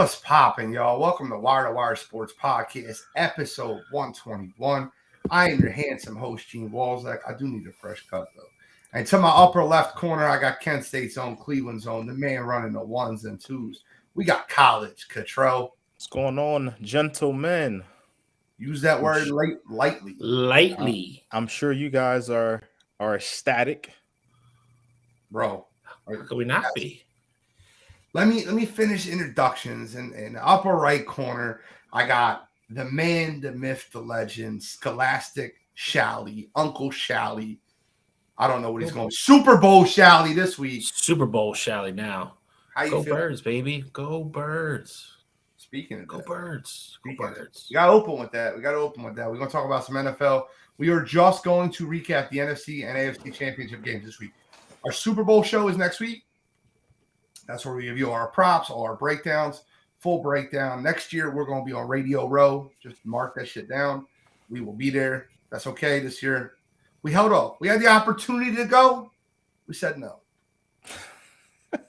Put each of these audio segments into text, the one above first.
What's poppin', y'all? Welcome to Wire to Wire Sports Podcast, episode 121. I am your handsome host, Gene Walzak. I do need a fresh cut, though. And to my upper left corner, I got Kent State's own, Cleveland's own, the man running the ones and twos. We got College Cottrell. What's going on, gentlemen? Use that word lightly. Lightly. I'm sure you guys are ecstatic. Bro. How could we not be? Let me finish introductions. In the upper right corner, I got the man, the myth, the legend, Scholastic Shally, Uncle Shally. I don't know what he's going. Super Bowl Shally this week. Super Bowl Shally now. How you Go feel? Birds, baby. Go Birds. Speaking of Go that, Birds. Go Birds. we got to open with that. We're going to talk about some NFL. We are just going to recap the NFC and AFC championship games this week. Our Super Bowl show is next week. That's where we give you our props, all our breakdowns, full breakdown. Next year, we're going to be on Radio Row. Just mark that shit down. We will be there. That's okay. This year, we held off. We had the opportunity to go. We said no. I'm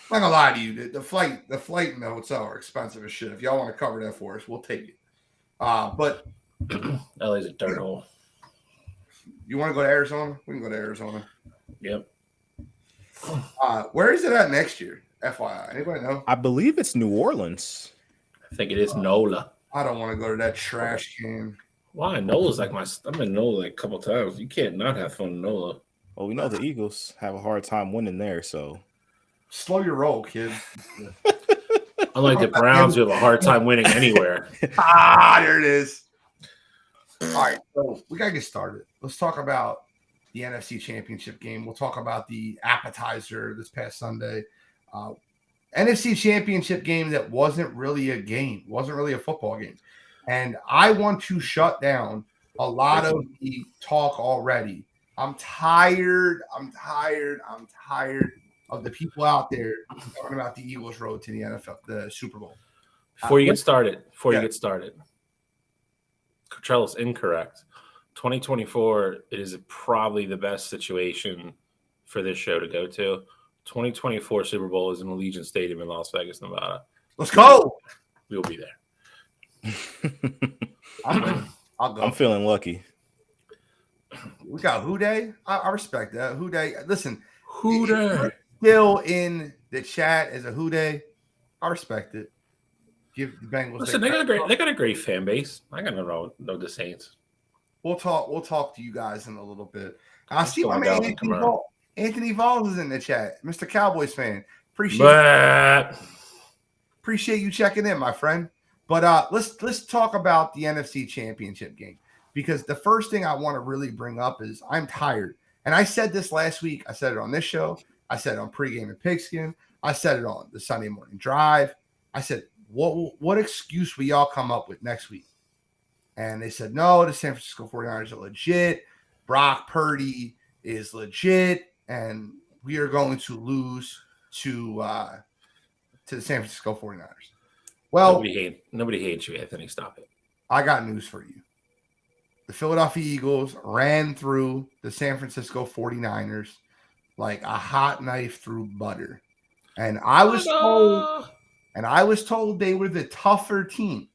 not going to lie to you. The flight and the hotel are expensive as shit. If y'all want to cover that for us, we'll take it. But LA's a dirt hole. You want to go to Arizona? We can go to Arizona. Yep. Where is it at next year? FYI, anybody know? I believe it's New Orleans. I think it is NOLA. I don't want to go to that trash can. Why? NOLA's like I've been NOLA like a couple times. You can't not have fun in NOLA. Well, we know the Eagles have a hard time winning there, so Slow your roll, kid. Unlike the Browns, who have a hard time winning anywhere. There it is. All right, so we got to get started. Let's talk about the NFC Championship game. We'll talk about the appetizer this past Sunday. NFC Championship game that wasn't really a game, wasn't really a football game. And I want to shut down a lot of the talk already. I'm tired of the people out there talking about the Eagles' road to the NFL, the Super Bowl. Before you get started, Cottrell's incorrect. 2024 is probably the best situation for this show to go to. 2024 Super Bowl is in Allegiant Stadium in Las Vegas, Nevada. Let's go. We'll be there. I'll go. I'm feeling lucky. We got Who Day. I respect that. Who Day. Listen, Who Day? Still in the chat as a Who Day. I respect it. Give the Bengals. Listen, they got a great fan base. I got no the Saints. We'll talk to you guys in a little bit. I see my man Anthony Vols is in the chat. Mr. Cowboys fan. Appreciate you checking in, my friend. But let's talk about the NFC Championship game, because the first thing I want to really bring up is I'm tired. And I said this last week. I said it on this show. I said it on Pregame and Pigskin. I said it on the Sunday Morning Drive. I said, what excuse will y'all come up with next week? And they said, no, the San Francisco 49ers are legit. Brock Purdy is legit. And we are going to lose to the San Francisco 49ers. Well, nobody hates you, Anthony. Stop it. I got news for you. The Philadelphia Eagles ran through the San Francisco 49ers like a hot knife through butter. And I was told they were the tougher team.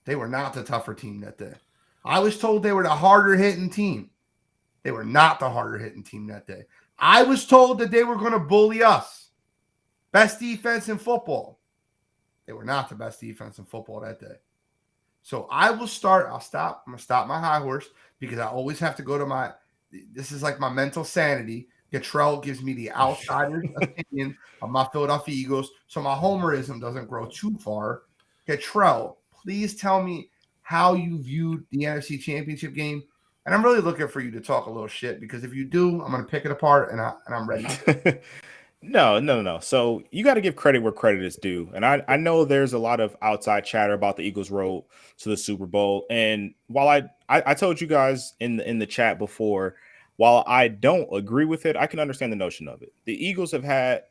They were not the tougher team that day. I was told they were the harder hitting team. They were not the harder hitting team that day. I was told that they were going to bully us. Best defense in football. They were not the best defense in football that day. So I'm going to stop my high horse, because I always have to go to this is like my mental sanity. Cottrell gives me the outsider's opinion of my Philadelphia Eagles, so my homerism doesn't grow too far. Cottrell, please tell me how you viewed the NFC Championship game. And I'm really looking for you to talk a little shit, because if you do, I'm going to pick it apart, and I'm ready. No. So you got to give credit where credit is due. And I know there's a lot of outside chatter about the Eagles' road to the Super Bowl. And while I told you guys in the chat before, while I don't agree with it, I can understand the notion of it. The Eagles have had,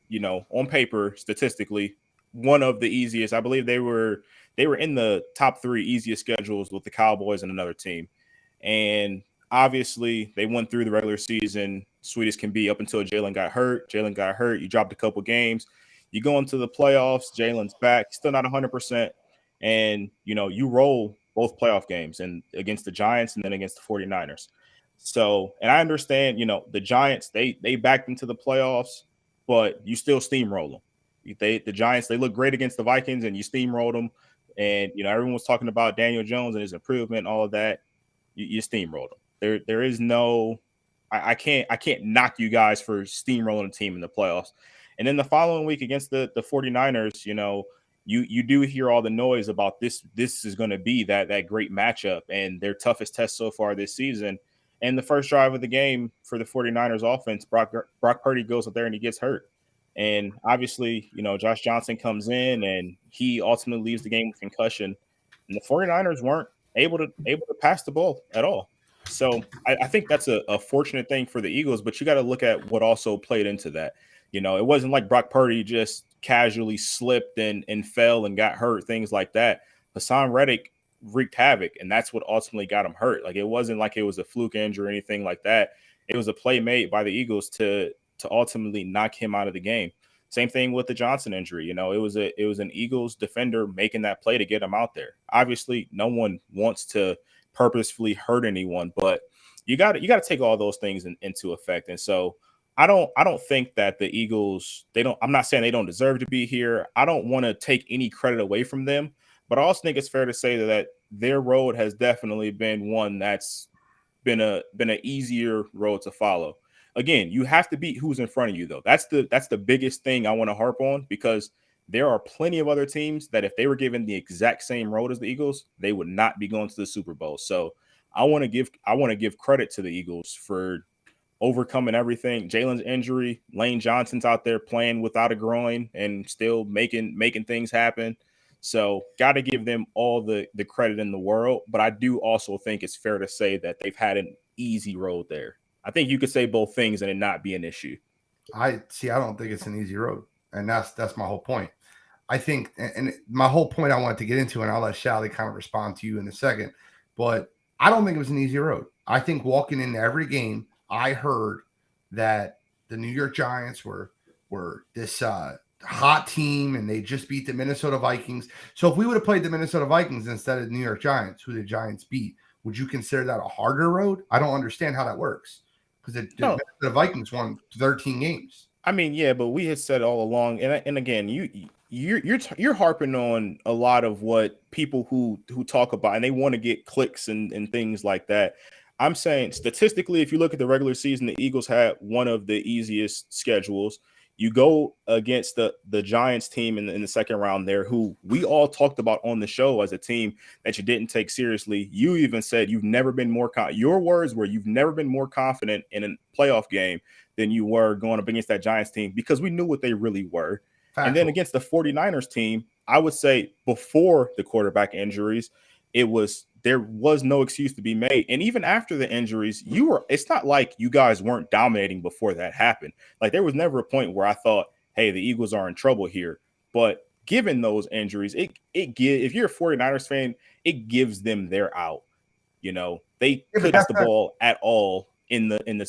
on paper, statistically, one of the easiest. I believe they were in the top 3 easiest schedules with the Cowboys and another team. And obviously, they went through the regular season sweet as can be up until Jalen got hurt. You dropped a couple games. You go into the playoffs, Jalen's back, still not 100%, and you roll both playoff games and against the Giants and then against the 49ers. So, and I understand, the Giants, they backed into the playoffs, but you still steamroll them. The Giants, they look great against the Vikings, and you steamrolled them. And everyone was talking about Daniel Jones and his improvement, all of that. You steamrolled them. There is no, I can't knock you guys for steamrolling a team in the playoffs. And then the following week against the 49ers, you do hear all the noise about this is going to be that great matchup and their toughest test so far this season. And the first drive of the game for the 49ers offense, Brock Purdy goes up there and he gets hurt. And obviously, Josh Johnson comes in and he ultimately leaves the game with concussion. And the 49ers weren't able to pass the ball at all. So I think that's a fortunate thing for the Eagles, but you got to look at what also played into that. It wasn't like Brock Purdy just casually slipped and fell and got hurt, things like that. Hassan Reddick wreaked havoc, and that's what ultimately got him hurt. Like, it wasn't like it was a fluke injury or anything like that. It was a play made by the Eagles to ultimately knock him out of the game. Same thing with the Johnson injury. It was an Eagles defender making that play to get him out there. Obviously, no one wants to purposefully hurt anyone, but you got to take all those things into effect. And so I don't think that the Eagles, I'm not saying they don't deserve to be here. I don't want to take any credit away from them, but I also think it's fair to say that their road has definitely been one that's been an easier road to follow. Again, you have to beat who's in front of you, though. That's the biggest thing I want to harp on, because there are plenty of other teams that if they were given the exact same road as the Eagles, they would not be going to the Super Bowl. So I want to give credit to the Eagles for overcoming everything. Jalen's injury, Lane Johnson's out there playing without a groin and still making things happen. So got to give them all the credit in the world. But I do also think it's fair to say that they've had an easy road there. I think you could say both things and it not be an issue. I don't think it's an easy road. And that's my whole point. I think, and my whole point I wanted to get into, and I'll let Shally kind of respond to you in a second, but I don't think it was an easy road. I think walking into every game, I heard that the New York Giants were this hot team and they just beat the Minnesota Vikings. So if we would have played the Minnesota Vikings instead of the New York Giants, who the Giants beat, would you consider that a harder road? I don't understand how that works, because the Minnesota Vikings won 13 games. I mean, yeah, but we had said all along, and again, you're harping on a lot of what people who talk about, and they want to get clicks and things like that. I'm saying statistically, if you look at the regular season, the Eagles had one of the easiest schedules. You go against the Giants team in the second round there, who we all talked about on the show as a team that you didn't take seriously. You even said you've never been more your words were you've never been more confident in a playoff game than you were going up against that Giants team, because we knew what they really were. Factual. And then against the 49ers team, I would say before the quarterback injuries, there was no excuse to be made. And even after the injuries, it's not like you guys weren't dominating before that happened. Like, there was never a point where I thought, hey, the Eagles are in trouble here. But given those injuries, if you're a 49ers fan, it gives them their out. They couldn't pass the ball at all in the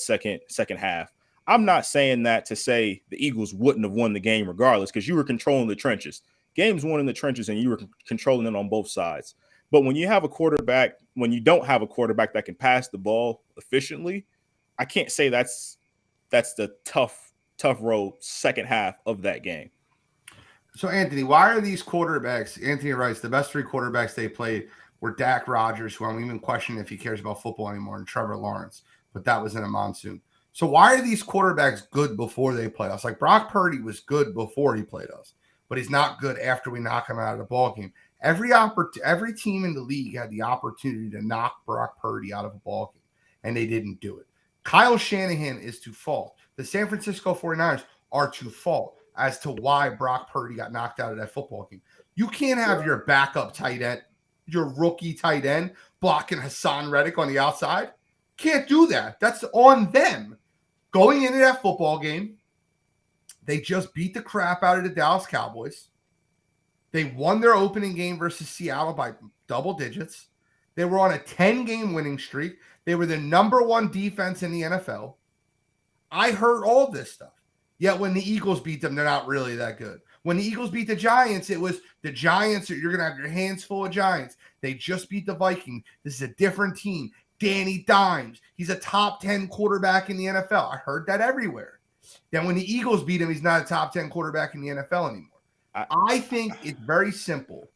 second half. I'm not saying that to say the Eagles wouldn't have won the game regardless, because you were controlling the trenches. Games won in the trenches and you were controlling it on both sides. But when you don't have a quarterback that can pass the ball efficiently, I can't say that's the tough road second half of that game. So, Anthony, why are these quarterbacks? Anthony writes, the best three quarterbacks they played were Dak Rodgers, who I'm even questioning if he cares about football anymore, and Trevor Lawrence. But that was in a monsoon. So why are these quarterbacks good before they play us? Like, Brock Purdy was good before he played us, but he's not good after we knock him out of the ball game. Every team in the league had the opportunity to knock Brock Purdy out of a ball game, and they didn't do it. Kyle Shanahan is to fault. The San Francisco 49ers are to fault as to why Brock Purdy got knocked out of that football game. You can't have your backup tight end, your rookie tight end, blocking Hassan Reddick on the outside. Can't do that. That's on them. Going into that football game, they just beat the crap out of the Dallas Cowboys. They won their opening game versus Seattle by double digits. They were on a 10-game winning streak. They were the number one defense in the NFL. I heard all this stuff. Yet when the Eagles beat them, they're not really that good. When the Eagles beat the Giants, it was the Giants. You're going to have your hands full of Giants. They just beat the Vikings. This is a different team. Danny Dimes. He's a top 10 quarterback in the NFL. I heard that everywhere. Then when the Eagles beat him, he's not a top 10 quarterback in the NFL anymore. I think it's very simple.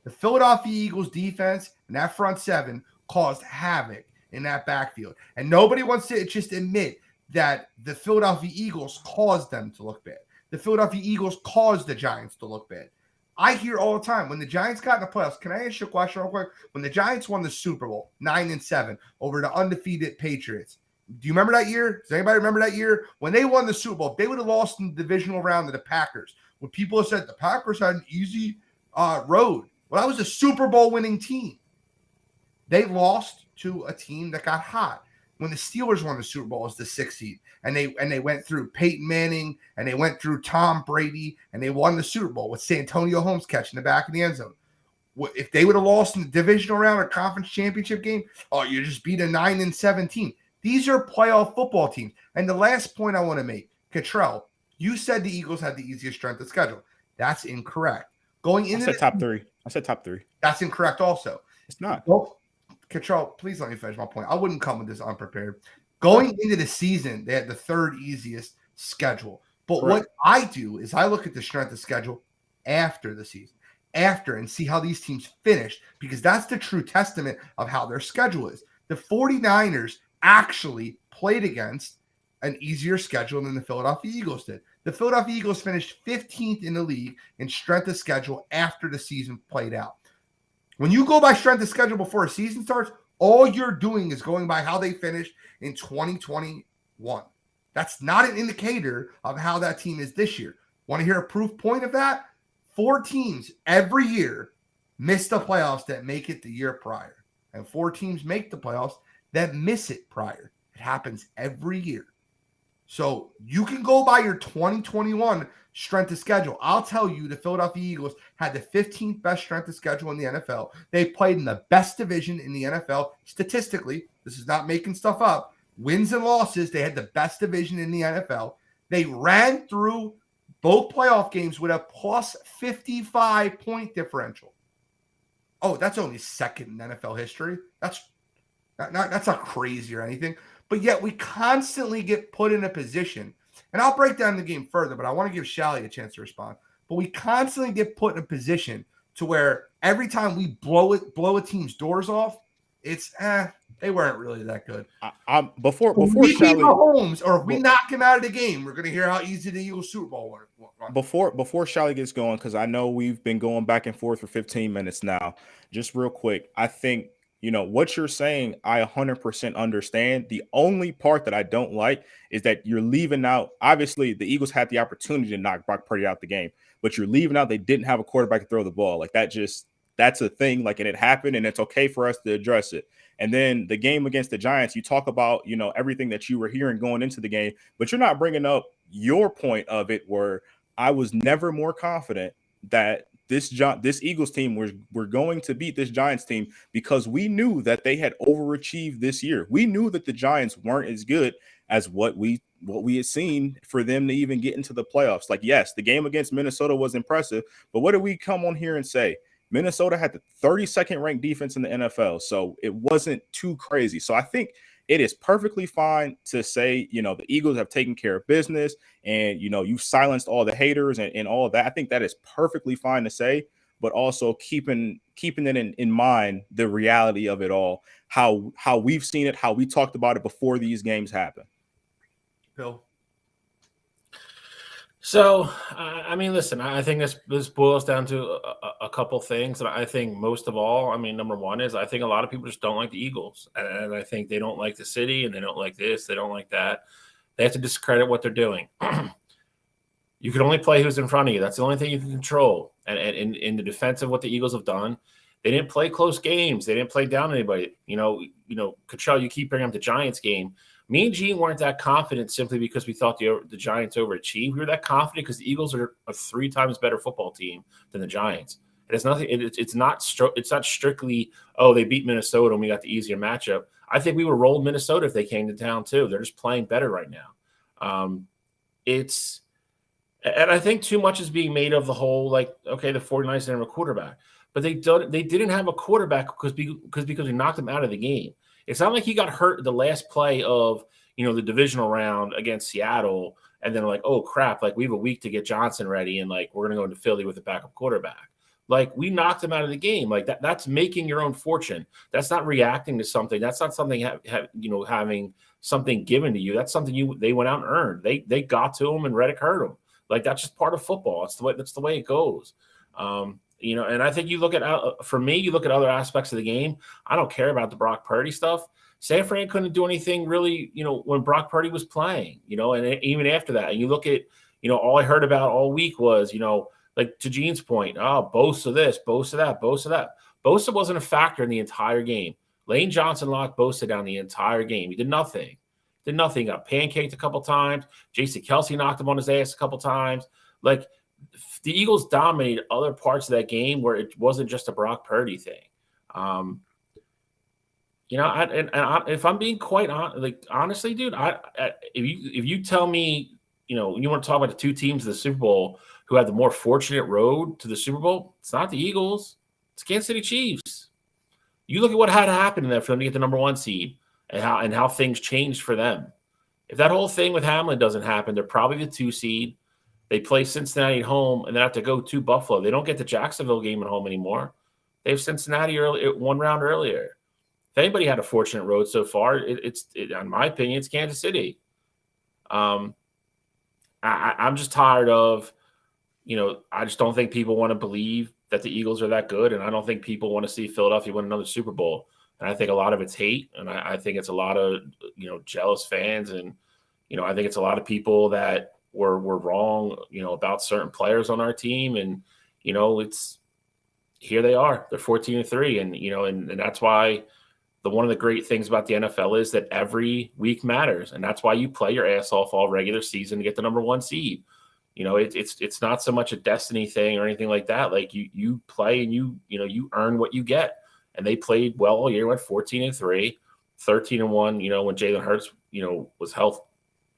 The Philadelphia Eagles defense and that front seven caused havoc in that backfield. And nobody wants to just admit that the Philadelphia Eagles caused them to look bad. The Philadelphia Eagles caused the Giants to look bad. I hear all the time when the Giants got in the playoffs. Can I ask you a question real quick? When the Giants won the Super Bowl 9-7 over the undefeated Patriots, do you remember that year? Does anybody remember that year? When they won the Super Bowl, they would have lost in the divisional round to the Packers. When people have said the Packers had an easy road. Well, that was a Super Bowl winning team. They lost to a team that got hot. When the Steelers won the Super Bowl as the 6th seed, and they went through Peyton Manning, and they went through Tom Brady, and they won the Super Bowl with Santonio Holmes catching the back of the end zone. If they would have lost in the divisional round or conference championship game, you just beat a 9-7 team. These are playoff football teams. And the last point I want to make, Cottrell, you said the Eagles had the easiest strength of schedule. That's incorrect. Going into top three. I said top 3. That's incorrect also. It's not. Well, Cottrell, please let me finish my point. I wouldn't come with this unprepared. Going into the season, they had the 3rd easiest schedule. But What I do is I look at the strength of schedule after the season, and see how these teams finish, because that's the true testament of how their schedule is. The 49ers actually played against an easier schedule than the Philadelphia Eagles did. The Philadelphia Eagles finished 15th in the league in strength of schedule after the season played out. When you go by strength of schedule before a season starts, all you're doing is going by how they finished in 2021. That's not an indicator of how that team is this year. Want to hear a proof point of that? 4 teams every year miss the playoffs that make it the year prior. And 4 teams make the playoffs that miss it prior. It happens every year. So you can go by your 2021 strength of schedule. I'll tell you, the Philadelphia Eagles had the 15th best strength of schedule in the NFL. They played in the best division in the NFL. Statistically, this is not making stuff up. Wins and losses, they had the best division in the NFL. They ran through both playoff games with a plus 55 point differential. Oh, that's only 2nd in NFL history. That's not crazy or anything. But yet we constantly get put in a position, and I'll break down the game further, but I want to give Shally a chance to respond. But we constantly get put in a position to where every time we blow a team's doors off, it's they weren't really that good. Before we Shally, Mahomes, or if we knock him out of the game, we're going to hear how easy the Eagles Super Bowl were. Before Shally gets going, because I know we've been going back and forth for 15 minutes now. Just real quick, I think, what you're saying, I 100% understand. The only part that I don't like is that you're leaving out. Obviously, the Eagles had the opportunity to knock Brock Purdy out the game, but you're leaving out they didn't have a quarterback to throw the ball. Like that's a thing. Like, and it happened, and it's okay for us to address it. And then the game against the Giants, you talk about, everything that you were hearing going into the game, but you're not bringing up your point of it, where I was never more confident that this Eagles team were going to beat this Giants team, because we knew that they had overachieved this year. We knew that the Giants weren't as good as what we had seen for them to even get into the playoffs. Like, yes, the game against Minnesota was impressive, but what did we come on here and say? Minnesota had the 32nd ranked defense in the NFL, so it wasn't too crazy. So I think it is perfectly fine to say, the Eagles have taken care of business, and, you've silenced all the haters and all of that. I think that is perfectly fine to say, but also keeping it in mind, the reality of it all, how we've seen it, how we talked about it before these games happen. Bill? So, listen, I think this boils down to a couple things. And I think most of all, number one is I think a lot of people just don't like the Eagles. And I think they don't like the city, and they don't like this, they don't like that. They have to discredit what they're doing. You can only play who's in front of you. That's the only thing you can control. And in the defense of what the Eagles have done, they didn't play close games. They didn't play down anybody. Cottrell, you keep bringing up the Giants game. Me and Gene weren't that confident simply because we thought the Giants overachieved. We were that confident because the Eagles are a 3 times better football team than the Giants. It has nothing. It's not strictly, they beat Minnesota and we got the easier matchup. I think we would roll Minnesota if they came to town too. They're just playing better right now. And I think too much is being made of the whole, like, okay, the 49ers didn't have a quarterback, but they didn't have a quarterback because we knocked him out of the game. It's not like he got hurt the last play of, the divisional round against Seattle, and then like, oh crap, like we have a week to get Johnson ready, and like we're gonna go into Philly with a backup quarterback. Like we knocked him out of the game. Like that's making your own fortune. That's not reacting to something. That's not something having something given to you. That's something they went out and earned. They got to him and Reddick hurt him. Like that's just part of football. That's the way it goes. And I think you look at, for me, you look at other aspects of the game. I don't care about the Brock Purdy stuff. San Fran couldn't do anything really, when Brock Purdy was playing, and even after that. And you look at, all I heard about all week was, like to Gene's point, Bosa this, Bosa that, Bosa that. Bosa wasn't a factor in the entire game. Lane Johnson locked Bosa down the entire game. He did nothing. Got pancaked a couple times. Jason Kelce knocked him on his ass a couple times. Like the Eagles dominated other parts of that game where it wasn't just a Brock Purdy thing. If I'm being quite honestly, dude, if you tell me, you want to talk about the two teams of the Super Bowl who had the more fortunate road to the Super Bowl, it's not the Eagles, it's Kansas City Chiefs. You look at what had to happen in there for them to get the number 1 seed and how things changed for them. If that whole thing with Hamlin doesn't happen, they're probably the 2 seed. They play Cincinnati at home, and they have to go to Buffalo. They don't get the Jacksonville game at home anymore. They have Cincinnati one round earlier. If anybody had a fortunate road so far, it's in my opinion, it's Kansas City. I'm just tired of, I just don't think people want to believe that the Eagles are that good, and I don't think people want to see Philadelphia win another Super Bowl. And I think a lot of it's hate, and I think it's a lot of jealous fans, and I think it's a lot of people that were wrong about certain players on our team, and it's here they are, they're 14-3, and that's why one of the great things about the NFL is that every week matters, and that's why you play your ass off all regular season to get the number 1 seed. It's not so much a destiny thing or anything like that. Like you play and you earn what you get. And they played well all year, went 14-3, 13-1, when Jalen Hurts,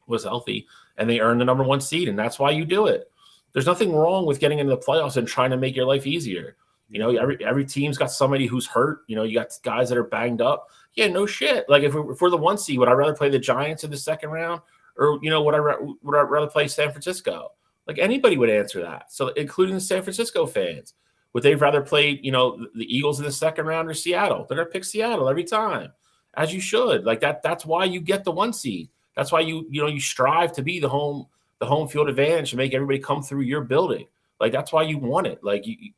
was healthy, and they earned the number 1 seed. And that's why you do it. There's nothing wrong with getting into the playoffs and trying to make your life easier. Every team's got somebody who's hurt. You got guys that are banged up. Yeah, no shit. Like if we're the 1 seed, would I rather play the Giants in the second round, or would I rather play San Francisco? Like anybody would answer that. So including the San Francisco fans. Would they rather play, the Eagles in the second round or Seattle? They're going to pick Seattle every time, as you should. Like that's why you get the 1 seed. That's why you strive to be the home field advantage to make everybody come through your building. Like that's why you want it. Like it's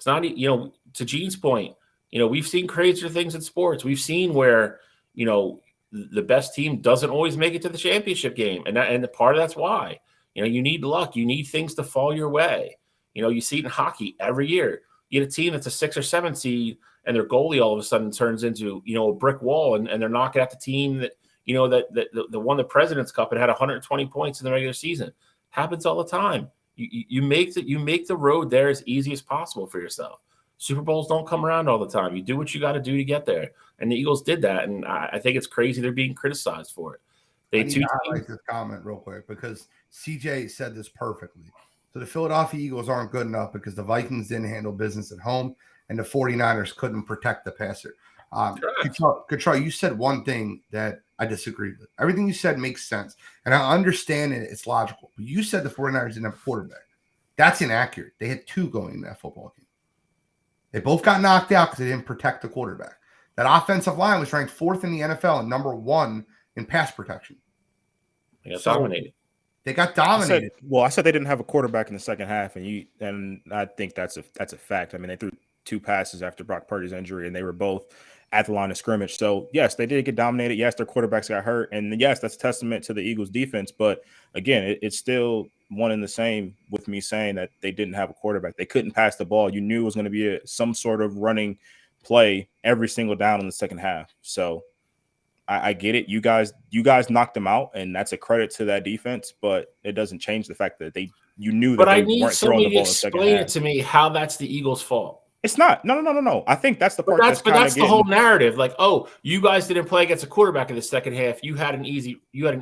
not, to Gene's point, we've seen crazier things in sports. We've seen where, the best team doesn't always make it to the championship game. And the part of that's why, you need luck. You need things to fall your way. You see it in hockey every year. You get a team that's a 6 or 7 seed, and their goalie all of a sudden turns into, a brick wall, and they're knocking out the team that, that won the President's Cup and had 120 points in the regular season. Happens all the time. You make the road there as easy as possible for yourself. Super Bowls don't come around all the time. You do what you got to do to get there. And the Eagles did that, and I think it's crazy they're being criticized for it. I like this comment real quick because CJ said this perfectly. So the Philadelphia Eagles aren't good enough because the Vikings didn't handle business at home and the 49ers couldn't protect the passer. Kachar, you said one thing that I disagree with. Everything you said makes sense. And I understand it. It's logical. But you said the 49ers didn't have a quarterback. That's inaccurate. They had 2 going in that football game. They both got knocked out because they didn't protect the quarterback. That offensive line was ranked 4th in the NFL and number 1 in pass protection. They got dominated. They got dominated. I said they didn't have a quarterback in the second half, and I think that's a fact. I mean, they threw 2 passes after Brock Purdy's injury, and they were both at the line of scrimmage. So yes, they did get dominated. Yes, their quarterbacks got hurt, and yes, that's a testament to the Eagles' defense. But again, it's still one and the same with me saying that they didn't have a quarterback. They couldn't pass the ball. You knew it was going to be some sort of running play every single down in the second half. So I get it. You guys knocked them out, and that's a credit to that defense. But it doesn't change the fact that you knew that they weren't throwing the ball in the second half. But I need somebody to explain it to me how that's the Eagles' fault. It's not. No. I think that's the part that's the whole narrative. Like, oh, you guys didn't play against a quarterback in the second half. You had an easier route.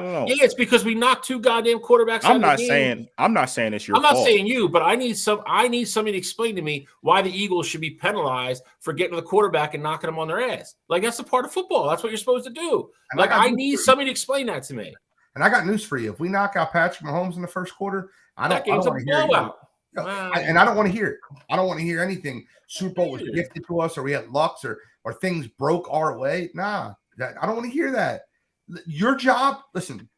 No. Yeah, it's because we knocked 2 goddamn quarterbacks out of the game. I'm not saying it's your fault. I'm not saying you, but I need somebody to explain to me why the Eagles should be penalized for getting to the quarterback and knocking them on their ass. Like, that's a part of football. That's what you're supposed to do. And like, I need somebody to explain that to me. And I got news for you. If we knock out Patrick Mahomes in the first quarter, I don't want to hear it. And I don't want to hear it. I don't want to hear anything. Super Bowl was gifted to us, or we had lucks, or things broke our way. Nah, I don't want to hear that. Your job, listen,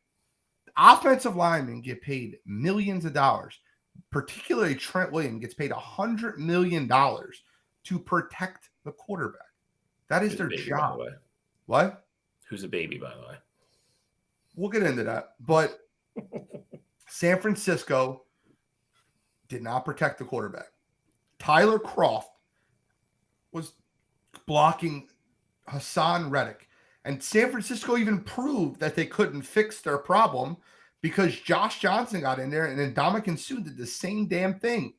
offensive linemen get paid millions of dollars. Particularly Trent Williams gets paid $100 million to protect the quarterback. That is their job. What? Who's a baby, by the way? We'll get into that. But San Francisco did not protect the quarterback. Tyler Kroft was blocking Hassan Reddick. And San Francisco even proved that they couldn't fix their problem because Josh Johnson got in there and then Ndamukong Suh did the same damn thing.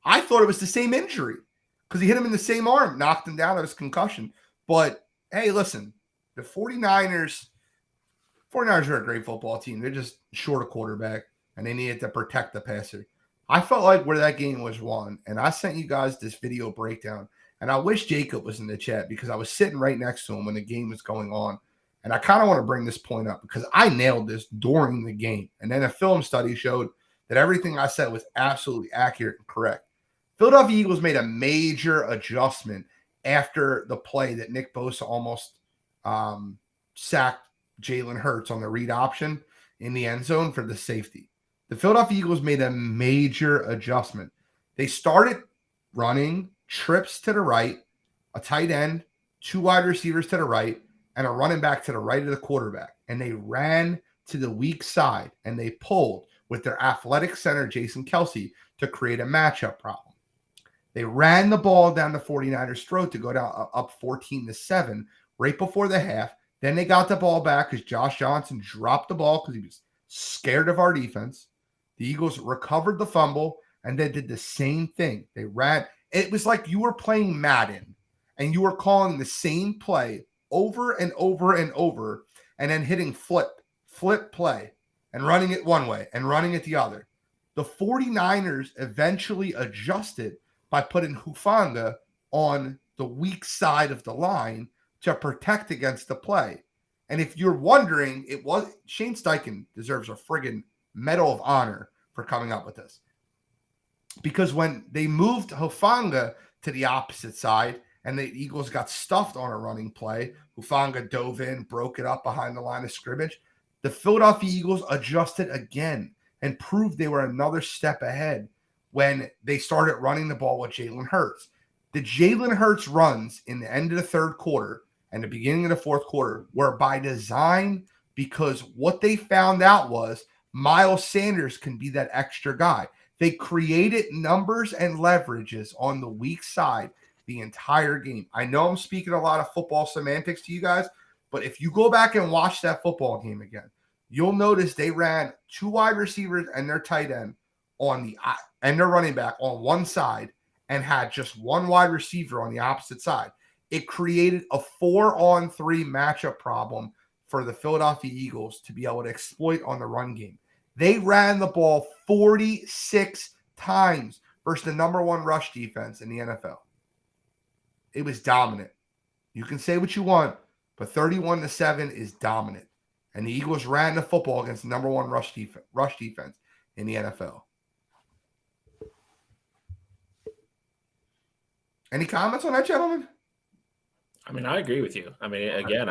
I thought it was the same injury because he hit him in the same arm, knocked him down. That was concussion. But, hey, listen, the 49ers are a great football team. They're just short a quarterback, and they needed to protect the passer. I felt like where that game was won, and I sent you guys this video breakdown, and I wish Jacob was in the chat because I was sitting right next to him when the game was going on, and I kind of want to bring this point up because I nailed this during the game, and then a film study showed that everything I said was absolutely accurate and correct. Philadelphia Eagles made a major adjustment after the play that Nick Bosa almost sacked Jalen Hurts on the read option in the end zone for the safety. The Philadelphia Eagles made a major adjustment. They started running trips to the right, a tight end, 2 wide receivers to the right, and a running back to the right of the quarterback. And they ran to the weak side, and they pulled with their athletic center, Jason Kelce, to create a matchup problem. They ran the ball down the 49ers' throat to go down up 14-7 right before the half. Then they got the ball back because Josh Johnson dropped the ball because he was scared of our defense. The Eagles recovered the fumble and then did the same thing. They ran. It was like you were playing Madden and you were calling the same play over and over and over and then hitting flip play and running it one way and running it the other. The 49ers eventually adjusted by putting Hufanga on the weak side of the line to protect against the play. And if you're wondering, Shane Steichen deserves a friggin' Medal of Honor for coming up with this. Because when they moved Hufanga to the opposite side and the Eagles got stuffed on a running play, Hufanga dove in, broke it up behind the line of scrimmage. The Philadelphia Eagles adjusted again and proved they were another step ahead when they started running the ball with Jalen Hurts. The Jalen Hurts runs in the end of the third quarter and the beginning of the fourth quarter were by design because what they found out was Miles Sanders can be that extra guy. They created numbers and leverages on the weak side the entire game. I know I'm speaking a lot of football semantics to you guys, but if you go back and watch that football game again, you'll notice they ran 2 wide receivers and their tight end and their running back on one side and had just 1 wide receiver on the opposite side. It created a 4-on-3 matchup problem for the Philadelphia Eagles to be able to exploit on the run game. They ran the ball 46 times versus the number 1 rush defense in the NFL. It was dominant. You can say what you want, but 31-7 is dominant. And the Eagles ran the football against the number 1 rush defense in the NFL. Any comments on that, gentlemen? I mean, I agree with you. I mean, again,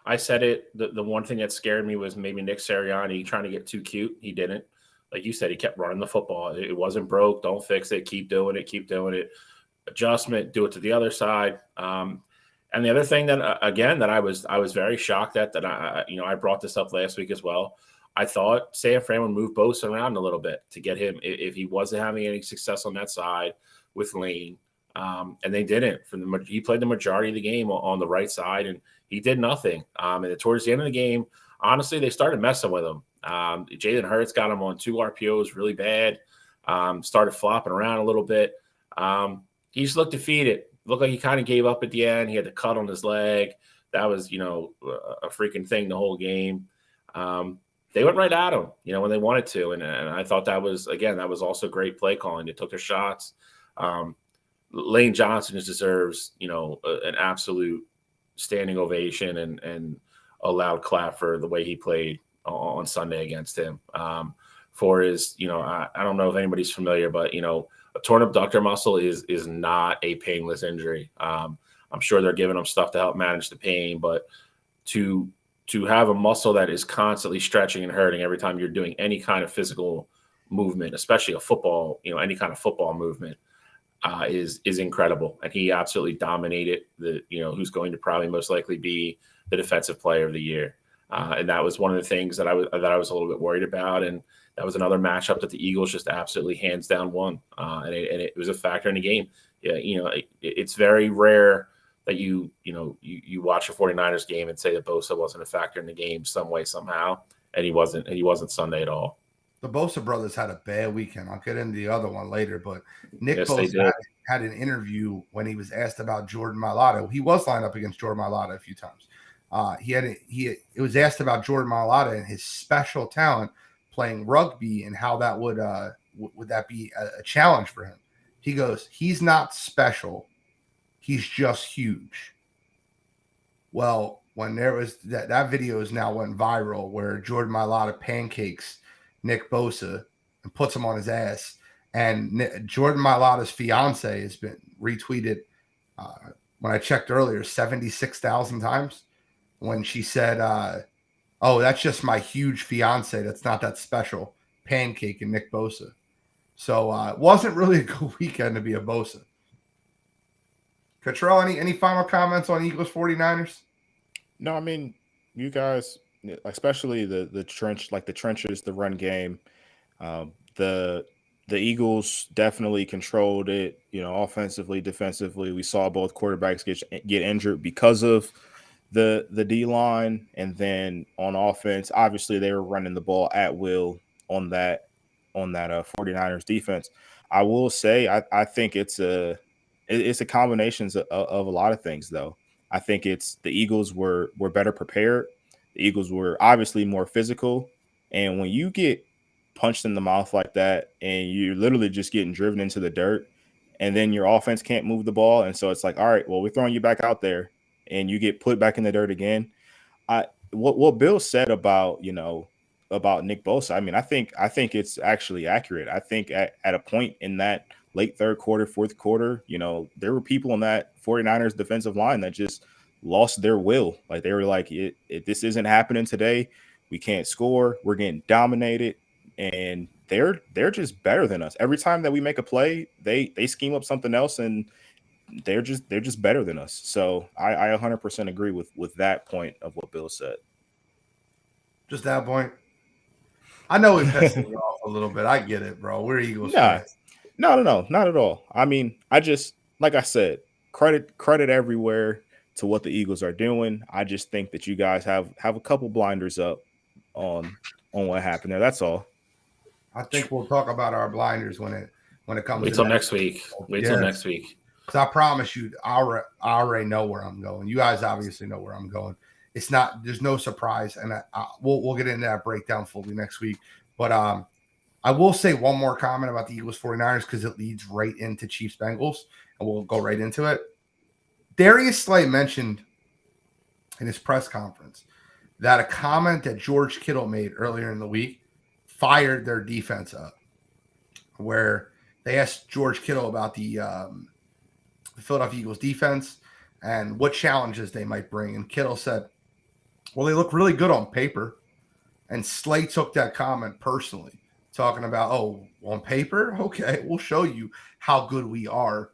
I said it. The one thing that scared me was maybe Nick Sirianni trying to get too cute. He didn't. Like you said, he kept running the football. It wasn't broke. Don't fix it. Keep doing it. Adjustment. Do it to the other side. And the other thing that again that I was very shocked at that I brought this up last week as well. I thought San Fran would move Bosa around a little bit to get him if he wasn't having any success on that side with Lane. And they didn't. He played the majority of the game on the right side, and he did nothing. And towards the end of the game, honestly, they started messing with him. Jalen Hurts got him on 2 RPOs really bad. Started flopping around a little bit. he just looked defeated. Looked like he kind of gave up at the end. He had the cut on his leg. That was, a freaking thing the whole game. They went right at him, when they wanted to. And I thought that was also great play calling. They took their shots. Lane Johnson just deserves, an absolute standing ovation and a loud clap for the way he played on Sunday against him. For his, I don't know if anybody's familiar, but, a torn abductor muscle is not a painless injury. I'm sure they're giving him stuff to help manage the pain, but to have a muscle that is constantly stretching and hurting every time you're doing any kind of physical movement, especially a football, any kind of football movement, is incredible. And he absolutely dominated who's going to probably most likely be the defensive player of the year. And that was one of the things that I was a little bit worried about. And that was another matchup that the Eagles just absolutely hands down won. And it was a factor in the game. Yeah, it's very rare that you watch a 49ers game and say that Bosa wasn't a factor in the game some way, somehow. And he wasn't Sunday at all. The Bosa brothers had a bad weekend. I'll get into the other one later, but Nick Bosa had an interview when he was asked about Jordan Mailata. He was lined up against Jordan Mailata a few times. It was asked about Jordan Mailata and his special talent playing rugby and how that would that be a challenge for him. He goes, he's not special. He's just huge. Well, when there was that video is now went viral where Jordan Mailata pancakes Nick Bosa and puts him on his ass. And Jordan Mailata's fiance has been retweeted when I checked earlier 76,000 times when she said, oh, that's just my huge fiance. That's not that special. Pancake and Nick Bosa. So it wasn't really a good weekend to be a Bosa. Cottrell, any final comments on Eagles 49ers? No, I mean, you guys, especially the trenches, the run game, the Eagles definitely controlled it, offensively, defensively. We saw both quarterbacks get injured because of the D-line, and then on offense, obviously they were running the ball at will on that 49ers defense. I will say I think it's a combination of a lot of things, though. I think it's the Eagles were better prepared. The Eagles were obviously more physical, and when you get punched in the mouth like that and you're literally just getting driven into the dirt, and then your offense can't move the ball, and so it's like, all right, well, we're throwing you back out there, and you get put back in the dirt again. What Bill said about Nick Bosa, I mean, I think it's actually accurate. I think at a point in that late third quarter, fourth quarter, there were people on that 49ers defensive line that just lost their will. Like, they were like, this isn't happening today. We can't score. We're getting dominated. And they're just better than us. Every time that we make a play, they scheme up something else, and they're just better than us. So I 100% agree with that point of what Bill said. Just that point. I know it pissed me off a little bit. I get it, bro. We're Eagles fans. No, not at all. I mean, I just, like I said, credit everywhere to what the Eagles are doing. I just think that you guys have a couple blinders up on what happened there. That's all. I think we'll talk about our blinders when it comes. Wait till next week. Till next week. Because I promise you, I already know where I'm going. You guys obviously know where I'm going. It's not. There's no surprise, and we'll get into that breakdown fully next week. But I will say one more comment about the Eagles 49ers because it leads right into Chiefs Bengals, and we'll go right into it. Darius Slay mentioned in his press conference that a comment that George Kittle made earlier in the week fired their defense up, where they asked George Kittle about the Philadelphia Eagles defense and what challenges they might bring. And Kittle said, well, they look really good on paper. And Slay took that comment personally, talking about, oh, on paper? Okay, we'll show you how good we are.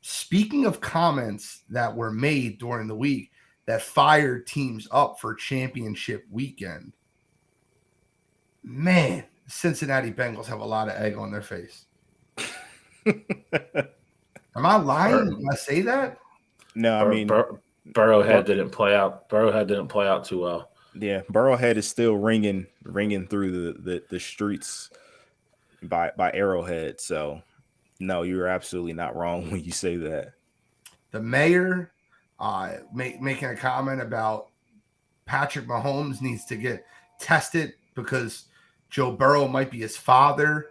Speaking of comments that were made during the week that fired teams up for championship weekend, man, the Cincinnati Bengals have a lot of egg on their face. Am I lying when I say that? No, I mean, Burrowhead didn't play out. Burrowhead didn't play out too well. Yeah, Burrowhead is still ringing through the streets by Arrowhead. So No, you're absolutely not wrong when you say that. The mayor making a comment about Patrick Mahomes needs to get tested because Joe Burrow might be his father.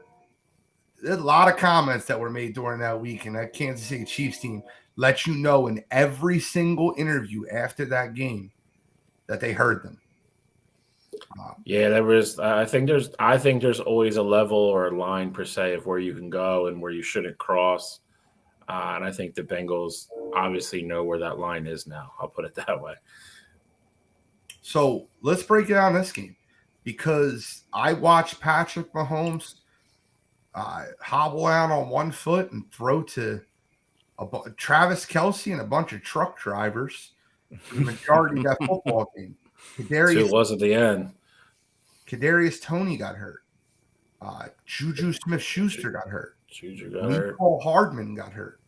There's a lot of comments that were made during that week, and that Kansas City Chiefs team let you know in every single interview after that game that they heard them. Yeah, there was. I think there's always a level or a line per se of where you can go and where you shouldn't cross. And I think the Bengals obviously know where that line is now. I'll put it that way. So let's break it down this game, because I watched Patrick Mahomes hobble out on one foot and throw to Travis Kelce and a bunch of truck drivers for the majority of that football game. It was at the end. Kadarius Toney got hurt. Juju Smith-Schuster got hurt. Nicole Hardman got hurt.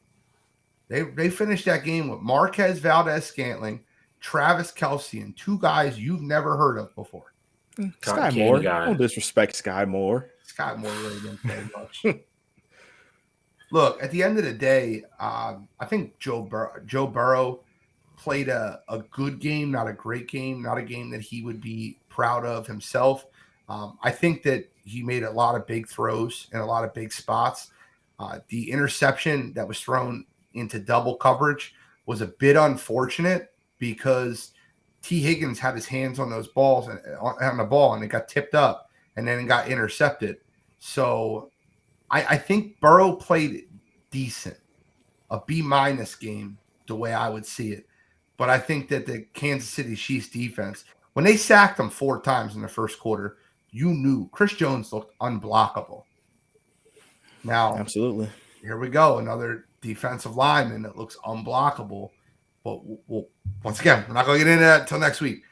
They finished that game with Marquez Valdez-Scantling, Travis Kelce, and two guys you've never heard of before. Sky Moore. Don't disrespect Sky Moore. Sky Moore really didn't play much. Look, at the end of the day, I think Joe Burrow played a good game, not a great game, not a game that he would be proud of himself. I think that he made a lot of big throws and a lot of big spots. The interception that was thrown into double coverage was a bit unfortunate because T. Higgins had his hands on those balls and on the ball, and it got tipped up and then it got intercepted. So I think Burrow played decent, a B- game, the way I would see it. But I think that the Kansas City Chiefs defense, when they sacked him 4 times in the first quarter, you knew Chris Jones looked unblockable. Now, absolutely, here we go, another defensive lineman that looks unblockable. But we'll, once again, we're not going to get into that until next week.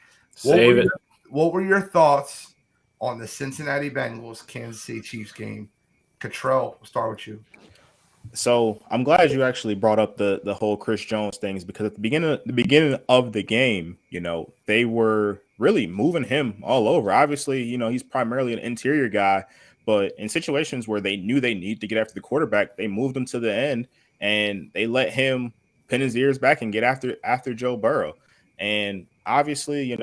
What were your thoughts on the Cincinnati Bengals Kansas City Chiefs game? Cottrell, we'll start with you. So I'm glad you actually brought up the whole Chris Jones things, because at the beginning of the game, they were really moving him all over. Obviously, he's primarily an interior guy, but in situations where they knew they need to get after the quarterback, they moved him to the end and they let him pin his ears back and get after Joe Burrow. And obviously,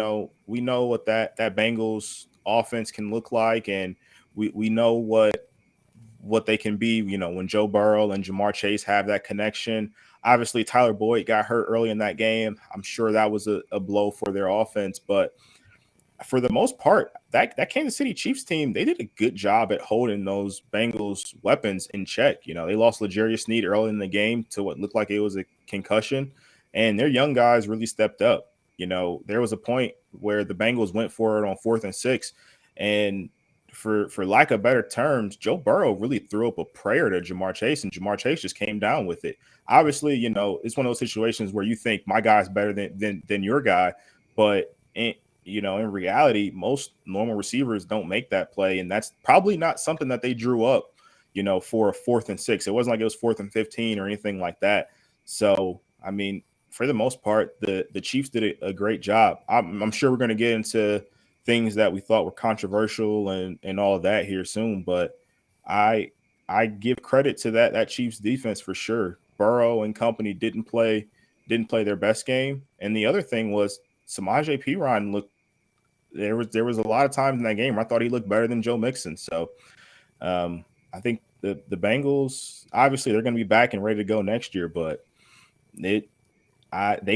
we know what that Bengals offense can look like, and we know what they can be, when Joe Burrow and Jamar Chase have that connection. Obviously, Tyler Boyd got hurt early in that game. I'm sure that was a blow for their offense. But for the most part, that Kansas City Chiefs team, they did a good job at holding those Bengals weapons in check. They lost L'Jarius Sneed early in the game to what looked like it was a concussion, and their young guys really stepped up. There was a point where the Bengals went for it on 4th and 6, and for lack of better terms, Joe Burrow really threw up a prayer to Jamar Chase, and Jamar Chase just came down with it. Obviously, it's one of those situations where you think my guy's better than your guy, but in reality, most normal receivers don't make that play, and that's probably not something that they drew up, for a 4th and 6. It wasn't like it was 4th and 15 or anything like that. So, I mean, for the most part, the Chiefs did a great job. I'm sure we're going to get into things that we thought were controversial and all of that here soon, but I give credit to that Chiefs defense for sure. Burrow and company didn't play their best game, and the other thing was Samaje Perine looked. There was a lot of times in that game where I thought he looked better than Joe Mixon. So I think the Bengals, obviously they're going to be back and ready to go next year, but they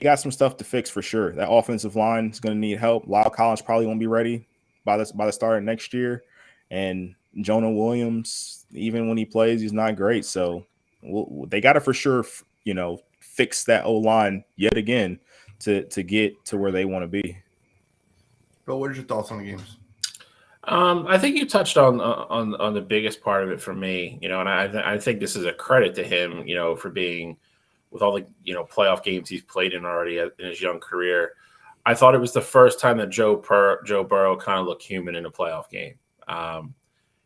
got some stuff to fix for sure. That offensive line is going to need help. Lyle Collins probably won't be ready by the start of next year, and Jonah Williams, even when he plays, he's not great. So they got to for sure, fix that O-line yet again to get to where they want to be. Bill, what are your thoughts on the games? I think you touched on the biggest part of it for me, and I think this is a credit to him, for being, with all the playoff games he's played in already in his young career. I thought it was the first time that Joe Burrow kind of looked human in a playoff game.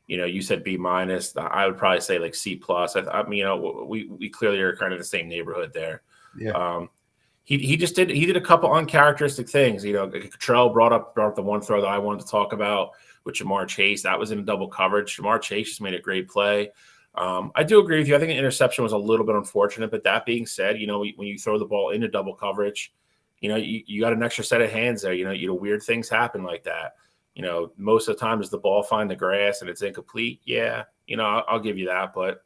You said B-. I would probably say like C+. We clearly are kind of the same neighborhood there. Yeah. He did a couple uncharacteristic things. Cottrell brought up the one throw that I wanted to talk about with Jamar Chase. That was in double coverage. Jamar Chase just made a great play. I do agree with you. I think the interception was a little bit unfortunate, but that being said, when you throw the ball into double coverage, you got an extra set of hands there. Weird things happen like that. Most of the time, does the ball find the grass and it's incomplete? Yeah, I'll give you that. But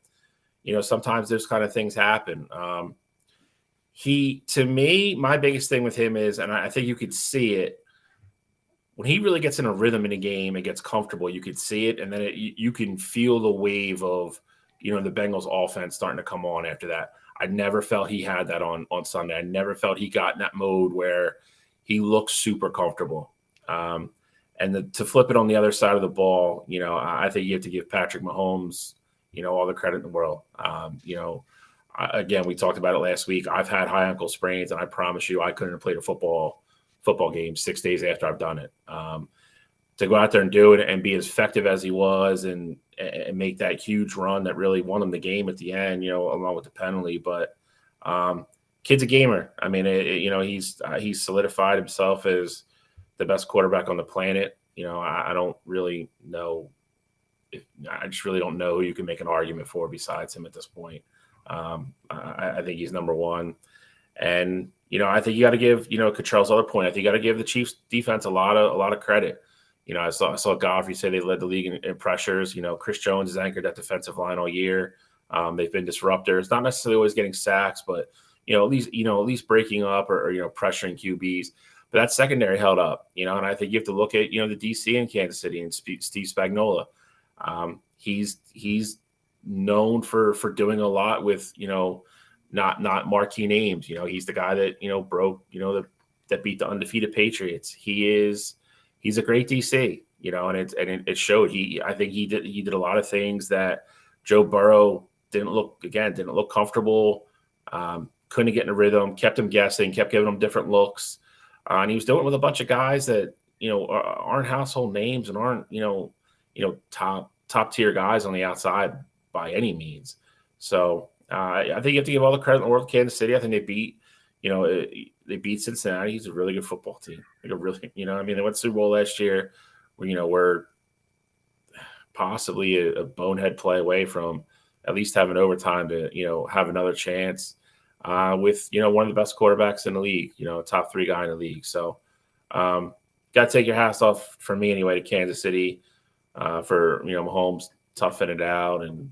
sometimes those kind of things happen. To me, my biggest thing with him is, and I think you could see it, when he really gets in a rhythm in a game and gets comfortable, you could see it, and then you can feel the wave of the Bengals offense starting to come on after that. I never felt he had that on Sunday. I never felt he got in that mode where he looks super comfortable. And to flip it on the other side of the ball, I think you have to give Patrick Mahomes, all the credit in the world. Again, we talked about it last week. I've had high ankle sprains, and I promise you, I couldn't have played a football game 6 days after I've done it. To go out there and do it and be as effective as he was and make that huge run that really won him the game at the end, along with the penalty. But kid's a gamer. I mean, he's solidified himself as the best quarterback on the planet. I don't really know. I just really don't know who you can make an argument for besides him at this point. I think he's number one. And, I think you got to give, Cottrell's other point, I think you got to give the Chiefs defense a lot of credit. I saw Godfrey say they led the league in pressures. Chris Jones has anchored that defensive line all year. They've been disruptors, not necessarily always getting sacks, but, at least breaking up or pressuring QBs. But that secondary held up, and I think you have to look at, the DC in Kansas City and Steve Spagnuolo. He's known for doing a lot with, not marquee names. He's the guy that, broke, that beat the undefeated Patriots. He's a great DC, and it showed. I think he did a lot of things that Joe Burrow didn't look comfortable, couldn't get in a rhythm, kept him guessing, kept giving him different looks. And he was doing it with a bunch of guys that, aren't household names and aren't, top tier guys on the outside by any means. So I think you have to give all the credit in the world to Kansas City. I think they beat Cincinnati. He's a really good football team. They went to the Super Bowl last year where, we're possibly a bonehead play away from at least having overtime to, have another chance with, one of the best quarterbacks in the league, top 3 guy in the league. So got to take your hats off for me anyway to Kansas City for, Mahomes toughing it out. And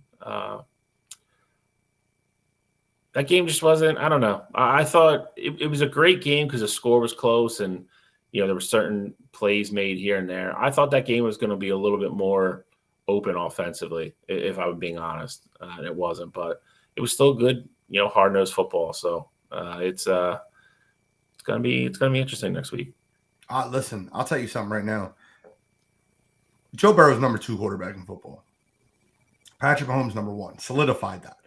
that game just wasn't, I don't know. I thought it was a great game because the score was close and, there were certain plays made here and there. I thought that game was going to be a little bit more open offensively, if I'm being honest. And it wasn't, but it was still good, hard-nosed football. So it's gonna be interesting next week. Listen, I'll tell you something right now. Joe Burrow is number 2 quarterback in football. Patrick Mahomes number 1. Solidified that.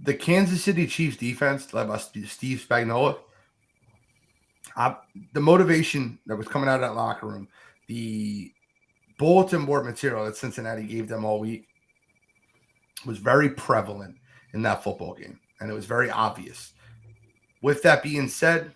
The Kansas City Chiefs defense, led by Steve Spagnuolo, the motivation that was coming out of that locker room, the bulletin board material that Cincinnati gave them all week was very prevalent in that football game, and it was very obvious. With that being said,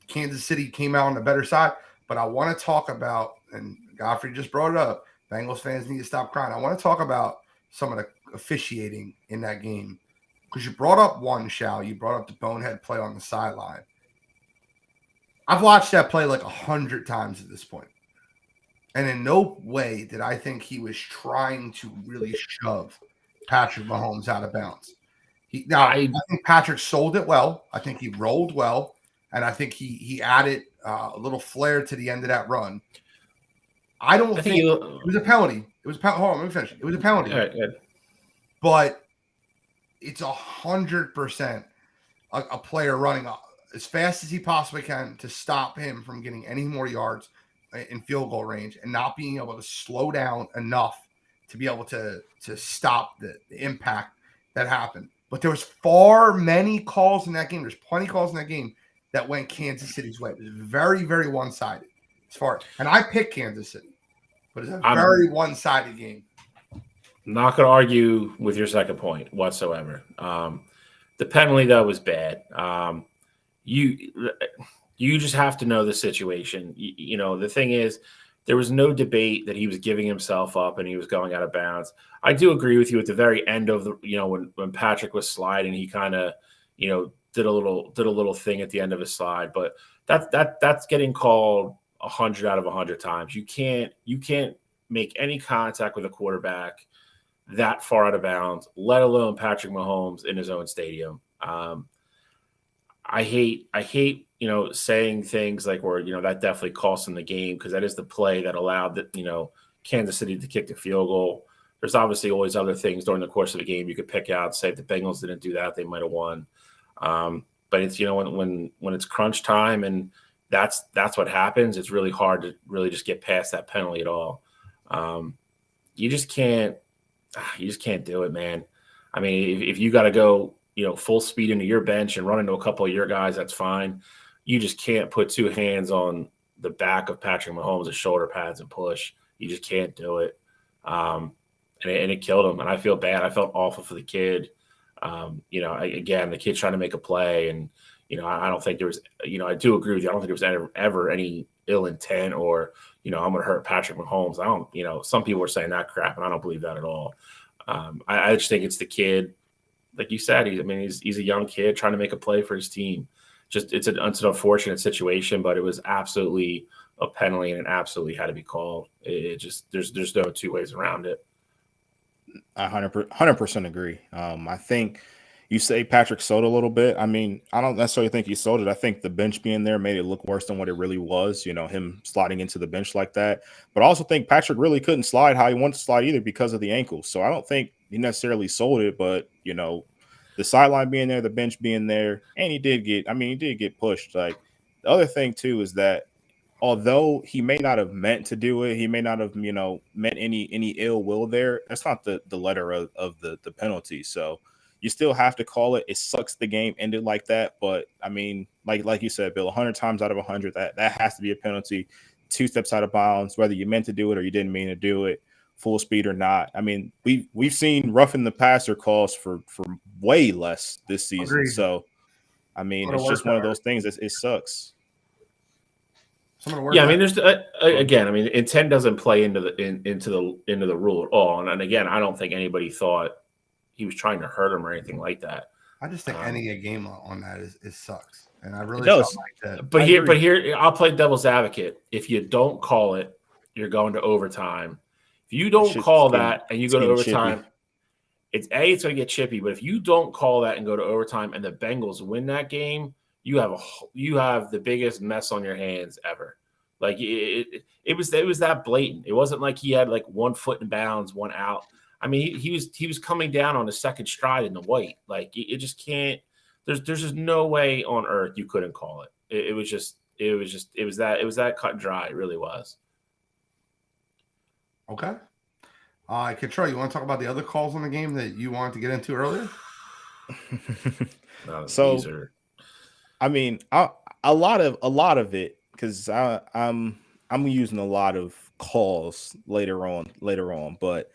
Kansas City came out on the better side, but I want to talk about, and Godfrey just brought it up, Bengals fans need to stop crying. I want to talk about some of the officiating in that game. Because you brought up one, Shao. You brought up the bonehead play on the sideline. I've watched that play like 100 times at this point. And in no way did I think he was trying to really shove Patrick Mahomes out of bounds. I think Patrick sold it well. I think he rolled well. And I think he added a little flair to the end of that run. I don't think it was a penalty. It was a penalty. Hold on, let me finish. It was a penalty. All right, but it's 100% a player running as fast as he possibly can to stop him from getting any more yards in field goal range and not being able to slow down enough to be able to stop the impact that happened. But there was far many calls in that game. There's plenty of calls in that game that went Kansas City's way. It was very, very one-sided. And I picked Kansas City, but it's a very one-sided game. Not going to argue with your second point whatsoever. The penalty, though, was bad. You just have to know the situation. The thing is, there was no debate that he was giving himself up and he was going out of bounds. I do agree with you at the very end of the, when Patrick was sliding, he kind of, did a little thing at the end of his slide, but that's getting called 100 out of 100 times. You can't make any contact with a quarterback that far out of bounds, let alone Patrick Mahomes in his own stadium. I hate, saying things like, where, that definitely cost him the game, because that is the play that allowed that, Kansas City to kick the field goal. There's obviously always other things during the course of the game you could pick out, say if the Bengals didn't do that, they might have won. But it's, when it's crunch time and that's what happens, it's really hard to really just get past that penalty at all. You just can't do it, man. I mean, if you got to go, full speed into your bench and run into a couple of your guys, that's fine. You just can't put two hands on the back of Patrick Mahomes' shoulder pads and push. You just can't do it. And it killed him. And I feel bad. I felt awful for the kid. Again, the kid's trying to make a play. And, I don't think there was, I do agree with you. I don't think there was ever any ill intent or, I'm going to hurt Patrick Mahomes. I don't, some people are saying that crap, and I don't believe that at all. I just think it's the kid. Like you said, he's a young kid trying to make a play for his team. Just it's an unfortunate situation, but it was absolutely a penalty, and it absolutely had to be called. It just there's no two ways around it. I 100% agree. I think you say Patrick sold a little bit. I mean, I don't necessarily think he sold it. I think the bench being there made it look worse than what it really was, him sliding into the bench like that. But I also think Patrick really couldn't slide how he wanted to slide either because of the ankle. So I don't think he necessarily sold it, but, the sideline being there, the bench being there, and he did get pushed. Like, the other thing, too, is that although he may not have meant to do it, he may not have, meant any ill will there. That's not the letter of the penalty. So you still have to call it. It sucks the game ended like that. But, I mean, like you said, Bill, 100 times out of 100, that has to be a penalty. 2 steps out of bounds, whether you meant to do it or you didn't mean to do it, full speed or not. I mean, we've seen roughing the passer calls for way less this season. Agreed. So, I mean, it's just one of those things that it sucks. Yeah, I mean, there's again. I mean, intent doesn't play into the rule at all. And again, I don't think anybody thought he was trying to hurt him or anything like that. I just think ending a game on that is sucks, and I really felt like that. But here, I'll play devil's advocate. If you don't call it, you're going to overtime. If you don't call that and you go to overtime, it's going to get chippy. But if you don't call that and go to overtime, and the Bengals win that game, you have the biggest mess on your hands ever. Like it was that blatant. It wasn't like he had like 1 foot in bounds, 1 out. I mean, he was coming down on the second stride in the white. Like it just can't. There's just no way on earth you couldn't call it. It was that cut and dry. It really was. Okay. Control, you want to talk about the other calls on the game that you wanted to get into earlier? I mean, a lot of it, because I'm using a lot of calls later on, but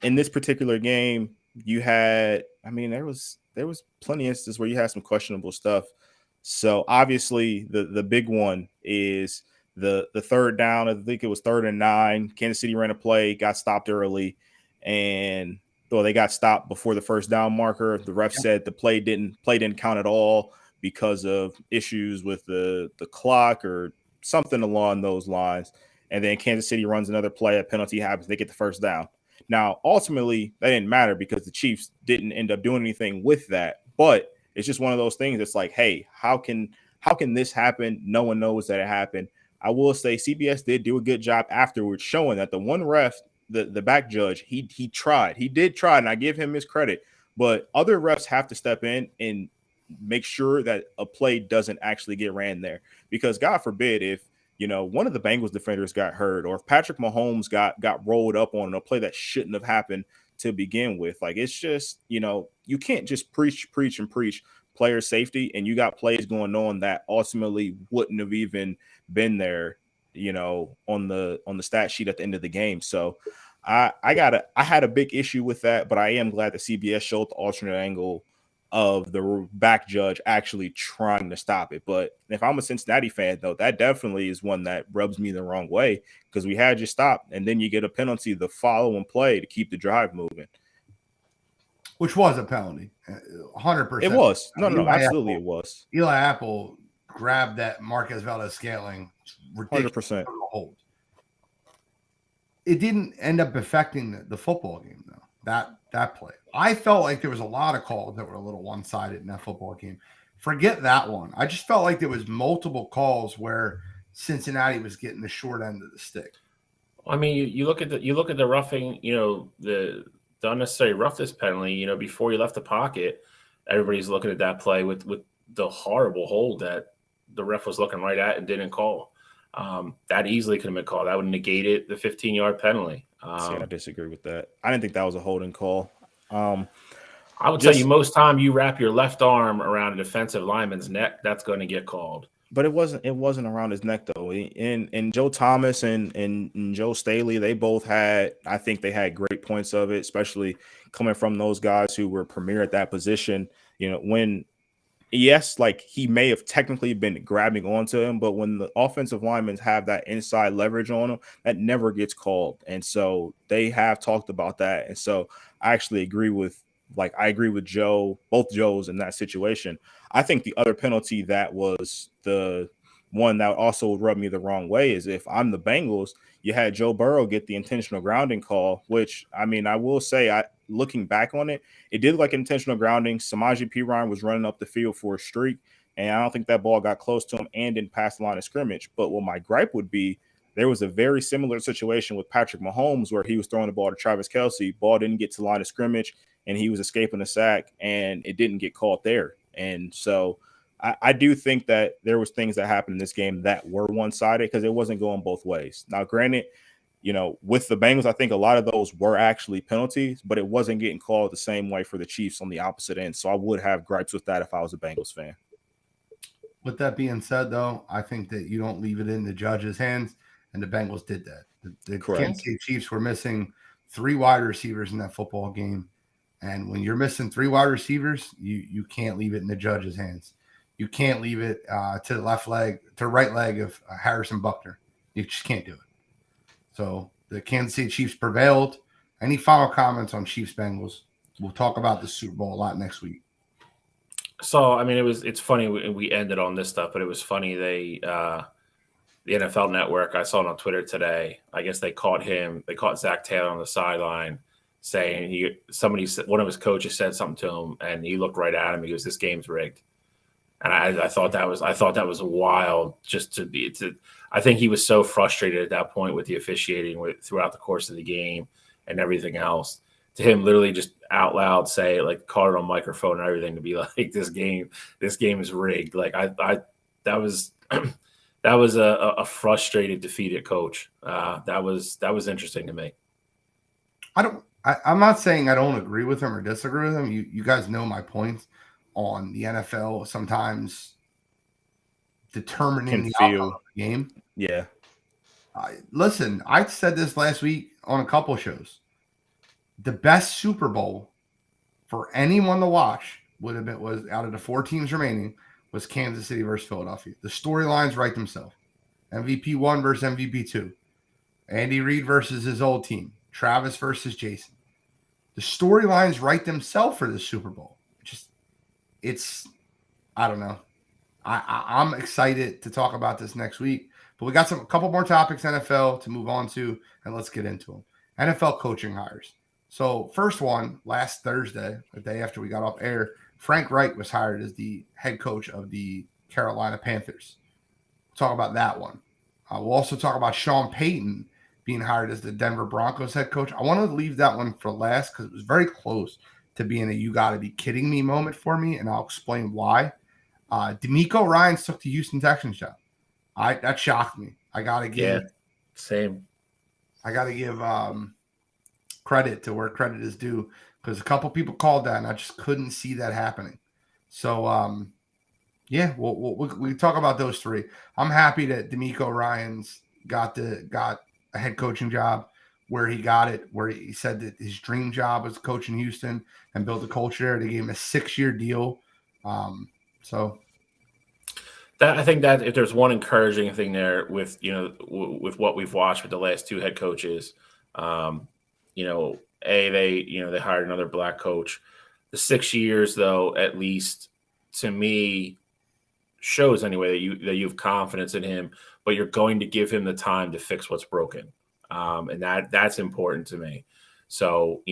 in this particular game, you had, there was plenty of instances where you had some questionable stuff. So obviously the big one is the third down. I think it was 3rd and 9. Kansas City ran a play, got stopped early, and they got stopped before the first down marker. The ref said the play didn't count at all because of issues with the clock or something along those lines. And then Kansas City runs another play, a penalty happens, they get the first down. Now, ultimately, that didn't matter because the Chiefs didn't end up doing anything with that. But it's just one of those things that's like, hey, how can this happen? No one knows that it happened. I will say CBS did do a good job afterwards showing that the one ref, the back judge, he tried. He did try, and I give him his credit. But other refs have to step in and make sure that a play doesn't actually get ran there. Because God forbid if one of the Bengals defenders got hurt, or if Patrick Mahomes got rolled up on a play that shouldn't have happened to begin with. Like, it's just, you can't just preach player safety, and you got plays going on that ultimately wouldn't have even been there, on the stat sheet at the end of the game. So I had a big issue with that, but I am glad that CBS showed the alternate angle of the back judge actually trying to stop it. But if I'm a Cincinnati fan, though, that definitely is one that rubs me the wrong way, because we had you stopped and then you get a penalty the following play to keep the drive moving. Which was a penalty, 100%. It was. No, absolutely it was. Eli Apple grabbed that Marquez Valdez-Scantling. Ridiculous 100%. hold. It didn't end up affecting the football game, though, that play. I felt like there was a lot of calls that were a little one-sided in that football game. Forget that one. I just felt like there was multiple calls where Cincinnati was getting the short end of the stick. I mean, you look at the roughing, the unnecessary roughness penalty, before you left the pocket, everybody's looking at that play with the horrible hold that the ref was looking right at and didn't call. That easily could have been called. That would negate it, the 15-yard penalty. See, I disagree with that. I didn't think that was a holding call. I would tell you, most time you wrap your left arm around a defensive lineman's neck, that's going to get called. But it wasn't around his neck, though. And Joe Thomas and Joe Staley, they both had great points of it, especially coming from those guys who were premier at that position. When yes, like he may have technically been grabbing onto him, but when the offensive linemen have that inside leverage on them, that never gets called. And so they have talked about that. And so I actually agree with Joe, both Joes in that situation. I think the other penalty that was the one that also rubbed me the wrong way is if I'm the Bengals, you had Joe Burrow get the intentional grounding call, which, I mean, I will say, looking back on it, it did look like intentional grounding. Samaje Perine was running up the field for a streak, and I don't think that ball got close to him and didn't pass the line of scrimmage. But what my gripe would be, there was a very similar situation with Patrick Mahomes where he was throwing the ball to Travis Kelce. Ball didn't get to the line of scrimmage, and he was escaping a sack, and it didn't get caught there. And so I do think that there was things that happened in this game that were one-sided because it wasn't going both ways. Now, granted, with the Bengals, I think a lot of those were actually penalties, but it wasn't getting called the same way for the Chiefs on the opposite end. So I would have gripes with that if I was a Bengals fan. With that being said, though, I think that you don't leave it in the judge's hands, and the Bengals did that. The Kansas City Chiefs were missing 3 wide receivers in that football game. And when you're missing 3 wide receivers, you can't leave it in the judge's hands. You can't leave it to the right leg of Harrison Buckner. You just can't do it. So the Kansas City Chiefs prevailed. Any final comments on Chiefs Bengals? We'll talk about the Super Bowl a lot next week. So, I mean, it's funny we ended on this stuff, but it was funny. The NFL Network, I saw it on Twitter today. I guess they caught Zach Taylor on the sideline saying one of his coaches said something to him, and he looked right at him. He goes, "This game's rigged." And I thought that was wild. I think he was so frustrated at that point with the officiating throughout the course of the game and everything else. To him, literally just out loud say it, like caught it on microphone and everything, to be like, this game is rigged. Like that was a frustrated, defeated coach. That was interesting to me. I'm not saying I don't agree with him or disagree with him. You guys know my points on the NFL sometimes determining the outcome of the game. Yeah. Listen, I said this last week on a couple shows. The best Super Bowl for anyone to watch was out of the 4 teams remaining was Kansas City versus Philadelphia. The storylines write themselves. MVP 1 versus MVP 2. Andy Reid versus his old team. Travis versus Jason. The storylines write themselves for the Super Bowl. I don't know. I'm excited to talk about this next week, but we got a couple more topics NFL to move on to, and let's get into them. NFL coaching hires. So first one, last Thursday, the day after we got off air, Frank Reich was hired as the head coach of the Carolina Panthers. We'll talk about that one. We'll also talk about Sean Payton being hired as the Denver Broncos head coach. I want to leave that one for last because it was very close to being a "you got to be kidding me" moment for me, and I'll explain why. D'Amico Ryans took the Houston Texans job. That shocked me. I gotta give credit to where credit is due, because a couple people called that, and I just couldn't see that happening. So, we talk about those 3. I'm happy that D'Amico Ryans got a head coaching job. where he got it, where he said that his dream job was coaching Houston and build a culture there. They gave him a 6-year deal. So that I think that if there's one encouraging thing there with with what we've watched with the last 2 head coaches, they hired another black coach. The 6 years, though, at least to me, shows anyway that you have confidence in him, but you're going to give him the time to fix what's broken, and that's important to me. So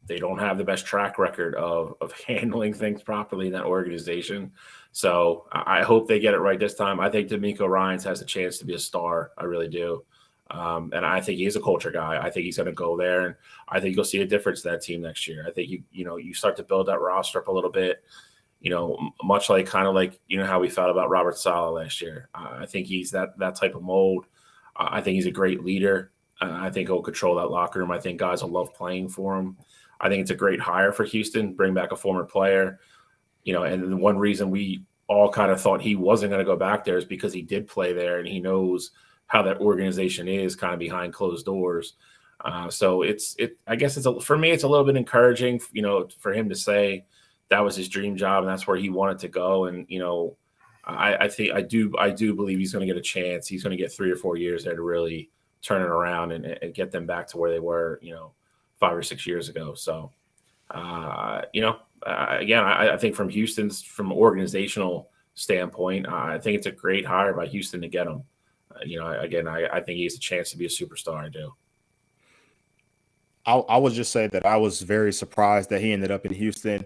they don't have the best track record of handling things properly in that organization. So I hope they get it right this time. I think D'Amico Ryans has a chance to be a star. I really do. And I think he's a culture guy. I think he's going to go there, and I think you'll see a difference in that team next year. I think you start to build that roster up a little bit, much like how we felt about Robert Saleh last year. I think he's that type of mold. I think he's a great leader. I think he'll control that locker room. I think guys will love playing for him. I think it's a great hire for Houston, bring back a former player, and one reason we all kind of thought he wasn't going to go back there is because he did play there and he knows how that organization is kind of behind closed doors. So I guess for me, it's a little bit encouraging, for him to say that was his dream job and that's where he wanted to go. And, I do believe he's going to get a chance. He's going to get 3 or 4 years there to really turn it around and get them back to where they were, 5 or 6 years ago. So, again, I think from organizational standpoint, I think it's a great hire by Houston to get him. I think he has a chance to be a superstar. I do. I would just say that I was very surprised that he ended up in Houston.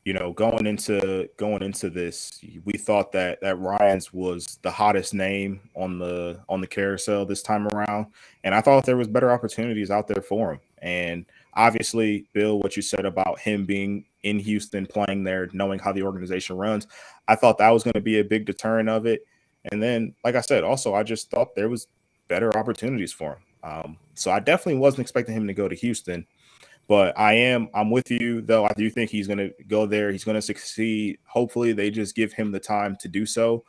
Going into this, we thought that Ryans was the hottest name on the carousel this time around, and I thought there was better opportunities out there for him. And obviously, Bill, what you said about him being in Houston, playing there, knowing how the organization runs, I thought that was going to be a big deterrent of it. And then, like I said, also, I just thought there was better opportunities for him. So I definitely wasn't expecting him to go to Houston. But I'm with you, though. I do think he's going to go there. He's going to succeed. Hopefully, they just give him the time to do so.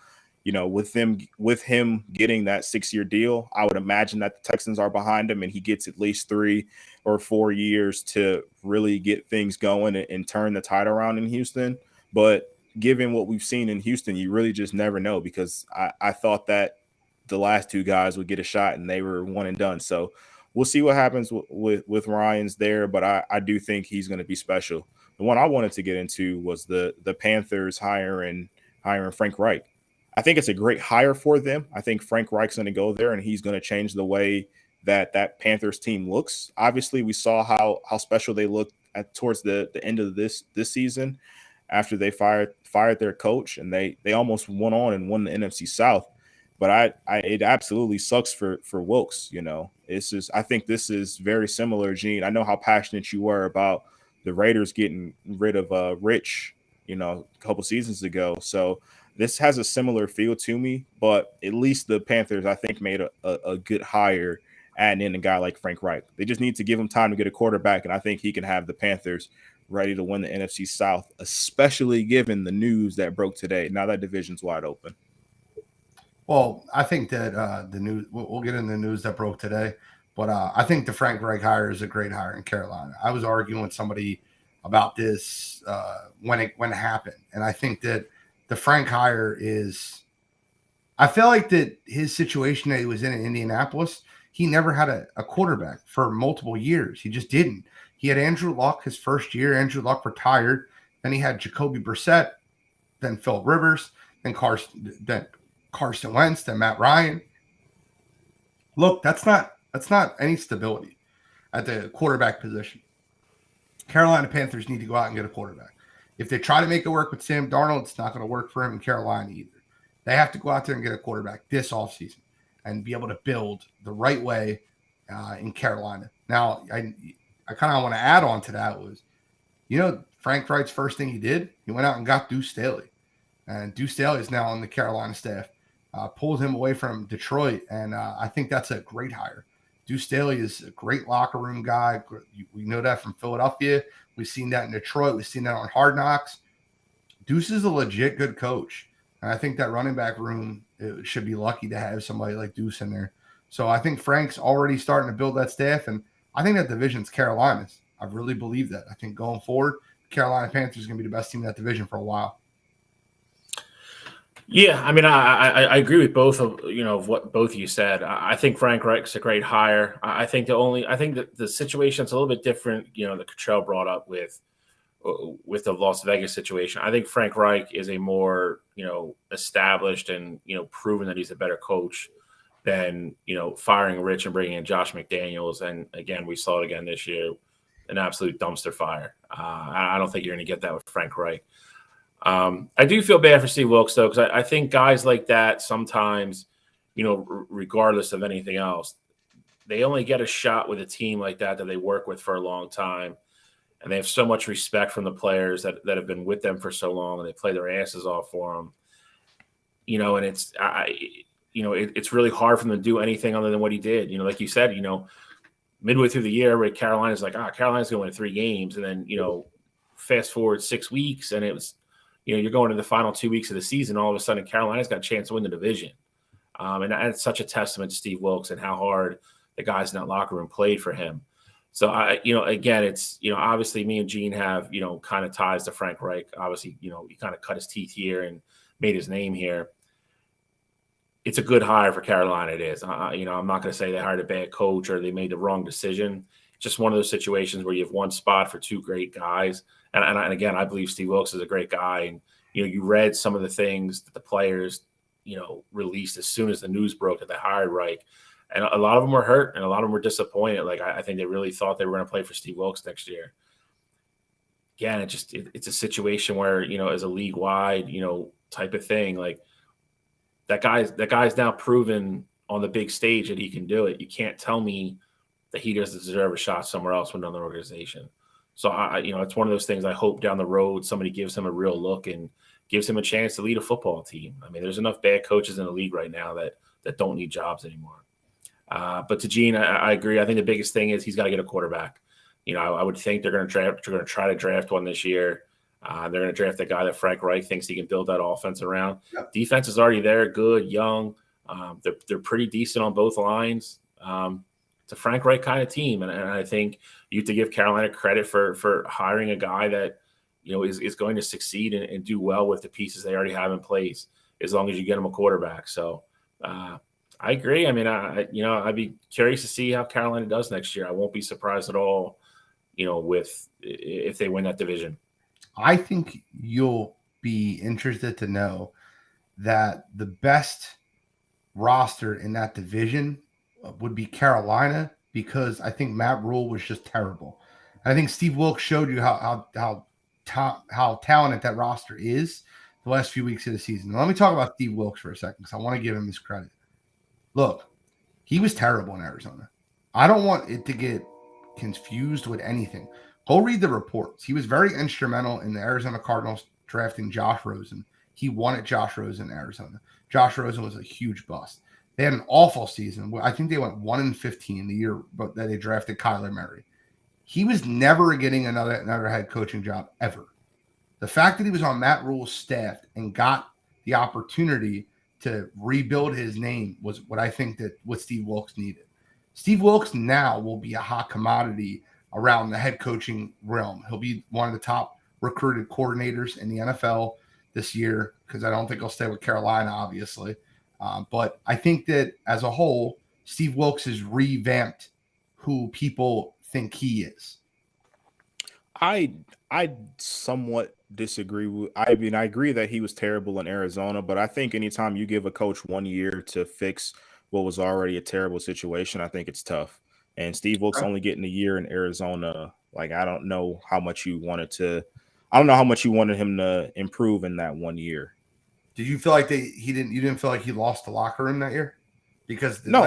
With him getting that 6-year deal, I would imagine that the Texans are behind him and he gets at least 3 or 4 years to really get things going and turn the tide around in Houston. But given what we've seen in Houston, you really just never know, because I thought that the last 2 guys would get a shot and they were one and done. So we'll see what happens with Ryans there, but I do think he's going to be special. The one I wanted to get into was the Panthers hiring Frank Reich. I think it's a great hire for them. I think Frank Reich's going to go there and he's going to change the way that Panthers team looks. Obviously, we saw how special they looked towards the end of this season after they fired their coach, and they almost went on and won the NFC South. But it absolutely sucks for Wilkes. It's just, I think this is very similar, Gene. I know how passionate you were about the Raiders getting rid of Rich, a couple seasons ago. So this has a similar feel to me, but at least the Panthers, I think, made a good hire adding in a guy like Frank Reich. They just need to give him time to get a quarterback, and I think he can have the Panthers ready to win the NFC South, especially given the news that broke today. Now that division's wide open. Well, I think that the news, we'll get into the news that broke today, but I think the Frank Reich hire is a great hire in Carolina. I was arguing with somebody about this when it happened, and I think that the Frank hire is – I feel like that his situation that he was in Indianapolis, he never had a quarterback for multiple years. He just didn't. He had Andrew Luck his first year. Andrew Luck retired. Then he had Jacoby Brissett, then Phillip Rivers, then Carson Wentz, then Matt Ryan. Look, that's not any stability at the quarterback position. Carolina Panthers need to go out and get a quarterback. If they try to make it work with Sam Darnold, it's not going to work for him in Carolina either. They have to go out there and get a quarterback this offseason and be able to build the right way in Carolina. Now, I kind of want to add on to that was, Frank Reich's first thing he did, he went out and got Deuce Staley. And Deuce Staley is now on the Carolina staff. Pulled him away from Detroit, and I think that's a great hire. Deuce Staley is a great locker room guy. We know that from Philadelphia. We've seen that in Detroit. We've seen that on Hard Knocks. Deuce is a legit good coach. And I think that running back room should be lucky to have somebody like Deuce in there. So I think Frank's already starting to build that staff, and I think that division's Carolina's. I really believe that. I think going forward, Carolina Panthers is going to be the best team in that division for a while. Yeah, I mean, I agree with both of what both of you said. I think Frank Reich's a great hire. I think that the situation's a little bit different. That Cottrell brought up with the Las Vegas situation. I think Frank Reich is a more established and proven that he's a better coach than firing Rich and bringing in Josh McDaniels. And again, we saw it again this year, an absolute dumpster fire. I don't think you're going to get that with Frank Reich. I do feel bad for Steve Wilkes, though, because I think guys like that sometimes, regardless of anything else, they only get a shot with a team like that they work with for a long time. And they have so much respect from the players that have been with them for so long, and they play their asses off for them. And it's really hard for them to do anything other than what he did. Like you said, midway through the year, where Carolina's like, Carolina's going to win 3 games. And then, fast forward 6 weeks, and it was, you're going to the final 2 weeks of the season. All of a sudden, Carolina's got a chance to win the division. And that's such a testament to Steve Wilkes and how hard the guys in that locker room played for him. So again, it's, obviously me and Gene have, kind of ties to Frank Reich. Obviously, he kind of cut his teeth here and made his name here. It's a good hire for Carolina. It is. I'm not going to say they hired a bad coach or they made the wrong decision. It's just one of those situations where you have one spot for 2 great guys. And again, I believe Steve Wilkes is a great guy. And, you read some of the things that the players, released as soon as the news broke that they hired Reich. And a lot of them were hurt and a lot of them were disappointed. Like, I think they really thought they were going to play for Steve Wilkes next year. Again, it's a situation where, as a league wide, type of thing, like that guy's now proven on the big stage that he can do it. You can't tell me that he doesn't deserve a shot somewhere else with another organization. So it's one of those things I hope down the road somebody gives him a real look and gives him a chance to lead a football team. I mean, there's enough bad coaches in the league right now that don't need jobs anymore. But to Gene, I agree. I think the biggest thing is he's got to get a quarterback. I would think they're going to try to draft one this year. They're going to draft the guy that Frank Reich thinks he can build that offense around. Yep. Defense is already there, good, young. They're pretty decent on both lines. It's a Frank Reich kind of team, and I think you have to give Carolina credit for hiring a guy that is going to succeed and do well with the pieces they already have in place, as long as you get them a quarterback. So I agree. I mean, I'd be curious to see how Carolina does next year. I won't be surprised at all, if they win that division. I think you'll be interested to know that the best roster in that division would be Carolina, because I think Matt Rule was just terrible. I think Steve Wilkes showed you how talented that roster is the last few weeks of the season. Now, let me talk about Steve Wilkes for a second, because I want to give him his credit. Look, he was terrible in Arizona. I don't want it to get confused with anything. Go read the reports. He was very instrumental in the Arizona Cardinals drafting Josh Rosen. He wanted Josh Rosen in Arizona. Josh Rosen was a huge bust. They had an awful season. I think they went 1-15 the year that they drafted Kyler Murray. He was never getting another head coaching job ever. The fact that he was on Matt Rule's staff and got the opportunity to rebuild his name was what I think that what Steve Wilkes needed. Steve Wilkes now will be a hot commodity around the head coaching realm. He'll be one of the top recruited coordinators in the NFL this year, because I don't think he'll stay with Carolina, obviously. But I think that as a whole, Steve Wilkes has revamped who people think he is. I somewhat disagree with. I mean, I agree that he was terrible in Arizona, but I think anytime you give a coach 1 year to fix what was already a terrible situation, I think it's tough. And Steve Wilkes only getting a year in Arizona, like I don't know how much you wanted him to improve in that 1 year. Did you feel like you didn't feel like he lost the locker room that year? Because no.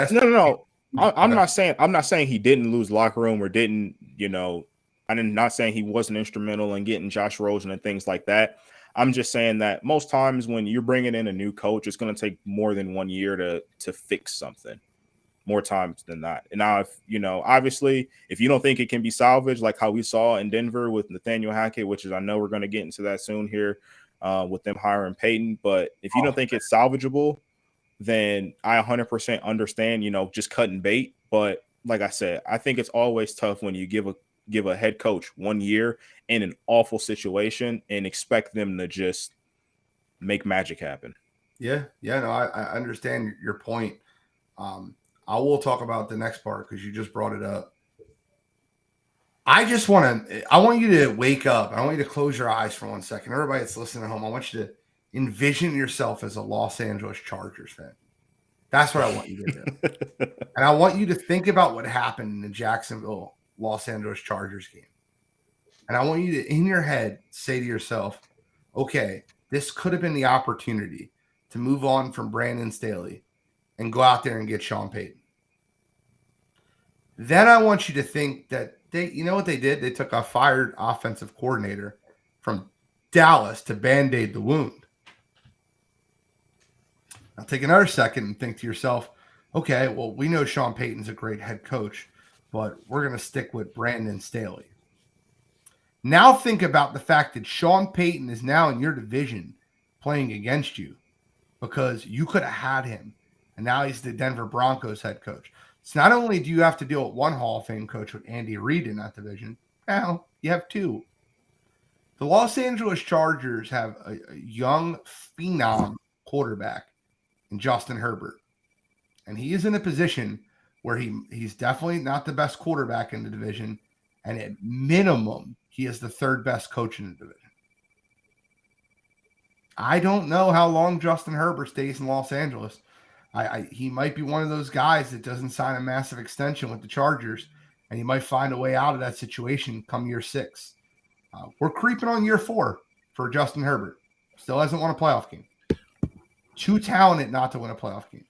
I'm not saying he didn't lose locker room or didn't, I'm not saying he wasn't instrumental in getting Josh Rosen and things like that. I'm just saying that most times when you're bringing in a new coach, it's going to take more than 1 year to fix something, more times than not. And now, obviously, if you don't think it can be salvaged, like how we saw in Denver with Nathaniel Hackett, which is, I know we're going to get into that soon here with them hiring Peyton. But if you don't think it's salvageable, then I 100% understand, just cutting bait. But like I said, I think it's always tough when you give a head coach 1 year in an awful situation and expect them to just make magic happen. Yeah. No, I understand your point. I will talk about the next part because you just brought it up. I want you to wake up. I want you to close your eyes for 1 second. Everybody that's listening at home, I want you to envision yourself as a Los Angeles Chargers fan. That's what I want you to do. And I want you to think about what happened in the Jacksonville Los Angeles Chargers game. And I want you to, in your head, say to yourself, okay, this could have been the opportunity to move on from Brandon Staley and go out there and get Sean Payton. Then I want you to think that you know what they did? They took a fired offensive coordinator from Dallas to Band-Aid the wound. Now take another second and think to yourself, okay, well, we know Sean Payton's a great head coach, but we're going to stick with Brandon Staley. Now think about the fact that Sean Payton is now in your division playing against you because you could have had him, and now he's the Denver Broncos head coach. So not only do you have to deal with one Hall of Fame coach with Andy Reid in that division, now you have two. The Los Angeles Chargers have a young phenom quarterback in Justin Herbert. And he is in a position where he's definitely not the best quarterback in the division. And at minimum, he is the third best coach in the division. I don't know how long Justin Herbert stays in Los Angeles. He might be one of those guys that doesn't sign a massive extension with the Chargers, and he might find a way out of that situation come year 6. We're creeping on year 4 for Justin Herbert. Still hasn't won a playoff game. Too talented not to win a playoff game.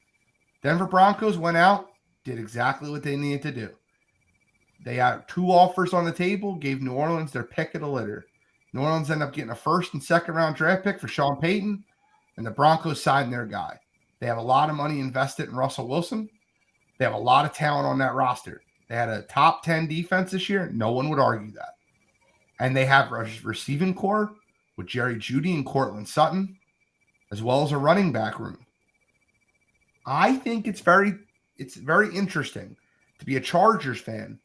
Denver Broncos went out, did exactly what they needed to do. They had 2 offers on the table, gave New Orleans their pick of the litter. New Orleans ended up getting a first and second round draft pick for Sean Payton, and the Broncos signed their guy. They have a lot of money invested in Russell Wilson. They have a lot of talent on that roster. They had a top 10 defense this year. No one would argue that. And they have a receiving core with Jerry Jeudy and Cortland Sutton, as well as a running back room. I think it's very interesting to be a Chargers fan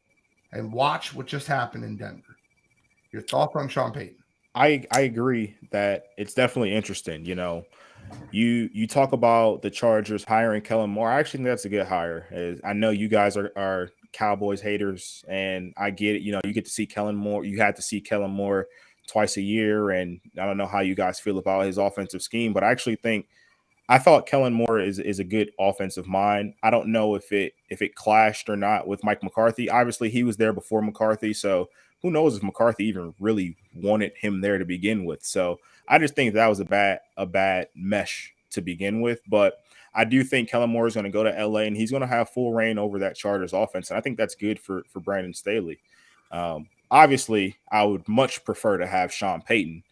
and watch what just happened in Denver. Your thoughts on Sean Payton? I agree that it's definitely interesting. You talk about the Chargers hiring Kellen Moore. I actually think that's a good hire. I know you guys are Cowboys haters, and I get it. You get to see Kellen Moore. You had to see Kellen Moore twice a year, and I don't know how you guys feel about his offensive scheme, but I actually thought Kellen Moore is a good offensive mind. I don't know if it clashed or not with Mike McCarthy. Obviously, he was there before McCarthy, so who knows if McCarthy even really wanted him there to begin with. So I just think that was a bad mesh to begin with. But I do think Kellen Moore is going to go to LA, and he's going to have full reign over that Chargers offense. And I think that's good for Brandon Staley. Obviously, I would much prefer to have Sean Payton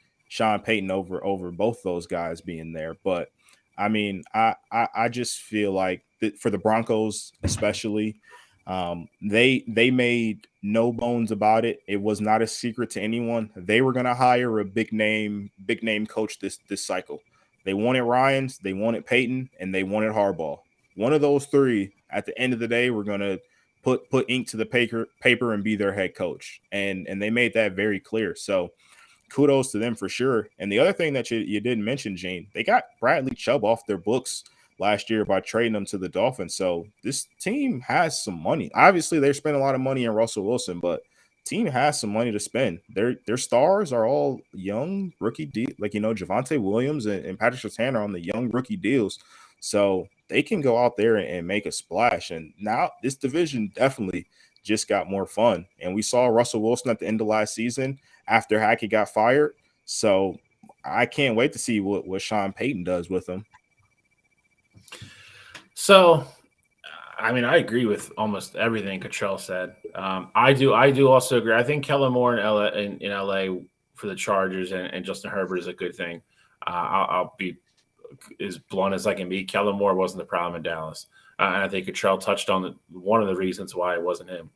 over both those guys being there. But I mean, I just feel like that for the Broncos, especially, they made no bones about it. It was not a secret to anyone. They were going to hire a big name coach this cycle. They wanted Ryans, they wanted Payton, and they wanted Harbaugh. One of those 3, at the end of the day, were going to put ink to the paper and be their head coach. And they made that very clear. So kudos to them for sure. And the other thing that you didn't mention, Gene, they got Bradley Chubb off their books last year by trading them to the Dolphins. So this team has some money. Obviously, they're spending a lot of money on Russell Wilson, but team has some money to spend. Their stars are all young rookie like Javonte Williams and Patrick Surtain are on the young rookie deals. So they can go out there and make a splash. And now this division definitely just got more fun. And we saw Russell Wilson at the end of last season after Hackett got fired. So I can't wait to see what Sean Payton does with him. So, I mean, I agree with almost everything Cottrell said. I do also agree. I think Kellen Moore in LA for the Chargers and Justin Herbert is a good thing. I'll be as blunt as I can be. Kellen Moore wasn't the problem in Dallas. And I think Cottrell touched on one of the reasons why it wasn't him.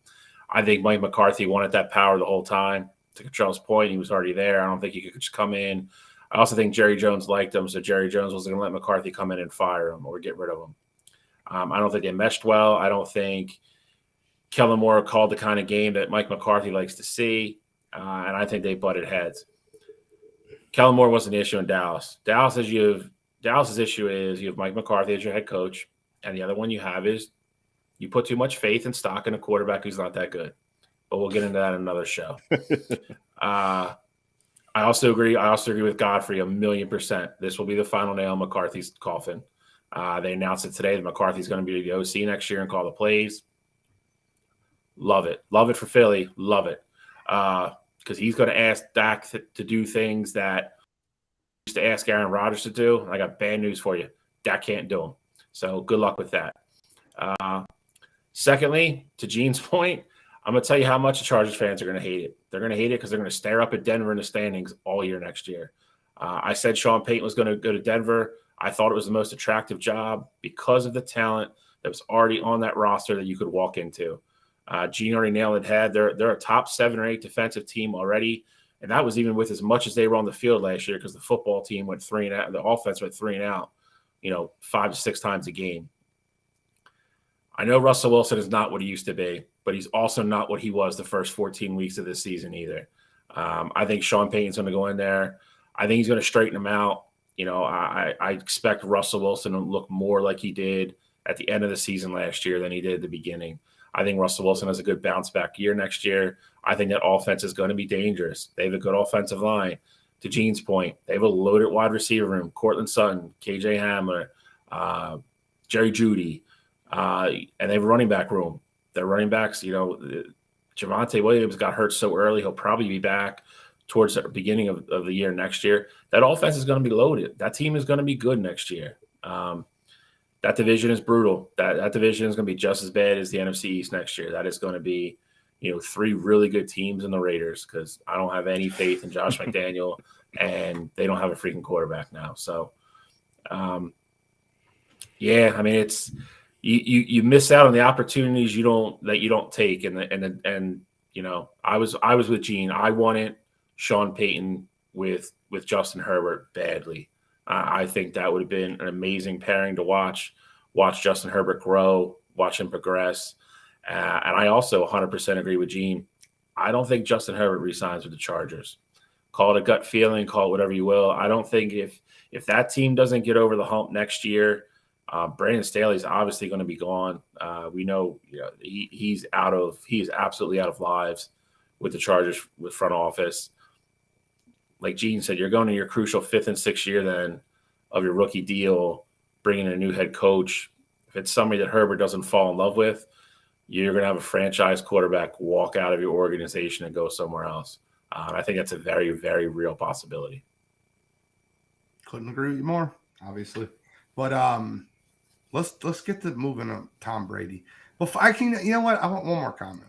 I think Mike McCarthy wanted that power the whole time. To Cottrell's point, he was already there. I don't think he could just come in, I also think Jerry Jones liked him, so Jerry Jones wasn't going to let McCarthy come in and fire him or get rid of him. I don't think they meshed well. I don't think Kellen Moore called the kind of game that Mike McCarthy likes to see, and I think they butted heads. Kellen Moore wasn't the issue in Dallas. Dallas's issue is you have Mike McCarthy as your head coach, and the other one you have is you put too much faith and stock in a quarterback who's not that good. But we'll get into that in another show. I also agree with Godfrey 1,000,000%. This will be the final nail in McCarthy's coffin. They announced it today that McCarthy's going to be the OC next year and call the plays. Love it. Love it for Philly. Love it. Because he's going to ask Dak to do things that he used to ask Aaron Rodgers to do. I got bad news for you. Dak can't do them. So good luck with that. Secondly, to Gene's point, I'm going to tell you how much the Chargers fans are going to hate it. They're going to hate it because they're going to stare up at Denver in the standings all year next year. I said Sean Payton was going to go to Denver. I thought it was the most attractive job because of the talent that was already on that roster that you could walk into. Gene already nailed it head. They're a top 7 or 8 defensive team already, and that was even with as much as they were on the field last year because the football team went 3 and out. The offense went 3 and out, 5 to 6 times a game. I know Russell Wilson is not what he used to be, but he's also not what he was the first 14 weeks of this season either. I think Sean Payton's going to go in there. I think he's going to straighten him out. I expect Russell Wilson to look more like he did at the end of the season last year than he did at the beginning. I think Russell Wilson has a good bounce back year next year. I think that offense is going to be dangerous. They have a good offensive line. To Gene's point, they have a loaded wide receiver room. Cortland Sutton, KJ Hamler, Jerry Jeudy, and they have a running back room. Their running backs, Javonte Williams got hurt so early. He'll probably be back towards the beginning of the year next year. That offense is going to be loaded. That team is going to be good next year. That division is brutal. That division is going to be just as bad as the NFC East next year. That is going to be, 3 really good teams in the Raiders because I don't have any faith in Josh McDaniel, and they don't have a freaking quarterback now. So, it's you miss out on the opportunities you don't take, and I was with Gene. I wanted Sean Payton with Justin Herbert badly. I think that would have been an amazing pairing to watch Justin Herbert grow, watch him progress. And I also 100% agree with Gene. I don't think Justin Herbert resigns with the Chargers. Call it a gut feeling, call it whatever you will. I don't think if that team doesn't get over the hump next year, Brandon Staley's obviously going to be gone. We know, he's absolutely out of lives with the Chargers with front office. Like Gene said, you're going to your crucial 5th and 6th year then of your rookie deal, bringing in a new head coach. If it's somebody that Herbert doesn't fall in love with, you're going to have a franchise quarterback walk out of your organization and go somewhere else. I think that's a very, very real possibility. Couldn't agree with you more, obviously. But let's get to moving on Tom Brady. You know what? I want one more comment.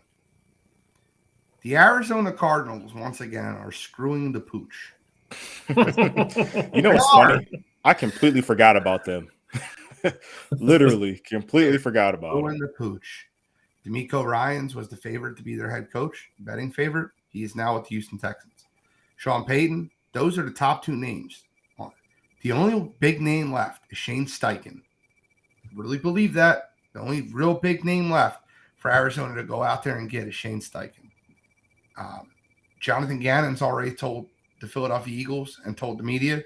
The Arizona Cardinals, once again, are screwing the pooch. What's funny? I completely forgot about them. Literally, completely forgot about screwing the pooch. DeMeco Ryans was the favorite to be their head coach, betting favorite. He is now with the Houston Texans. Sean Payton, those are the top 2 names. The only big name left is Shane Steichen. I really believe that. The only real big name left for Arizona to go out there and get is Shane Steichen. Jonathan Gannon's already told the Philadelphia Eagles and told the media,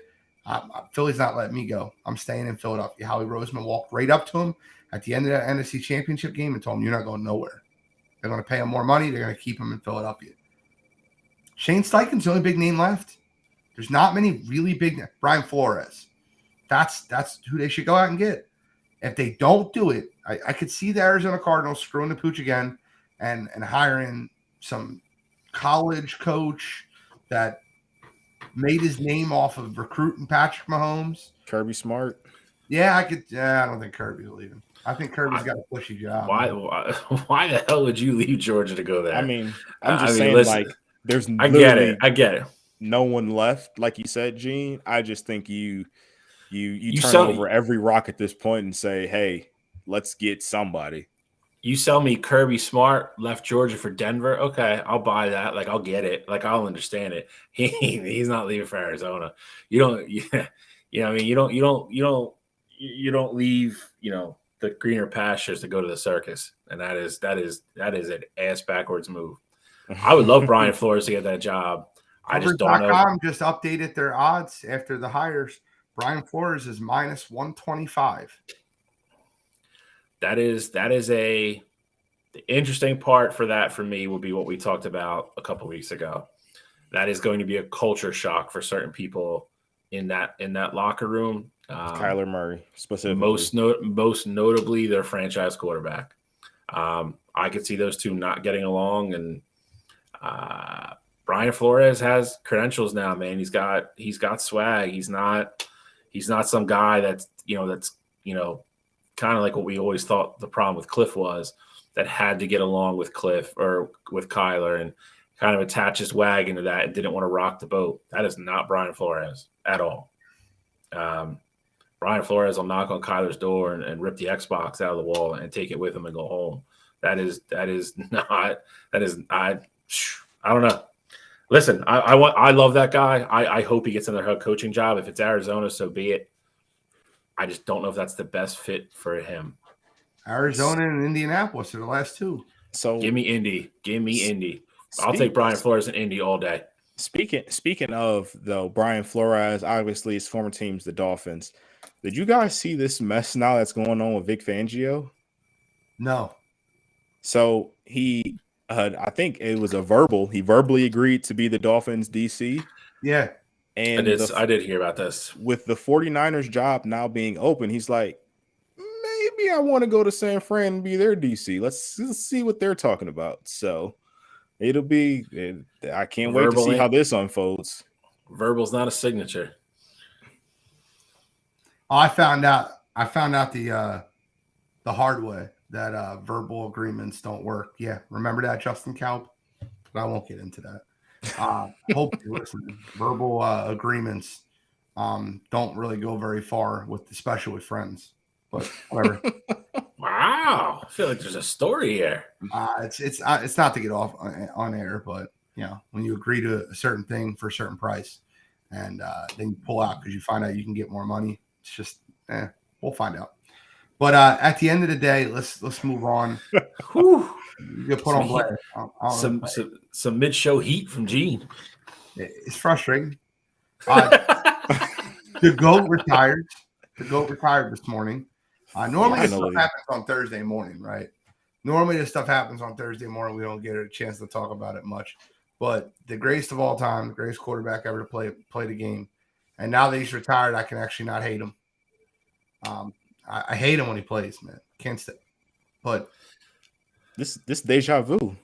Philly's not letting me go. I'm staying in Philadelphia. Howie Roseman walked right up to him at the end of that NFC Championship game and told him, you're not going nowhere. They're going to pay him more money. They're going to keep him in Philadelphia. Shane Steichen's the only big name left. There's not many really big – Brian Flores. That's who they should go out and get. If they don't do it, I could see the Arizona Cardinals screwing the pooch again and hiring some college coach that made his name off of recruiting Patrick Mahomes. Kirby Smart. Yeah, I don't think Kirby will leave him. I think Kirby's got a pushy job. Why the hell would you leave Georgia to go there? I mean, I'm just saying, listen, there's I get it. No one left, like you said, Gene. I just think you turn over every rock at this point and say, hey, let's get somebody. You sell me Kirby Smart left Georgia for Denver. Okay, I'll buy that. Like I'll get it. Like I'll understand it. He's not leaving for Arizona. You don't. Yeah, you know. I mean, you don't leave. You know, the greener pastures to go to the circus, and that is an ass backwards move. I would love Brian Flores to get that job. I just don't know. Covers.com just updated their odds after the hires. Brian Flores is minus 125. That is the interesting part for me will be what we talked about a couple weeks ago. That is going to be a culture shock for certain people in that locker room. Kyler Murray specifically. Most notably their franchise quarterback. I could see those two not getting along, and Brian Flores has credentials now, man. He's got swag. He's not some guy that's kind of like what we always thought the problem with Cliff was, that had to get along with Cliff or with Kyler and kind of attach his wagon to that and didn't want to rock the boat. That is not Brian Flores at all. Brian Flores will knock on Kyler's door and rip the Xbox out of the wall and take it with him and go home. I don't know. Listen, I love that guy. I hope he gets another head coaching job. If it's Arizona, so be it. I just don't know if that's the best fit for him. Arizona and Indianapolis are the last two. So give me Indy. I'll take Brian Flores in Indy all day. Speaking of, though, Brian Flores, obviously his former team's the Dolphins. Did you guys see this mess now that's going on with Vic Fangio? No. So he, I think it was a verbal. He verbally agreed to be the Dolphins DC. Yeah. And I did hear about this. With the 49ers job now being open, he's like, maybe I want to go to San Fran and be their DC. Let's see what they're talking about. So it'll be, I can't wait to see how this unfolds. Verbal's not a signature. I found out the hard way that verbal agreements don't work. Yeah. Remember that, Justin Kalb? But I won't get into that. Hope you're listening. Verbal agreements don't really go very far, especially with friends. But whatever. Wow, I feel like there's a story here. It's not to get off on air, but when you agree to a certain thing for a certain price, and then you pull out because you find out you can get more money. It's just we'll find out. But at the end of the day, let's move on. You put on blast. Some mid-show heat from Gene. It's frustrating. The GOAT retired. The GOAT retired this morning. Normally this stuff happens on Thursday morning, right? Normally this stuff happens on Thursday morning. We don't get a chance to talk about it much. But the greatest of all time, the greatest quarterback ever to play the game, and now that he's retired, I can actually not hate him. I hate him when he plays, man. Can't stay. But this deja vu.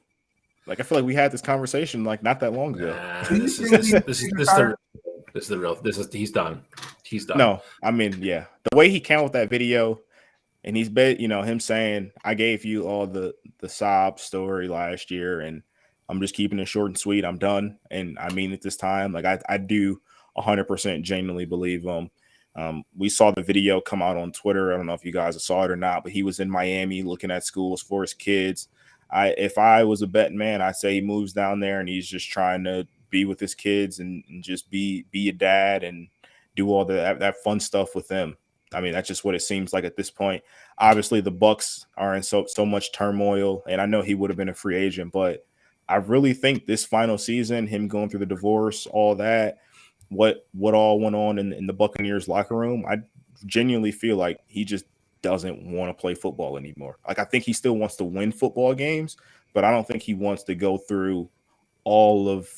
Like, I feel like we had this conversation like not that long ago. This is the real. He's done. He's done. No, I mean, yeah, the way he came with that video, and he's him saying, "I gave you all the sob story last year, and I'm just keeping it short and sweet. I'm done, and I mean it this time." Like I do 100% genuinely believe him. We saw the video come out on Twitter. I don't know if you guys saw it or not, but he was in Miami looking at schools for his kids. If I was a betting man, I'd say he moves down there and he's just trying to be with his kids and just be a dad and do all that fun stuff with them. I mean, that's just what it seems like at this point. Obviously, the Bucs are in so much turmoil, and I know he would have been a free agent, but I really think this final season, him going through the divorce, all that, what all went on in the Buccaneers locker room, I genuinely feel like he just doesn't want to play football anymore. Like, I think he still wants to win football games, but I don't think he wants to go through all of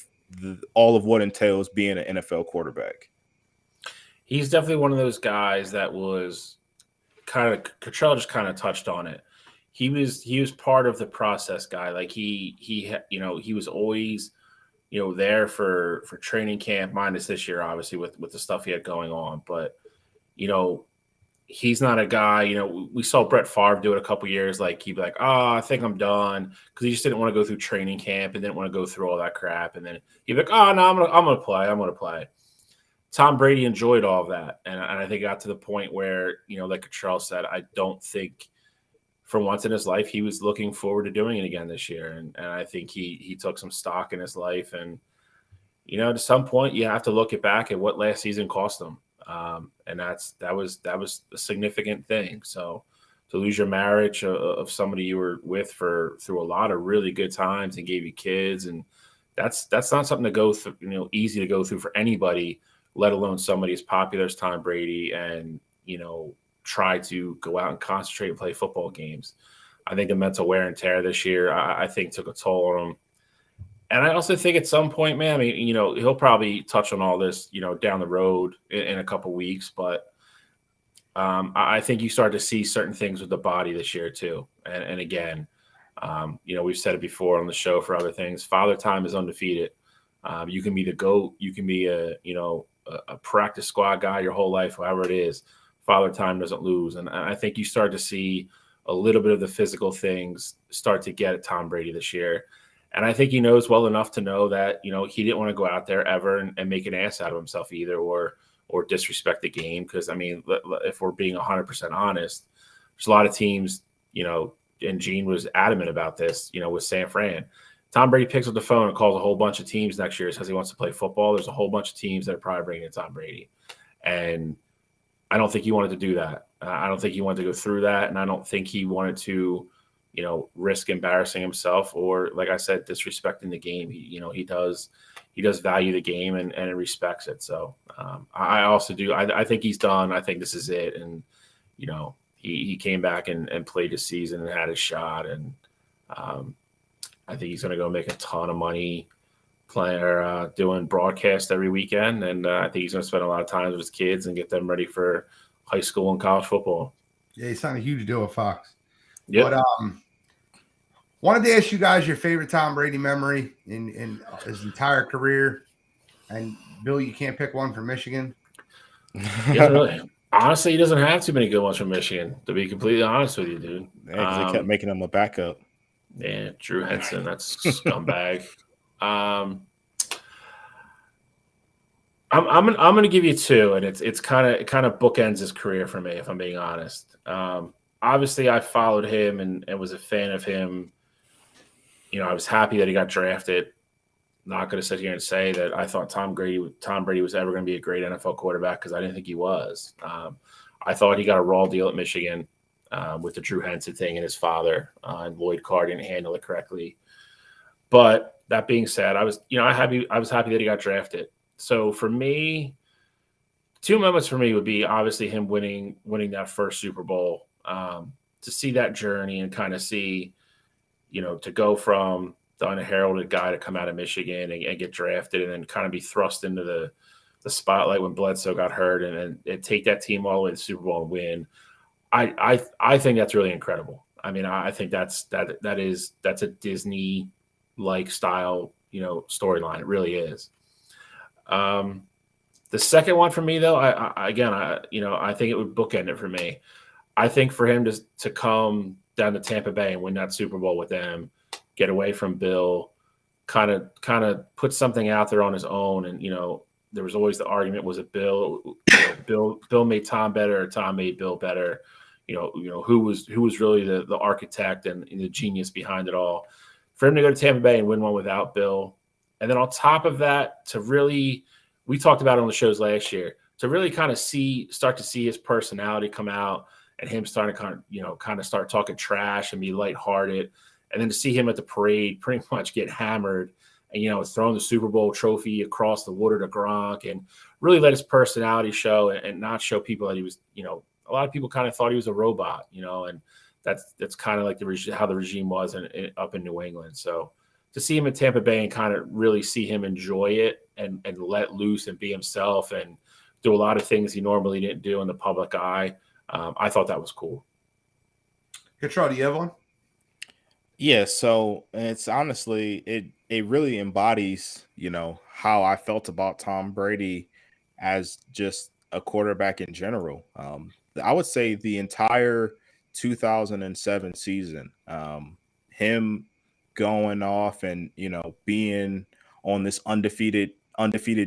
what entails being an NFL quarterback. He's definitely one of those guys that was Cottrell just kind of touched on it. He was part of the process guy. Like he was always, there for training camp, minus this year, obviously with the stuff he had going on. But, he's not a guy, we saw Brett Favre do it a couple years. Like he'd be like, "Oh, I think I'm done," because he just didn't want to go through training camp and didn't want to go through all that crap. And then he'd be like, "Oh no, I'm gonna play." Tom Brady enjoyed all of that, and I think it got to the point where, like Cottrell said, I don't think for once in his life, he was looking forward to doing it again this year. And I think he took some stock in his life. And, you know, to some point, you have to look back at what last season cost him. And that was a significant thing. So to lose your marriage of somebody you were with through a lot of really good times and gave you kids, and that's not something to go through, you know, easy to go through for anybody, let alone somebody as popular as Tom Brady, and, you know, try to go out and concentrate and play football games. I think the mental wear and tear this year, I think, took a toll on him. And I also think at some point, man, I mean, you know, he'll probably touch on all this, you know, down the road in a couple weeks, but I think you start to see certain things with the body this year too. And again, you know, we've said it before on the show for other things. Father time is undefeated. You can be the GOAT. You can be a practice squad guy your whole life, however it is. Father time doesn't lose. And I think you start to see a little bit of the physical things start to get at Tom Brady this year. And I think he knows well enough to know that, you know, he didn't want to go out there ever and make an ass out of himself either, or disrespect the game. Because, I mean, if we're being 100% honest, there's a lot of teams, you know, and Gene was adamant about this, you know, with San Fran. Tom Brady picks up the phone and calls a whole bunch of teams next year, says he wants to play football. There's a whole bunch of teams that are probably bringing in Tom Brady. And I don't think he wanted to do that. I don't think he wanted to go through that. And I don't think he wanted to, you know, risk embarrassing himself or, like I said, disrespecting the game. He does value the game and respects it. So I also do. I think he's done. I think this is it. And, you know, he came back and played his season and had his shot. And I think he's going to go make a ton of money doing broadcast every weekend. And I think he's going to spend a lot of time with his kids and get them ready for high school and college football. Yeah, he signed a huge deal with Fox. Yeah. But wanted to ask you guys your favorite Tom Brady memory in his entire career. And Bill, you can't pick one from Michigan. Yeah, really. Honestly, he doesn't have too many good ones from Michigan, to be completely honest with you, dude. Yeah, because they kept making him a backup. Yeah, Drew Henson, that's scumbag. I'm going to give you two, and it's kind of bookends his career for me, if I'm being honest. Obviously, I followed him and was a fan of him. You know, I was happy that he got drafted. Not going to sit here and say that I thought Tom Brady was ever going to be a great NFL quarterback, because I didn't think he was. I thought he got a raw deal at Michigan with the Drew Henson thing and his father, and Lloyd Carr didn't handle it correctly. But that being said, I was happy that he got drafted. So for me, two moments for me would be obviously him winning that first Super Bowl, to see that journey and kind of see, you know, to go from the unheralded guy to come out of Michigan and get drafted and then kind of be thrust into the spotlight when Bledsoe got hurt and take that team all the way to the Super Bowl and win. I think that's really incredible. I mean, I think that's a Disney like style, you know, storyline. It really is. The second one for me, though, I think it would bookend it for me. I think for him to come down to Tampa Bay and win that Super Bowl with them, get away from Bill, kind of put something out there on his own. And, you know, there was always the argument, was it Bill? Bill made Tom better, or Tom made Bill better? You know, who was really the architect and the genius behind it all? For him to go to Tampa Bay and win one without Bill, and then on top of that, to really, we talked about it on the shows last year, to really kind of start to see his personality come out, and him starting to kind of start talking trash and be lighthearted, and then to see him at the parade pretty much get hammered and, you know, throwing the Super Bowl trophy across the water to Gronk, and really let his personality show and not show people that he was, you know, a lot of people kind of thought he was a robot, you know, and that's kind of like how the regime was up in New England. So to see him in Tampa Bay and kind of really see him enjoy it and let loose and be himself and do a lot of things he normally didn't do in the public eye, I thought that was cool. Control, do you have one? Yeah, so it's honestly, it really embodies, you know, how I felt about Tom Brady as just a quarterback in general. I would say the entire 2007 season, him going off and, you know, being on this undefeated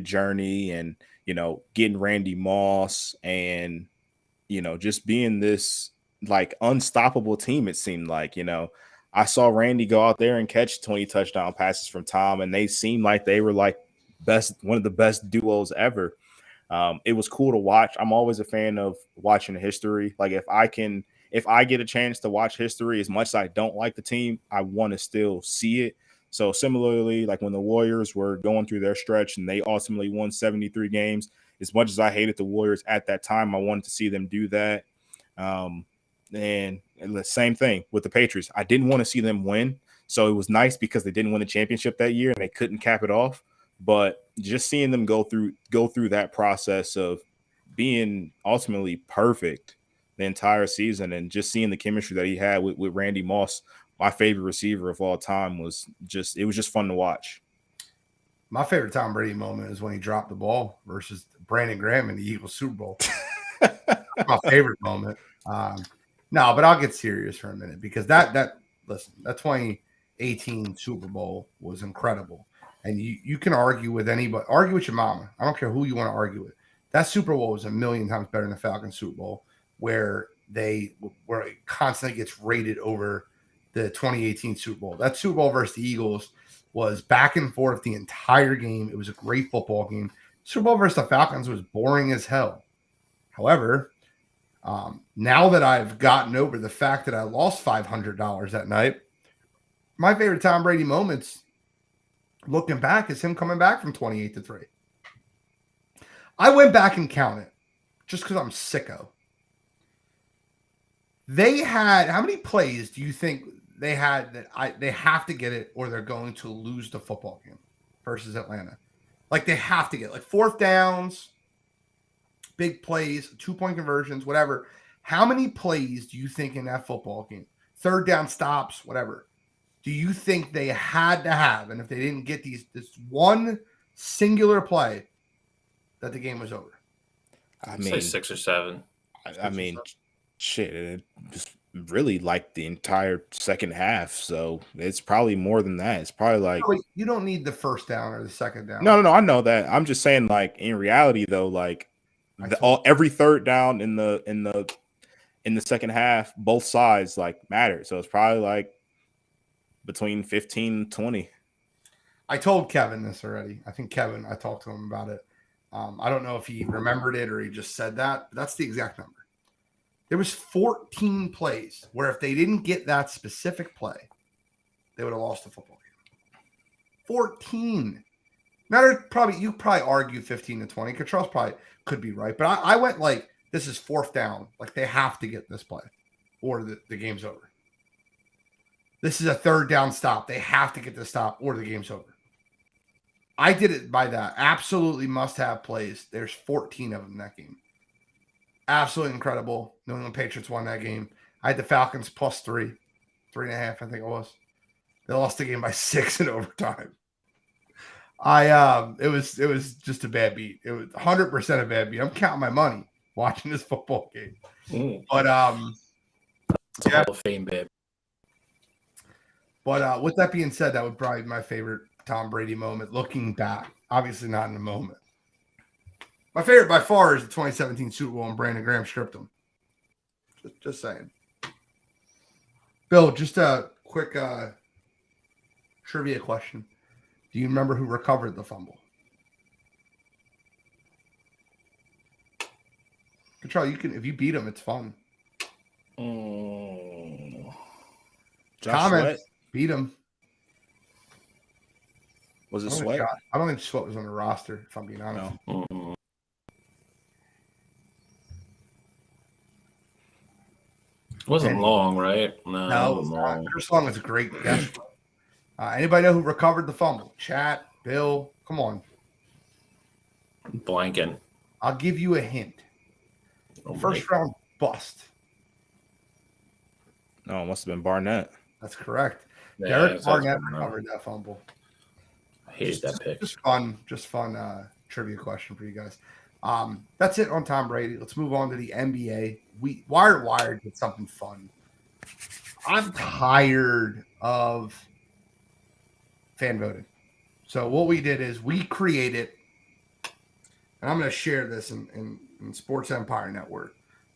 journey, and, you know, getting Randy Moss, and, you know, just being this like unstoppable team. It seemed like, I saw Randy go out there and catch 20 touchdown passes from Tom, and they seemed like they were like one of the best duos ever. It was cool to watch. I'm always a fan of watching history. Like if I get a chance to watch history, as much as I don't like the team, I want to still see it. So similarly, like when the Warriors were going through their stretch and they ultimately won 73 games, as much as I hated the Warriors at that time, I wanted to see them do that. And the same thing with the Patriots. I didn't want to see them win. So it was nice because they didn't win the championship that year and they couldn't cap it off. But just seeing them go through that process of being ultimately perfect the entire season, and just seeing the chemistry that he had with Randy Moss, my favorite receiver of all time, was just fun to watch. My favorite Tom Brady moment is when he dropped the ball versus Brandon Graham in the Eagles Super Bowl. My favorite moment. No, but I'll get serious for a minute, because that 2018 Super Bowl was incredible. And you can argue with anybody. Argue with your mama. I don't care who you want to argue with. That Super Bowl was a million times better than the Falcons Super Bowl, where it constantly gets rated over the 2018 Super Bowl. That Super Bowl versus the Eagles was back and forth the entire game. It was a great football game. Super Bowl versus the Falcons was boring as hell. However, now that I've gotten over the fact that I lost $500 that night, my favorite Tom Brady moments, looking back, is him coming back from 28-3. I went back and counted just because I'm sicko. They had, how many plays do you think they had that they have to get it or they're going to lose the football game versus Atlanta? Like they have to get like fourth downs, big plays, 2-point conversions, whatever. How many plays do you think in that football game, third down stops, whatever, do you think they had to have? And if they didn't get this one singular play, that the game was over? I'd say 6 or 7. I mean, shit, it just really like the entire second half. So it's probably more than that. It's probably like, you don't need the first down or the second down. No, I know that. I'm just saying, like in reality, though, like every third down in the second half, both sides like mattered. So it's probably like between 15 and 20. I told Kevin this already. I think Kevin, I talked to him about it. I don't know if he remembered it or he just said that, but that's the exact number. There was 14 plays where if they didn't get that specific play, they would have lost the football game. 14. Now, you probably argue 15 to 20. Charles probably could be right, but I went like, this is fourth down. Like they have to get this play or the game's over. This is a third down stop. They have to get the stop or the game's over. I did it by that. Absolutely must-have plays. There's 14 of them in that game. Absolutely incredible. New England Patriots won that game. I had the Falcons plus 3.5, I think it was. They lost the game by 6 in overtime. It was just a bad beat. It was 100% a bad beat. I'm counting my money watching this football game. But it's a Hall of Fame, babe. But with that being said, that would probably be my favorite Tom Brady moment looking back. Obviously not in the moment. My favorite by far is the 2017 Super Bowl and Brandon Graham stripped him. Just saying. Bill, just a quick trivia question. Do you remember who recovered the fumble? Control, you can, if you beat him, it's fun. Comments, beat him. Was it Sweat? I don't think Sweat was on the roster, if I'm being honest. No. It wasn't long, right? No, it was not. First Long was a great guess. Anybody know who recovered the fumble? Chat, Bill, come on. Blanking. I'll give you a hint. First round bust. No, it must have been Barnett. That's correct. Yeah, Derek Barnett recovered that fumble. I hated that pick. Just fun trivia question for you guys. That's it on Tom Brady. Let's move on to the NBA. Wired did something fun. I'm tired of fan voting. So what we did is we created, and I'm going to share this in Sports Empire Network.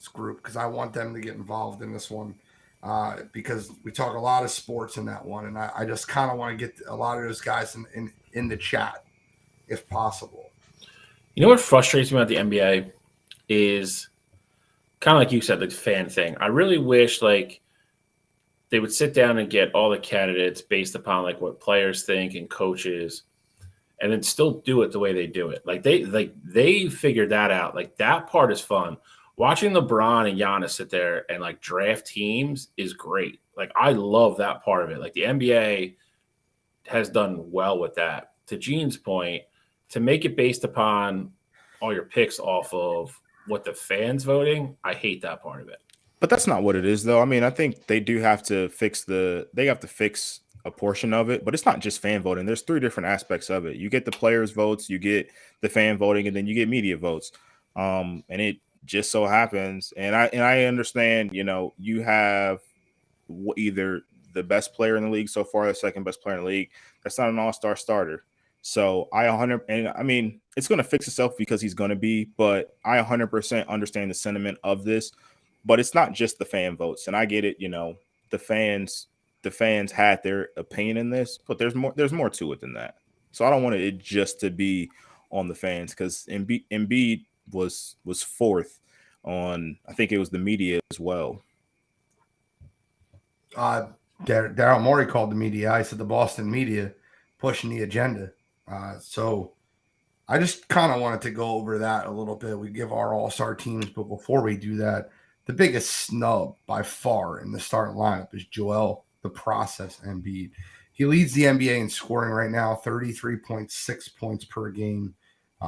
group because I want them to get involved in this one because we talk a lot of sports in that one, and I just kind of want to get a lot of those guys in the chat if possible. You know what frustrates me about the NBA is kind of like you said, the fan thing. I really wish like they would sit down and get all the candidates based upon like what players think and coaches, and then still do it the way they do it. Like they figured that out. Like that part is fun. Watching LeBron and Giannis sit there and like draft teams is great. Like I love that part of it. Like the NBA has done well with that. To Gene's point, to make it based upon all your picks off of what the fans voting, I hate that part of it. But that's not what it is, though. I mean, I think they do have to fix a portion of it, but it's not just fan voting. There's 3 different aspects of it. You get the players' votes, you get the fan voting, and then you get media votes. And it just so happens, and I understand, you have either the best player in the league so far, the second best player in the league. That's not an all-star starter. So it's going to fix itself because he's going to be, but I 100% understand the sentiment of this. But it's not just the fan votes, and I get it. The fans had their opinion in this, but there's more to it than that. So I don't want it just to be on the fans because Embiid was 4th on, I think it was the media as well. Daryl Morey called the media. I said the Boston media pushing the agenda. So I just kind of wanted to go over that a little bit. We give our all-star teams, but before we do that, the biggest snub by far in the starting lineup is Joel the Process Embiid. He leads the NBA in scoring right now, 33.6 points per game.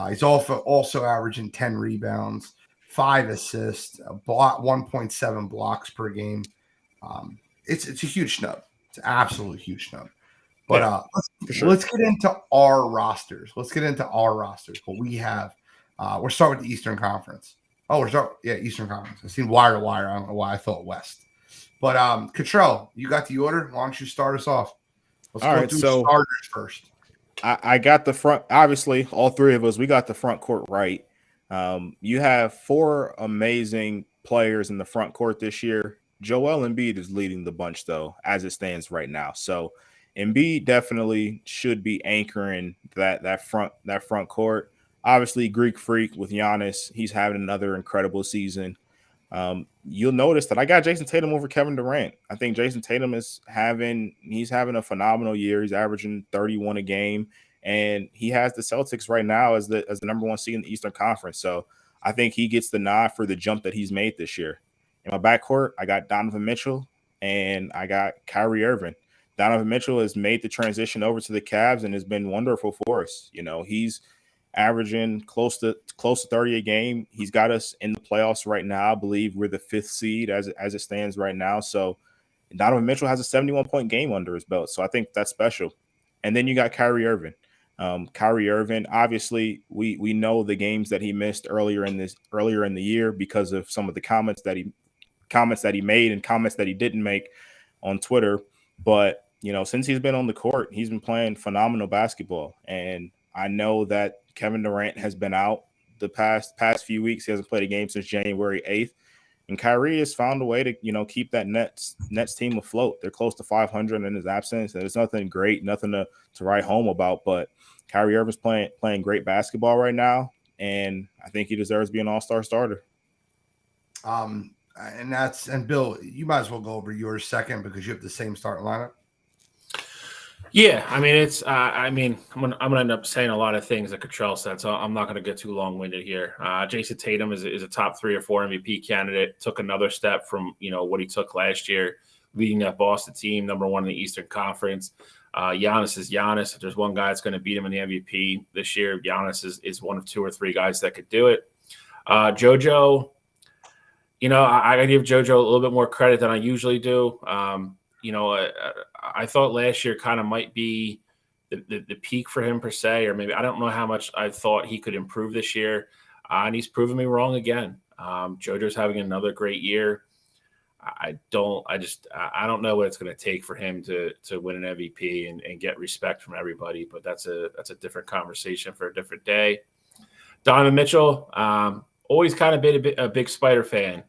He's also averaging 10 rebounds, 5 assists, 1.7 blocks per game. It's a huge snub. It's an absolute huge snub. But let's get into our rosters. What we have. We'll start with the Eastern Conference. Eastern Conference. I seen wire to wire. I don't know why I thought West. But Cottrell, you got the order. Why don't you start us off? Let's go through starters first. I got the front. Obviously, all 3 of us, we got the front court right. You have 4 amazing players in the front court this year. Joel Embiid is leading the bunch, though, as it stands right now. So Embiid definitely should be anchoring that front court. Obviously, Greek Freak with Giannis, he's having another incredible season. You'll notice that I got Jason Tatum over Kevin Durant. I think Jason Tatum he's having a phenomenal year. He's averaging 31 a game, and he has the Celtics right now as the number 1 seed in the Eastern Conference. So I think he gets the nod for the jump that he's made this year. In my backcourt, I got Donovan Mitchell and I got Kyrie Irving. Donovan Mitchell has made the transition over to the Cavs and has been wonderful for us. He's averaging close to 30 a game. He's got us in the playoffs right now. I believe we're the 5th seed as it stands right now. So Donovan Mitchell has a 71-point game under his belt. So I think that's special. And then you got Kyrie Irving. Kyrie Irving, obviously, we know the games that he missed earlier in the year because of some of the comments that he made and comments that he didn't make on Twitter. But since he's been on the court, he's been playing phenomenal basketball. And I know that Kevin Durant has been out the past few weeks. He hasn't played a game since January 8th. And Kyrie has found a way to keep that Nets team afloat. They're close to 500 in his absence. And it's nothing great, nothing to write home about. But Kyrie Irving's playing great basketball right now. And I think he deserves to be an all-star starter. And Bill, you might as well go over yours second because you have the same starting lineup. Yeah, I mean I'm gonna end up saying a lot of things that Cottrell said, so I'm not gonna get too long-winded here. Jason Tatum is a top 3 or 4 MVP candidate. Took another step from what he took last year, leading that Boston team, number 1 in the Eastern Conference. Giannis is Giannis. If there's one guy that's going to beat him in the MVP this year, Giannis is one of 2 or 3 guys that could do it. JoJo, I give JoJo a little bit more credit than I usually do. I thought last year kind of might be the peak for him per se, or maybe I don't know how much I thought he could improve this year. And he's proven me wrong again. JoJo's having another great year. I don't know what it's going to take for him to win an MVP and get respect from everybody, but that's a different conversation for a different day. Donovan Mitchell, always kind of been a big Spider fan.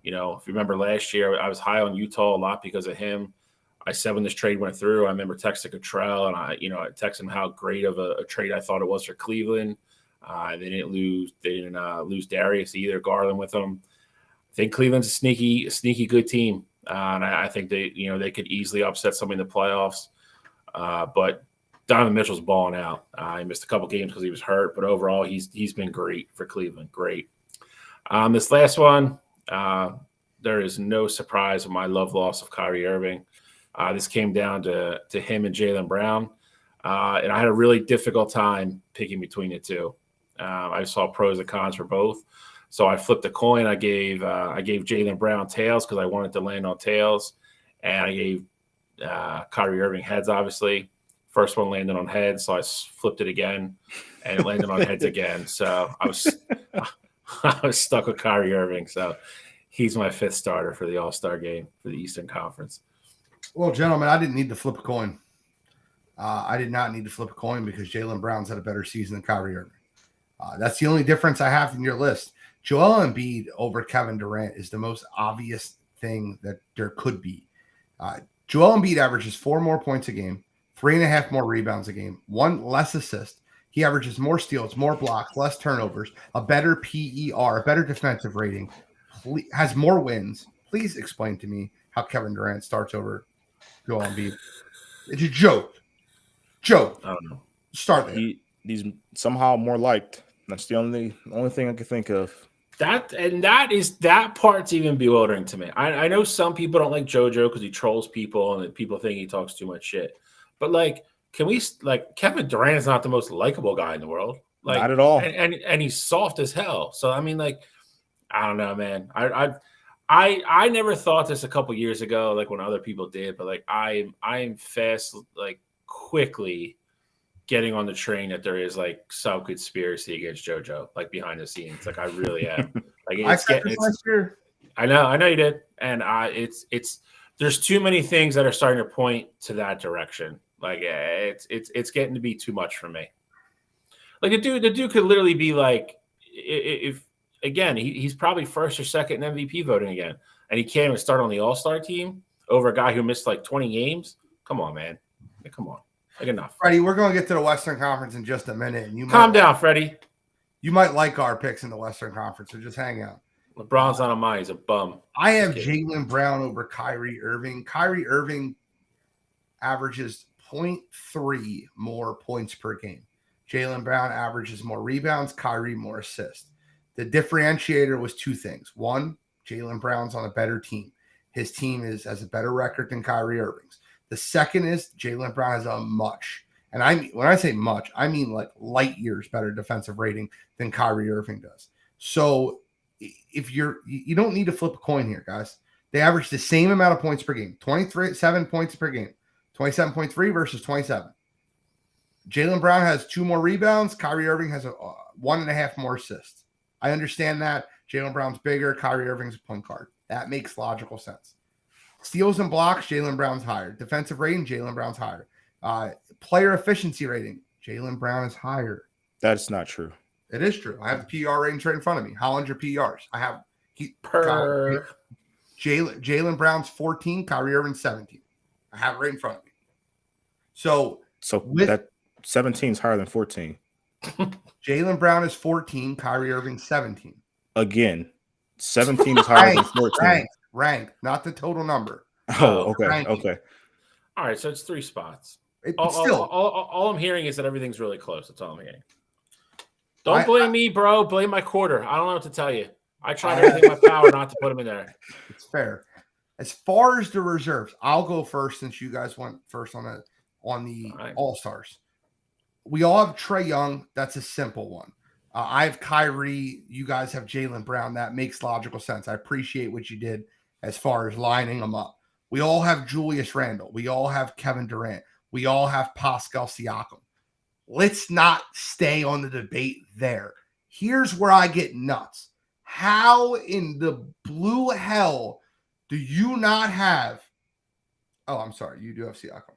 If you remember last year, I was high on Utah a lot because of him. I said when this trade went through, I remember texting Cottrell, and I texted him how great of a trade I thought it was for Cleveland. They didn't lose Darius either, Garland with them. I think Cleveland's a sneaky good team, and I think they could easily upset somebody in the playoffs. But Donovan Mitchell's balling out. He missed a couple games because he was hurt, but overall he's been great for Cleveland. Great. This last one, there is no surprise of my love loss of Kyrie Irving. This came down to him and Jaylen Brown, and I had a really difficult time picking between the two. I saw pros and cons for both, so I flipped a coin. I gave Jaylen Brown tails because I wanted to land on tails, and I gave Kyrie Irving heads. Obviously, first one landed on heads, so I flipped it again, and it landed on heads again. So I was stuck with Kyrie Irving. So he's my fifth starter for the All-Star game for the Eastern Conference. Well, gentlemen, I didn't need to flip a coin. I did not need to flip a coin because Jaylen Brown's had a better season than Kyrie Irving. That's the only difference I have in your list. Joel Embiid over Kevin Durant is the most obvious thing that there could be. Joel Embiid averages 4 more points a game, 3.5 more rebounds a game, 1 less assist. He averages more steals, more blocks, less turnovers, a better PER, a better defensive rating, has more wins. Please explain to me how Kevin Durant starts over Joel Embiid. It's a joke. I don't know. Start there. He's somehow more liked. That's the only thing I can think of. That part's even bewildering to me. I know some people don't like JoJo because he trolls people and people think he talks too much shit. But Kevin Durant is not the most likable guy in the world. Not at all. And he's soft as hell. So I mean, I don't know, man. I never thought this a couple years ago, when other people did, but I'm fast, quickly getting on the train that there is some conspiracy against JoJo, behind the scenes. I really am. I know you did, and there's too many things that are starting to point to that direction. It's getting to be too much for me. The dude could literally be if again he's probably first or second in MVP voting again, and he can't even start on the All-Star team over a guy who missed 20 games. Come on, man. Come on. Enough. Freddie, we're going to get to the Western Conference in just a minute. And calm down, Freddie. You might like our picks in the Western Conference, so just hang out. LeBron's not on mine. He's a bum. I have Jaylen Brown over Kyrie Irving. Kyrie Irving averages 0.3 more points per game. Jaylen Brown averages more rebounds, Kyrie more assists. The differentiator was 2 things. 1, Jaylen Brown's on a better team. His team has a better record than Kyrie Irving's. The second is Jaylen Brown has a much, and when I say much, I mean light years better defensive rating than Kyrie Irving does. So if you don't need to flip a coin here, guys. They average the same amount of points per game, 27 points per game, 27.3 versus 27. Jaylen Brown has 2 more rebounds. Kyrie Irving has 1.5 more assists. I understand that. Jaylen Brown's bigger. Kyrie Irving's a point guard. That makes logical sense. Steals and blocks, Jaylen Brown's higher. Defensive rating, Jaylen Brown's higher. Player efficiency rating, Jaylen Brown is higher. That's not true. It is true. I have the PR rating right in front of me. How 100 PRs? I have Jaylen Brown's 14, Kyrie Irving's 17. I have it right in front of me. So that 17 is higher than 14. Jaylen Brown is 14, Kyrie Irving 17. Again, 17 is higher than 14. Ranked, not the total number. Oh, okay. Okay. All right, so it's 3 spots. All I'm hearing is that everything's really close. That's all I'm hearing. Don't blame me, bro. Blame my quarter. I don't know what to tell you. I tried everything in my power not to put him in there. It's fair. As far as the reserves, I'll go first since you guys went first on the All-Stars. We all have Trae Young. That's a simple one. I have Kyrie. You guys have Jaylen Brown. That makes logical sense. I appreciate what you did as far as lining them up. We all have Julius Randle. We all have Kevin Durant. We all have Pascal Siakam. Let's not stay on the debate there. Here's where I get nuts. How in the blue hell do you not have – oh, I'm sorry. You do have Siakam.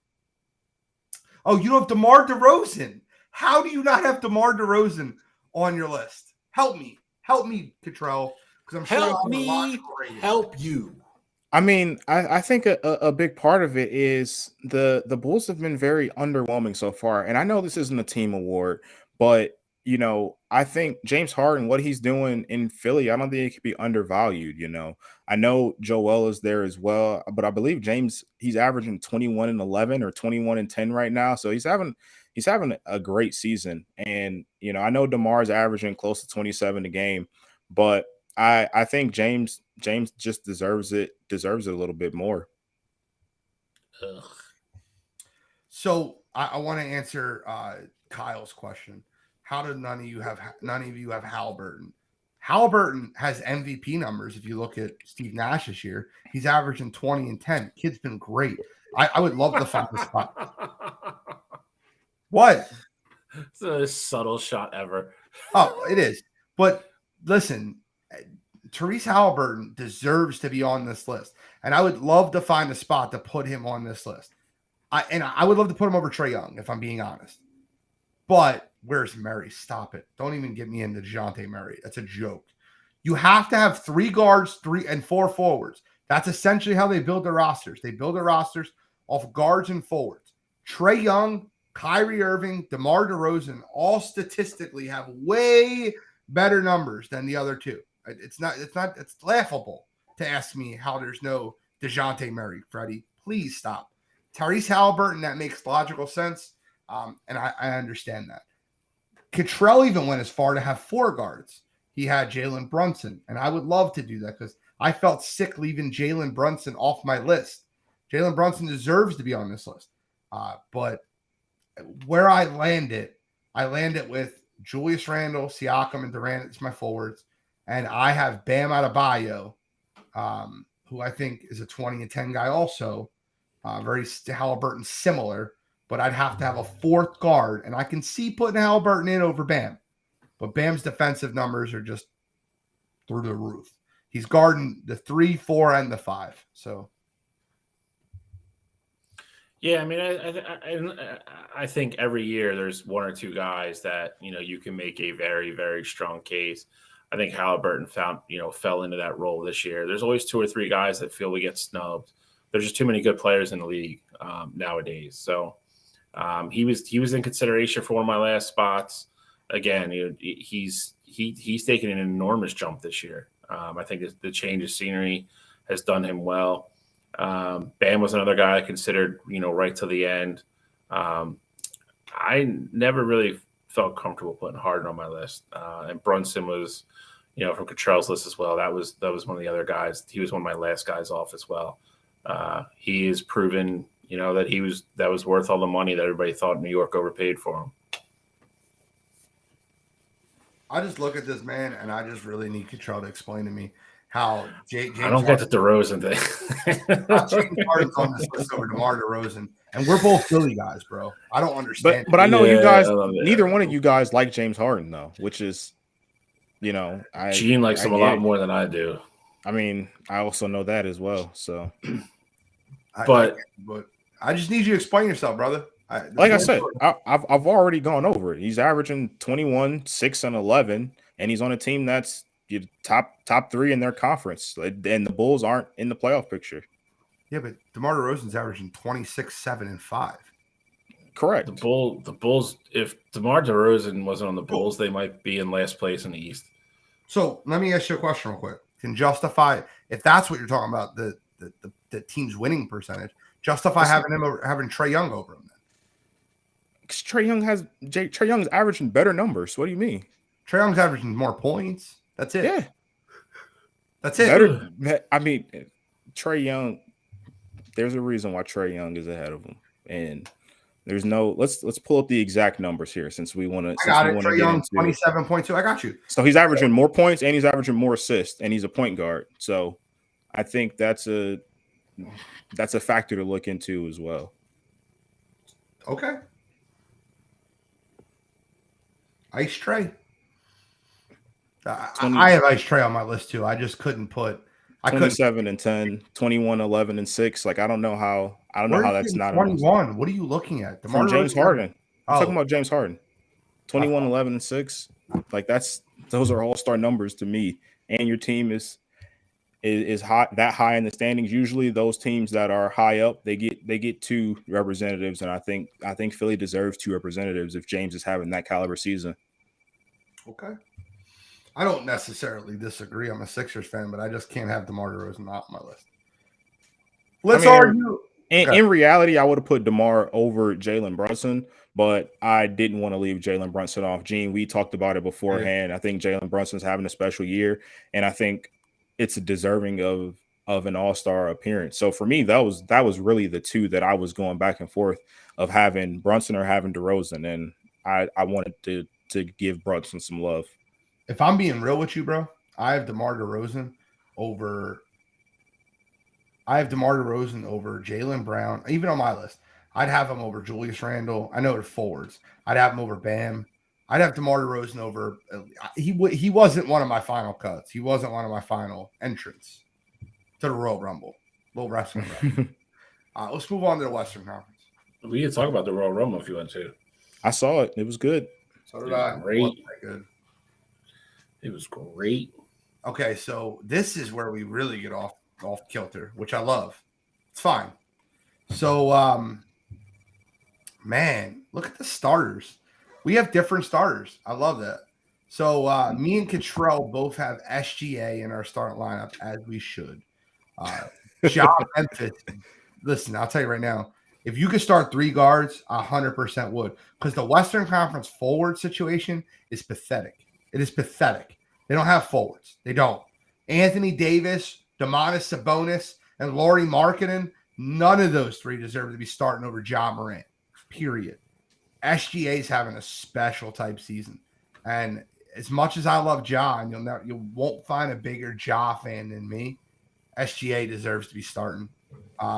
Oh, you don't have DeMar DeRozan. How do you not have DeMar DeRozan on your list? Help me. Help me, Cottrell, because I'm sure help me help you. I mean, I think a big part of it is the Bulls have been very underwhelming so far. And I know this isn't a team award, but I think James Harden, what he's doing in Philly, I don't think it could be undervalued. I know Joel is there as well, but I believe James, he's averaging 21-11 or 21-10 right now. So he's having a great season. And I know DeMar's averaging close to 27 a game, but I think James just deserves it a little bit more. Ugh. So I want to answer Kyle's question. How did none of you have Halliburton? Halliburton has MVP numbers. If you look at Steve Nash this year, he's averaging 20 and 10. Kid's been great. I would love to find the spot. What? It's the subtle shot ever. Oh, it is. But listen, Tyrese Halliburton deserves to be on this list. And I would love to find a spot to put him on this list. I would love to put him over Trae Young, if I'm being honest. But where's Murray? Stop it. Don't even get me into DeJounte Murray. That's a joke. You have to have 3 guards, 3 and 4 forwards. That's essentially how they build their rosters. They build their rosters off guards and forwards. Trae Young, Kyrie Irving, DeMar DeRozan all statistically have way better numbers than the other two. It's laughable to ask me how there's no DeJounte Murray, Freddie. Please stop. Tyrese Halliburton, that makes logical sense. And I understand that. Cottrell even went as far to have 4 guards. He had Jalen Brunson, and I would love to do that because I felt sick leaving Jalen Brunson off my list. Jalen Brunson deserves to be on this list. But where I landed with Julius Randle, Siakam, and Durant as my forwards. And I have Bam Adebayo, who I think is a 20 and 10 guy also. Very Halliburton similar, but I'd have to have a 4th guard. And I can see putting Halliburton in over Bam. But Bam's defensive numbers are just through the roof. He's guarding the 3, 4, and the 5. So, yeah, I mean, I think every year there's 1 or 2 guys that you can make a very, very strong case. I think Halliburton fell into that role this year. There's always 2 or 3 guys that feel we get snubbed. There's just too many good players in the league nowadays. So he was in consideration for one of my last spots. Again, he's taken an enormous jump this year. I think the change of scenery has done him well. Bam was another guy I considered, right to the end. I never really felt comfortable putting Harden on my list. And Brunson was, from Cottrell's list as well. That was one of the other guys. He was one of my last guys off as well. He has proven, that was worth all the money that everybody thought New York overpaid for him. I just look at this man, and I just really need Cottrell to explain to me how James I don't get the DeRozan thing. James Harden's on this list over DeMar DeRozan, and we're both Philly guys, bro. I don't understand. But I know you guys. Neither one of you guys like James Harden, though, which is, Gene likes him a lot more than I do. I mean, I also know that as well. So, but I just need you to explain yourself, brother. Like I said, I've already gone over it. He's averaging 21, 6, and 11, and he's on a team that's top 3 in their conference. And the Bulls aren't in the playoff picture. Yeah, but DeMar DeRozan's averaging 26, 7, and 5. Correct. The Bulls. If DeMar DeRozan wasn't on the Bulls, they might be in last place in the East. So let me ask you a question real quick. Can justify, if that's what you're talking about, the team's winning percentage, justify having Trae Young over him then? Because Trae Young's averaging better numbers. What do you mean? Trae Young's averaging more points. That's it. Yeah. That's it. Better. I mean, Trae Young, there's a reason why Trae Young is ahead of him. And there's no, let's pull up the exact numbers here since we want to. I got it. Trae Young, 27.2. I got you. So he's averaging more points and he's averaging more assists, and he's a point guard. So I think that's a factor to look into as well. Okay. Ice Trae. I have Ice Trae on my list too. I just couldn't put 27 and 10, 21, 11 and 6. Like I don't know how that's not 21. What are you looking at? From James Harden. I'm talking about James Harden. 21, 11, and 6. Like those are all-star numbers to me. And your team is high, that high in the standings. Usually those teams that are high up, they get 2 representatives, and I think Philly deserves 2 representatives if James is having that caliber season. Okay. I don't necessarily disagree. I'm a Sixers fan, but I just can't have DeMar DeRozan off my list. Let's argue. In reality, I would have put DeMar over Jalen Brunson, but I didn't want to leave Jalen Brunson off. Gene, we talked about it beforehand. Yeah. I think Jalen Brunson's having a special year, and I think it's deserving of an all-star appearance. So for me, that was really the 2 that I was going back and forth of having Brunson or having DeRozan, and I wanted to give Brunson some love. If I'm being real with you, bro, I have DeMar DeRozan over Jaylen Brown. Even on my list, I'd have him over Julius Randle. I know they're forwards. I'd have him over Bam. I'd have DeMar DeRozan over. He wasn't one of my final cuts. He wasn't one of my final entrants to the Royal Rumble. Little wrestling. Let's move on to the Western Conference. We can talk about the Royal Rumble if you want to. I saw it. It was good. So did I. Great. Good. It was great. Okay, so this is where we really get off kilter, which I love. It's fine. So, man, look at the starters. We have different starters. I love that. So, me and Cottrell both have SGA in our starting lineup, as we should. Memphis. Listen, I'll tell you right now, if you could start 3 guards, 100% would, because the Western Conference forward situation is pathetic. It is pathetic. They don't have forwards. They don't. Anthony Davis, Domantas Sabonis, and Lauri Markkanen, none of those 3 deserve to be starting over Ja Morant, period. SGA's having a special type season. And as much as I love Ja, and you won't find a bigger Ja fan than me, SGA deserves to be starting.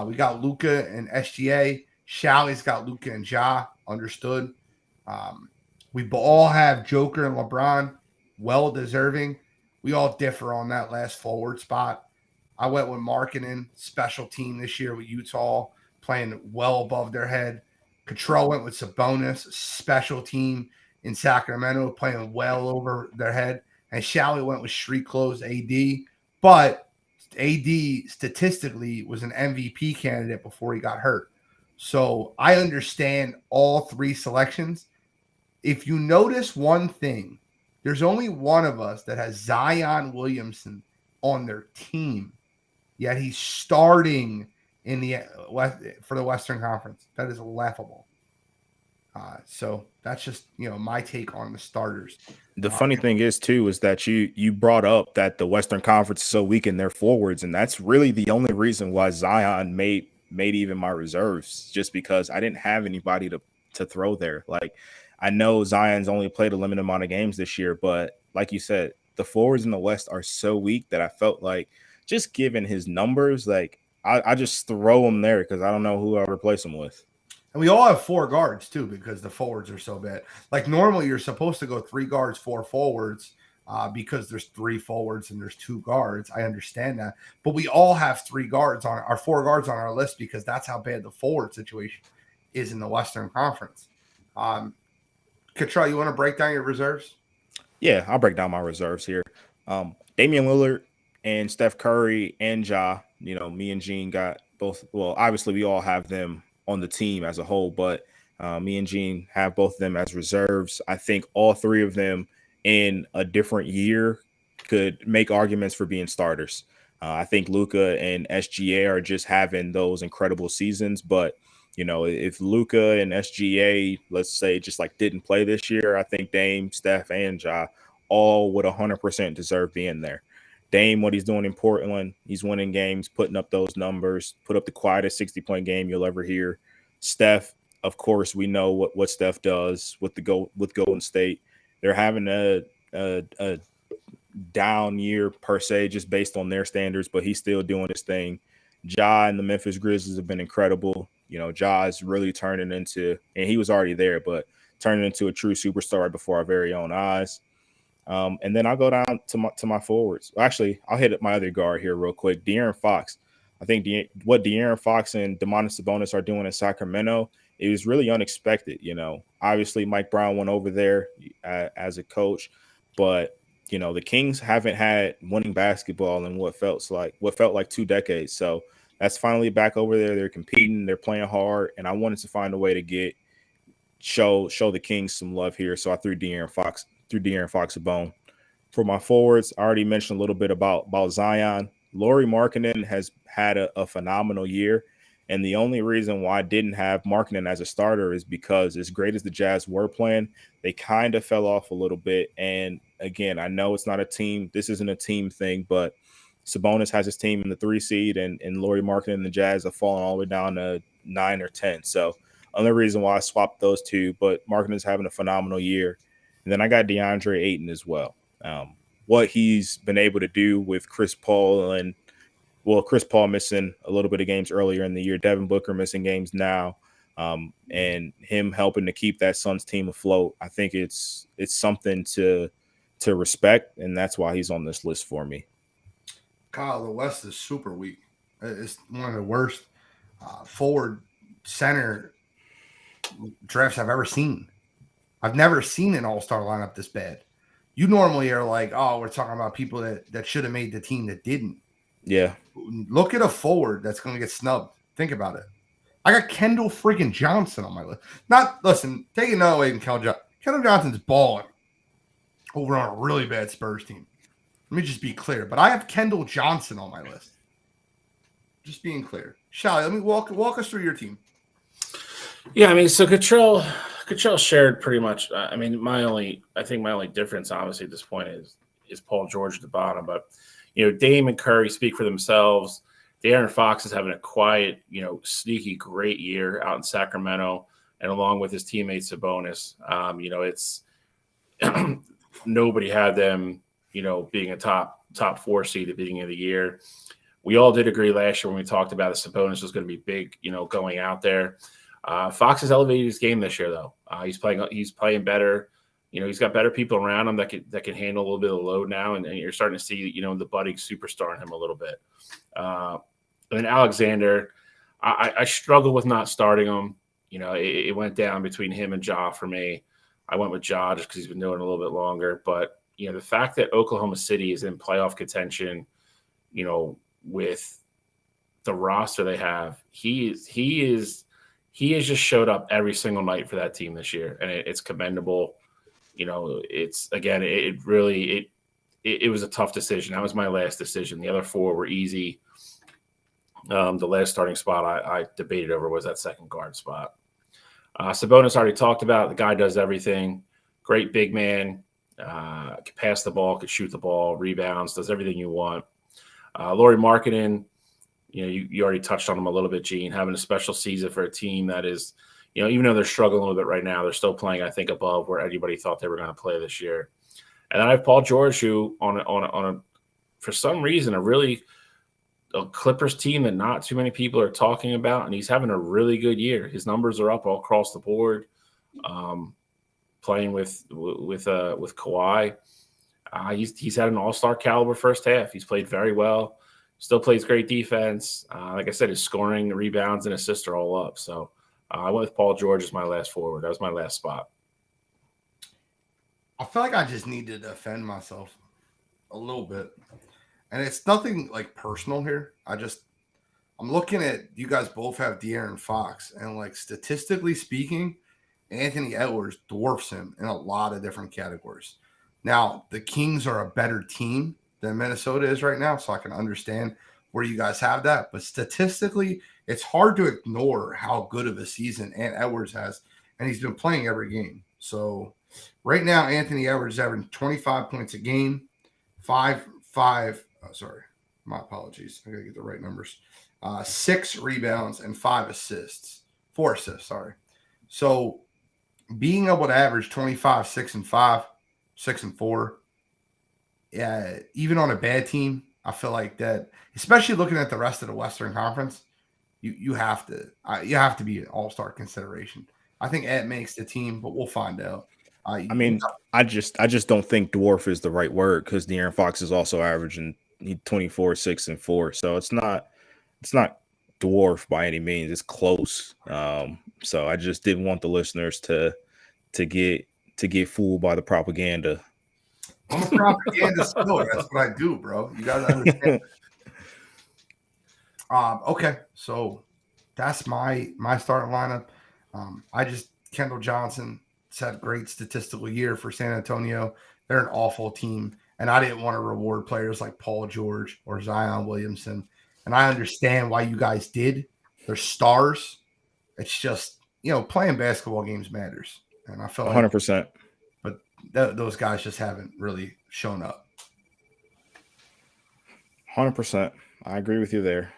We got Luka and SGA. Shalley's got Luka and Ja, understood. We all have Joker and LeBron, well deserving. We all differ on that last forward spot. I went with Markkanen, special team this year with Utah, playing well above their head. Cottrell went with Sabonis, special team in Sacramento, playing well over their head. And Shalley went with street clothes AD. But AD statistically was an MVP candidate before he got hurt. So I understand all 3 selections. If you notice one thing, there's only one of us that has Zion Williamson on their team, yet he's starting in the for the Western Conference. That is laughable. So that's just my take on the starters. The funny thing is too is that you brought up that the Western Conference is so weak in their forwards, and that's really the only reason why Zion made even my reserves, just because I didn't have anybody to throw there. Like, I know Zion's only played a limited amount of games this year, but like you said, the forwards in the West are so weak that I felt like, just given his numbers, like I just throw him there because I don't know who I'll replace him with. And we all have 4 guards too, because the forwards are so bad. Like, normally you're supposed to go 3 guards, 4 forwards, because there's 3 forwards and there's 2 guards. I understand that, but we all have 3 guards on our 4 guards on our list because that's how bad the forward situation is in the Western Conference. Cottrell, you want to break down your reserves? Yeah, I'll break down my reserves here. Damian Lillard and Steph Curry and Ja, me and Gene got both. Well, obviously we all have them on the team as a whole, but me and Gene have both of them as reserves. I think all 3 of them in a different year could make arguments for being starters. I think Luka and SGA are just having those incredible seasons, but if Luka and SGA, let's say, just like didn't play this year, I think Dame, Steph, and Ja all would 100% deserve being there. Dame, what he's doing in Portland, he's winning games, putting up those numbers, put up the quietest 60-point game you'll ever hear. Steph, of course, we know what Steph does with Golden State. They're having a down year per se, just based on their standards, but he's still doing his thing. Ja and the Memphis Grizzlies have been incredible. Ja is really turning into, and he was already there, but turning into a true superstar right before our very own eyes. And then I'll go down to my forwards. Actually, I'll hit my other guard here real quick. De'Aaron Fox. I think what De'Aaron Fox and Domantas Sabonis are doing in Sacramento it was really unexpected. Obviously Mike Brown went over there as a coach, but the Kings haven't had winning basketball in what felt like 2 decades. So that's finally back over there. They're competing, they're playing hard, and I wanted to find a way to show the Kings some love here. So I threw De'Aaron Fox a bone. For my forwards, I already mentioned a little bit about Zion. Lauri Markkanen has had a phenomenal year. And the only reason why I didn't have Markkanen as a starter is because as great as the Jazz were playing, they kind of fell off a little bit. And again, I know it's not a team. This isn't a team thing, but Sabonis has his team in the 3 seed, and Lauri Markkanen and the Jazz have fallen all the way down to 9 or 10. So only reason why I swapped those two, but Markkanen's having a phenomenal year. And then I got DeAndre Ayton as well. What he's been able to do with Chris Paul missing a little bit of games earlier in the year, Devin Booker missing games now, and him helping to keep that Suns team afloat. I think it's something to respect, and that's why he's on this list for me. Kyle, the West is super weak. It's one of the worst forward center drafts I've ever seen. I've never seen an all-star lineup this bad. You normally are like, oh, we're talking about people that should have made the team that didn't. Yeah. Look at a forward that's going to get snubbed. Think about it. I got Kendall freaking Johnson on my list. Take it another way than Kendall Johnson's balling over on a really bad Spurs team. Let me just be clear. But I have Kendall Johnson on my list. Just being clear. Shally, let me walk us through your team. Yeah, I mean, so Cottrell shared pretty much. My only difference, obviously, at this point is Paul George at the bottom. But Dame and Curry speak for themselves. De'Aaron Fox is having a quiet, sneaky, great year out in Sacramento, and along with his teammate Sabonis. It's nobody had them, being a top 4 seed at the beginning of the year. We all did agree last year when we talked about it, Sabonis was going to be big, going out there. Fox has elevated his game this year, though. He's playing better. He's got better people around him that can handle a little bit of the load now, and you're starting to see, the budding superstar in him a little bit. And then Alexander, I struggle with not starting him. It went down between him and Ja for me. I went with Ja just because he's been doing it a little bit longer. But, the fact that Oklahoma City is in playoff contention, with the roster they have, he has just showed up every single night for that team this year, and it's commendable. It's again, it was a tough decision. That was my last decision. The other 4 were easy. The last starting spot I debated over was that second guard spot. Sabonis already talked about. The guy does everything. Great big man. Can pass the ball, can shoot the ball, rebounds, does everything you want. Lauri Markkanen, you already touched on him a little bit, Gene, having a special season for a team that is, even though they're struggling a little bit right now, they're still playing, I think, above where anybody thought they were going to play this year. And then I have Paul George, who for some reason, a Clippers team that not too many people are talking about, and he's having a really good year. His numbers are up all across the board. Playing with Kawhi, he's had an all-star caliber first half. He's played very well. Still plays great defense. Like I said, his scoring, rebounds, and assists are all up. So I went with Paul George as my last forward. That was my last spot. I feel like I just need to defend myself a little bit. And it's nothing like personal here. I'm looking at, you guys both have De'Aaron Fox. And like statistically speaking, Anthony Edwards dwarfs him in a lot of different categories. Now, the Kings are a better team than Minnesota is right now, so I can understand where you guys have that. But statistically, it's hard to ignore how good of a season Edwards has, and he's been playing every game. So right now, Anthony Edwards is averaging 25 points a game, my apologies. I got to get the right numbers. 6 rebounds and 4 assists, sorry. So being able to average 25, 6 and 5, 6 and 4, yeah, even on a bad team, I feel like that, especially looking at the rest of the Western Conference, you have to be an all-star consideration. I think Ed makes the team, but we'll find out. I just don't think dwarf is the right word, because De'Aaron Fox is also averaging 24, 6 and 4. So it's not dwarf by any means. It's close. So I just didn't want the listeners to get fooled by the propaganda. I'm a propaganda still. That's what I do, bro. You gotta understand. Okay, so that's my starting lineup. Kendall Johnson had a great statistical year for San Antonio. They're an awful team, and I didn't want to reward players like Paul George or Zion Williamson. And I understand why you guys did. They're stars. It's just, playing basketball games matters, and I feel like 100%. But those guys just haven't really shown up. 100%. I agree with you there.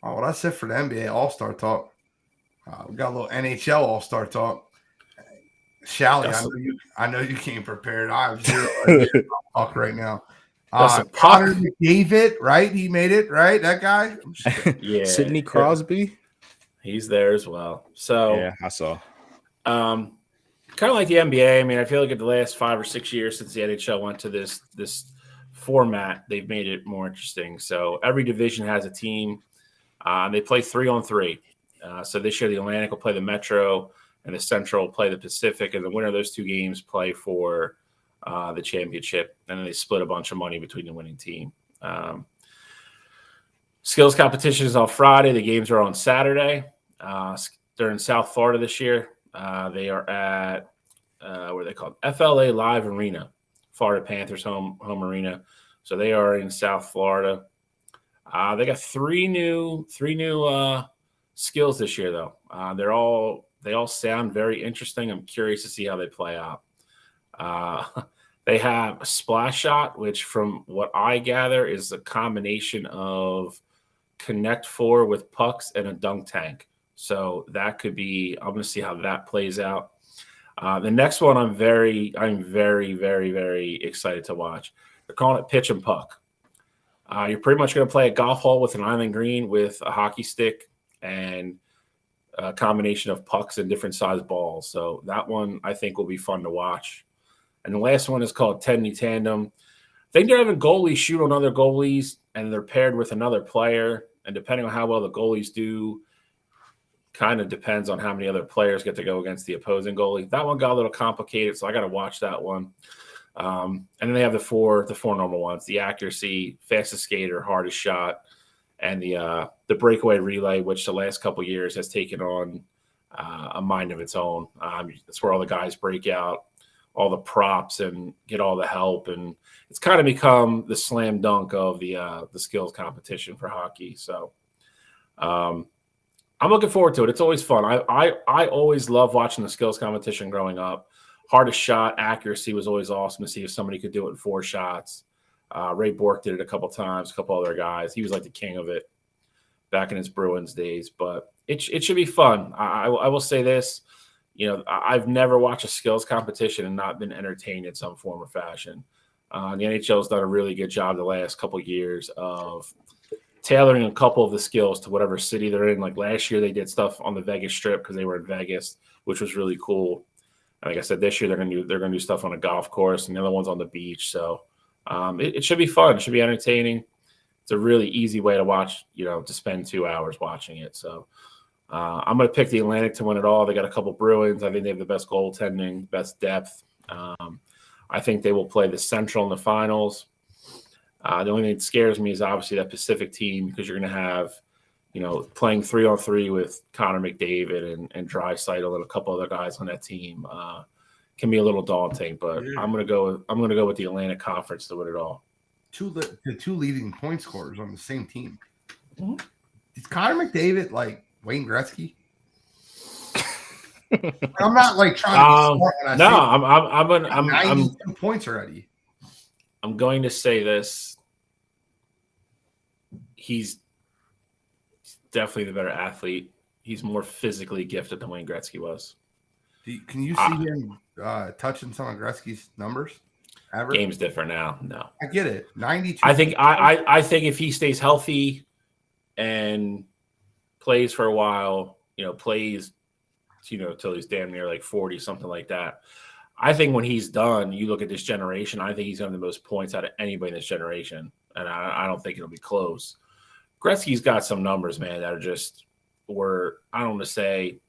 Oh, well, that's it for the NBA All-Star talk. We got a little NHL All-Star talk. Shally, I know you came prepared. I have zero talk right now. Connor McDavid, right? He made it, right? That guy? Yeah. Sidney Crosby? He's there as well. So yeah, I saw. Kind of like the NBA. I mean, I feel like in the last 5 or 6 years since the NHL went to this format, they've made it more interesting. So every division has a team. They play 3-on-3. So this year the Atlantic will play the Metro, and the Central will play the Pacific, and the winner of those 2 games play for the championship. And then they split a bunch of money between the winning team. Skills competition is on Friday. The games are on Saturday. They're in South Florida this year. They are at what are they called? FLA Live Arena, Florida Panthers home arena. So they are in South Florida. They got three new skills this year, though. They all sound very interesting. I'm curious to see how they play out. They have a splash shot, which from what I gather is a combination of Connect 4 with pucks and a dunk tank. So that could be, I'm going to see how that plays out. The next one I'm very, very, very excited to watch. They're calling it pitch and puck. You're pretty much going to play a golf hole with an island green with a hockey stick and a combination of pucks and different size balls. So that one I think will be fun to watch. And the last one is called 10 tandem. I think they're having goalies shoot on other goalies, and they're paired with another player. And depending on how well the goalies do, kind of depends on how many other players get to go against the opposing goalie. That one got a little complicated, so I got to watch that one. And then they have the four normal ones: the accuracy, fastest skater, hardest shot, and the breakaway relay, which the last couple of years has taken on a mind of its own. That's where all the guys break out, all the props, and get all the help, and it's kind of become the slam dunk of the skills competition for hockey. So I'm looking forward to it. It's always fun. I always love watching the skills competition growing up. Hardest shot, accuracy was always awesome to see if somebody could do it in 4 shots. Ray Bork did it a couple times, a couple other guys. He was like the king of it back in his Bruins days. But it should be fun. I will say this. I've never watched a skills competition and not been entertained in some form or fashion. The NHL has done a really good job the last couple of years of tailoring a couple of the skills to whatever city they're in. Like last year, they did stuff on the Vegas Strip because they were in Vegas, which was really cool. And like I said, this year they're gonna do stuff on a golf course, and the other one's on the beach. So it should be fun. It should be entertaining. It's a really easy way to watch. To spend 2 hours watching it. So I'm gonna pick the Atlantic to win it all. They got a couple Bruins. I think they have the best goaltending, best depth. I think they will play the Central in the finals. The only thing that scares me is obviously that Pacific team, because you're going to have, playing 3-on-3 with Connor McDavid and Draisaitl and a couple other guys on that team can be a little daunting. But yeah. I'm going to go with the Atlantic Conference to win it all. The 2 leading point scorers on the same team. Mm-hmm. Is Connor McDavid like Wayne Gretzky? I'm not like trying to be smart when I say I'm 92 points already. I'm going to say this. He's definitely the better athlete. He's more physically gifted than Wayne Gretzky was. Can you see him touching some of Gretzky's numbers? Ever? Game's different now. No. I get it. 92. I think if he stays healthy and plays for a while, plays till he's damn near like 40, something like that. I think when he's done, you look at this generation, I think he's going to have the most points out of anybody in this generation. And I don't think it'll be close. Gretzky's got some numbers, man, that are just I don't want to say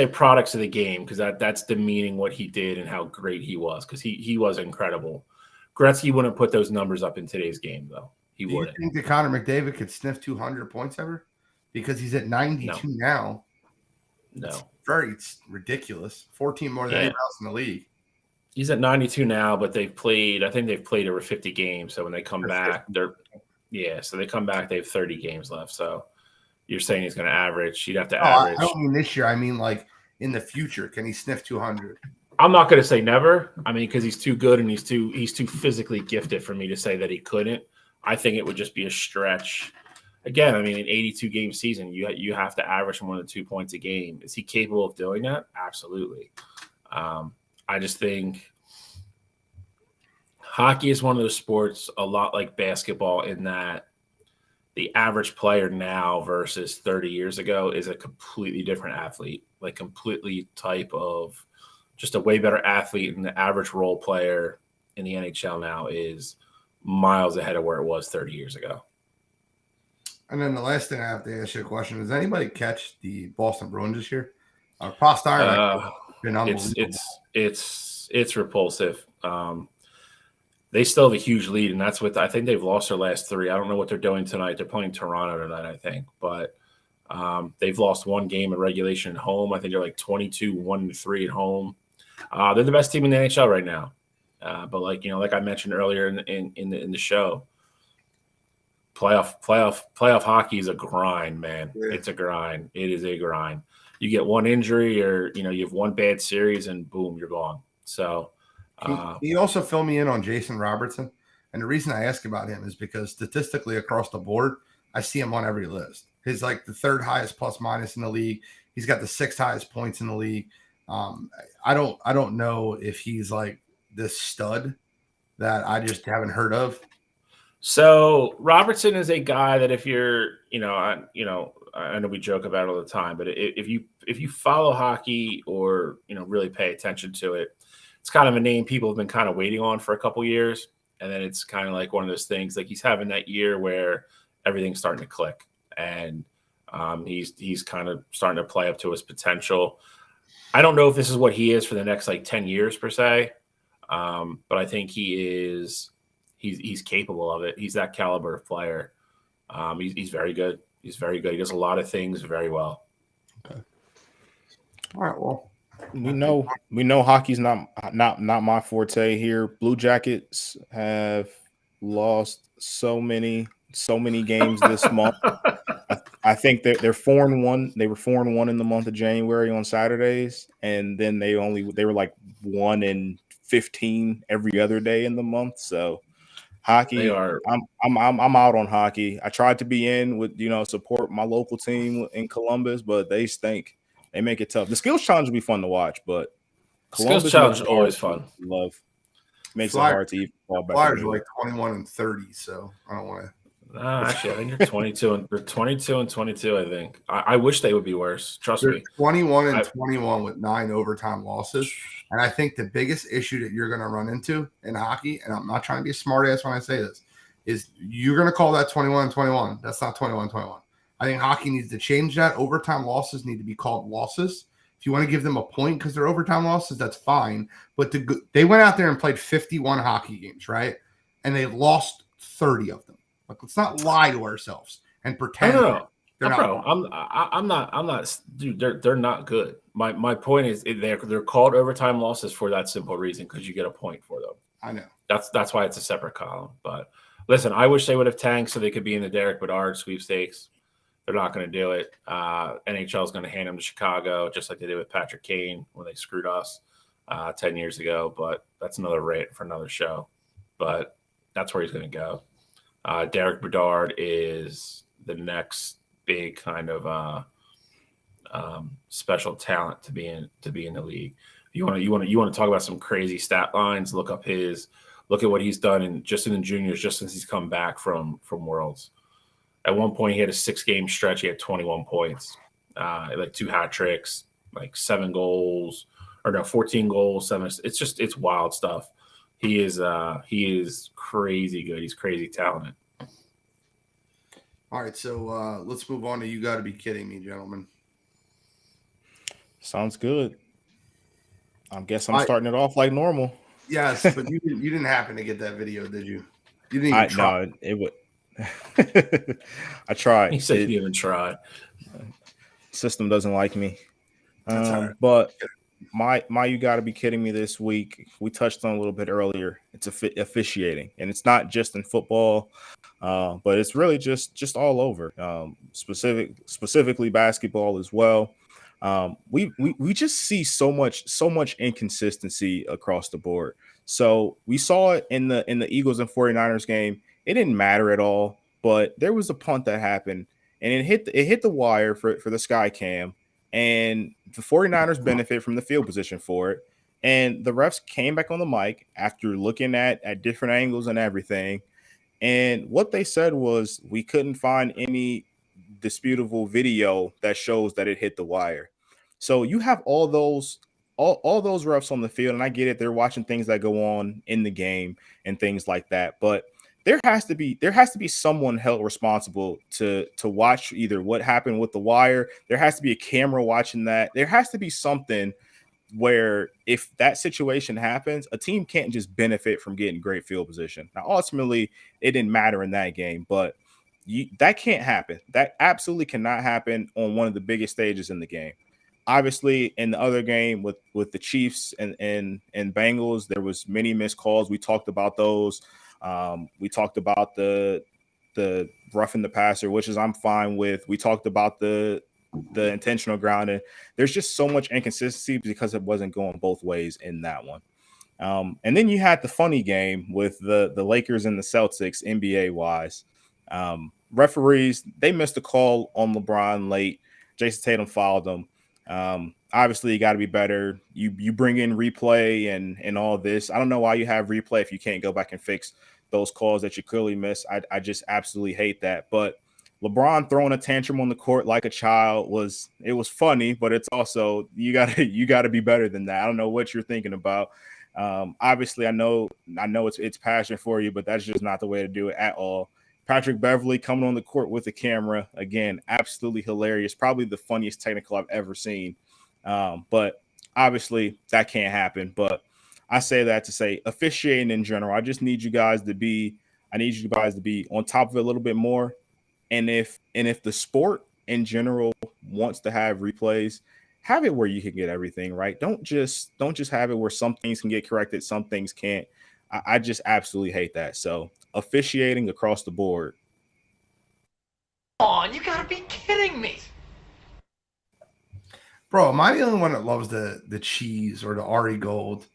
products of the game, because that's demeaning what he did and how great he was, because he was incredible. Gretzky wouldn't put those numbers up in today's game, though. He wouldn't. Do you think that Connor McDavid could sniff 200 points ever? Because he's at 92 now. No. It's ridiculous. 14 more than anyone else in the league. He's at 92 now, but I think they've played over 50 games. So when they come back, they come back, they have 30 games left. So you're saying he's going to average. You'd have to average. I don't mean this year. I mean, like, in the future, can he sniff 200? I'm not going to say never. I mean, because he's too good and he's too physically gifted for me to say that he couldn't. I think it would just be a stretch. Again, I mean, an 82-game season, you have to average 1 to 2 points a game. Is he capable of doing that? Absolutely. I just think hockey is one of those sports a lot like basketball, in that the average player now versus 30 years ago is a completely different athlete, like completely type of just a way better athlete. And the average role player in the NHL now is miles ahead of where it was 30 years ago. And then the last thing I have to ask you a question: does anybody catch the Boston Bruins this year? Postire been unbelievable. It's repulsive. They still have a huge lead, and that's what I think they've lost their last 3. I don't know what they're doing tonight. They're playing Toronto tonight, I think, but they've lost 1 game in regulation at home. I think they're like 22-1-3 at home. They're the best team in the NHL right now. But like I mentioned earlier in the show, playoff hockey is a grind, man. Yeah. It's a grind. It is a grind. You get one injury, or you have one bad series, and boom, you're gone. So can you also fill me in on Jason Robertson? And the reason I ask about him is because statistically across the board, I see him on every list. He's like the 3rd highest plus minus in the league. He's got the 6th highest points in the league. I don't know if he's like this stud that I just haven't heard of. So Robertson is a guy that if you're, I know we joke about it all the time, but if you follow hockey or, really pay attention to it, it's kind of a name people have been kind of waiting on for a couple years. And then it's kind of like one of those things, like he's having that year where everything's starting to click, and he's kind of starting to play up to his potential. I don't know if this is what he is for the next like 10 years per se. But I think he's capable of it. He's that caliber of player. He's very good. He's very good. He does a lot of things very well. Okay. All right. Well, we know hockey's not my forte here. Blue Jackets have lost so many games this month. I think they're 4-1. They were 4-1 in the month of January on Saturdays, and then they were like 1-15 every other day in the month. So hockey, I'm out on hockey. I tried to be in with support my local team in Columbus, but they stink. They make it tough. The skills challenge will be fun to watch, but Columbus challenge is always fun. Makes it hard to even fall back. Flyers are like 21-30, so I don't want to. Actually, I think they're 22 and 22. I think. I wish they would be worse. Trust me. 21-21 with 9 overtime losses, and I think the biggest issue that you're going to run into in hockey, and I'm not trying to be a smart ass when I say this, is you're going to call that 21-21. That's not 21-21. I think hockey needs to change that. Overtime losses need to be called losses. If you want to give them a point because they're overtime losses, that's fine. But they went out there and played 51 hockey games, right? And they lost 30 of them. Like, let's not lie to ourselves and pretend they're not. Bro, I'm not. Dude, they're not good. My point is they're called overtime losses for that simple reason, because you get a point for them. I know. That's why it's a separate column. But listen, I wish they would have tanked so they could be in the Derek Bedard sweepstakes. They're not going to do it. NHL is going to hand him to Chicago, just like they did with Patrick Kane when they screwed us 10 years ago. But that's another rant for another show. But that's where he's going to go. Derek Bedard is the next big kind of special talent to be in the league. You want to talk about some crazy stat lines? Look at what he's done in the juniors just since he's come back from Worlds. At one point, he had a 6-game stretch. He had 21 points, like 2 hat tricks, like 14 goals, 7. It's wild stuff. He is crazy good. He's crazy talented. All right, so let's move on to You Got to Be Kidding Me, gentlemen. Sounds good. I guess I'm starting it off like normal. Yes, but you didn't happen to get that video, did you? You didn't even try. No, it would. I tried. He said you even tried. System doesn't like me. That's all right. But my You Got to Be Kidding Me this week, we touched on a little bit earlier. It's officiating, and it's not just in football, but it's really just all over. Specifically basketball as well. We just see so much inconsistency across the board. So we saw it in the Eagles and 49ers game. It didn't matter at all, but there was a punt that happened, and it hit the wire for the sky cam. And the 49ers benefit from the field position for it. And the refs came back on the mic after looking at different angles and everything. And what they said was, we couldn't find any disputable video that shows that it hit the wire. So you have all those refs on the field, and I get it. They're watching things that go on in the game and things like that. But there has to be someone held responsible to watch either what happened with the wire. There has to be a camera watching that. There has to be something where if that situation happens, a team can't just benefit from getting great field position. Now, ultimately, it didn't matter in that game, but that can't happen. That absolutely cannot happen on one of the biggest stages in the game. Obviously, in the other game with the Chiefs and Bengals, there was many missed calls. We talked about those. We talked about the roughing the passer, which is I'm fine with. We talked about the intentional grounding. There's just so much inconsistency because it wasn't going both ways in that one. And then you had the funny game with the Lakers and the Celtics, NBA wise. Referees, they missed a call on LeBron late. Jason Tatum fouled them. Obviously, you got to be better. You bring in replay and all this. I don't know why you have replay if you can't go back and fix those calls that you clearly missed. I just absolutely hate that. But LeBron throwing a tantrum on the court like a child was funny, but it's also you gotta be better than that. I don't know what you're thinking about. Obviously, I know it's passion for you, but that's just not the way to do it at all. Patrick Beverley coming on the court with the camera again, absolutely hilarious. Probably the funniest technical I've ever seen. But obviously that can't happen. But I say that to say officiating in general, I just need you guys to be on top of it a little bit more. And if the sport in general wants to have replays, have it where you can get everything right. Don't just have it where some things can get corrected, some things can't. I just absolutely hate that. So officiating across the board. Come on, you gotta be kidding me. Bro, am I the only one that loves the cheese or the Ari Gold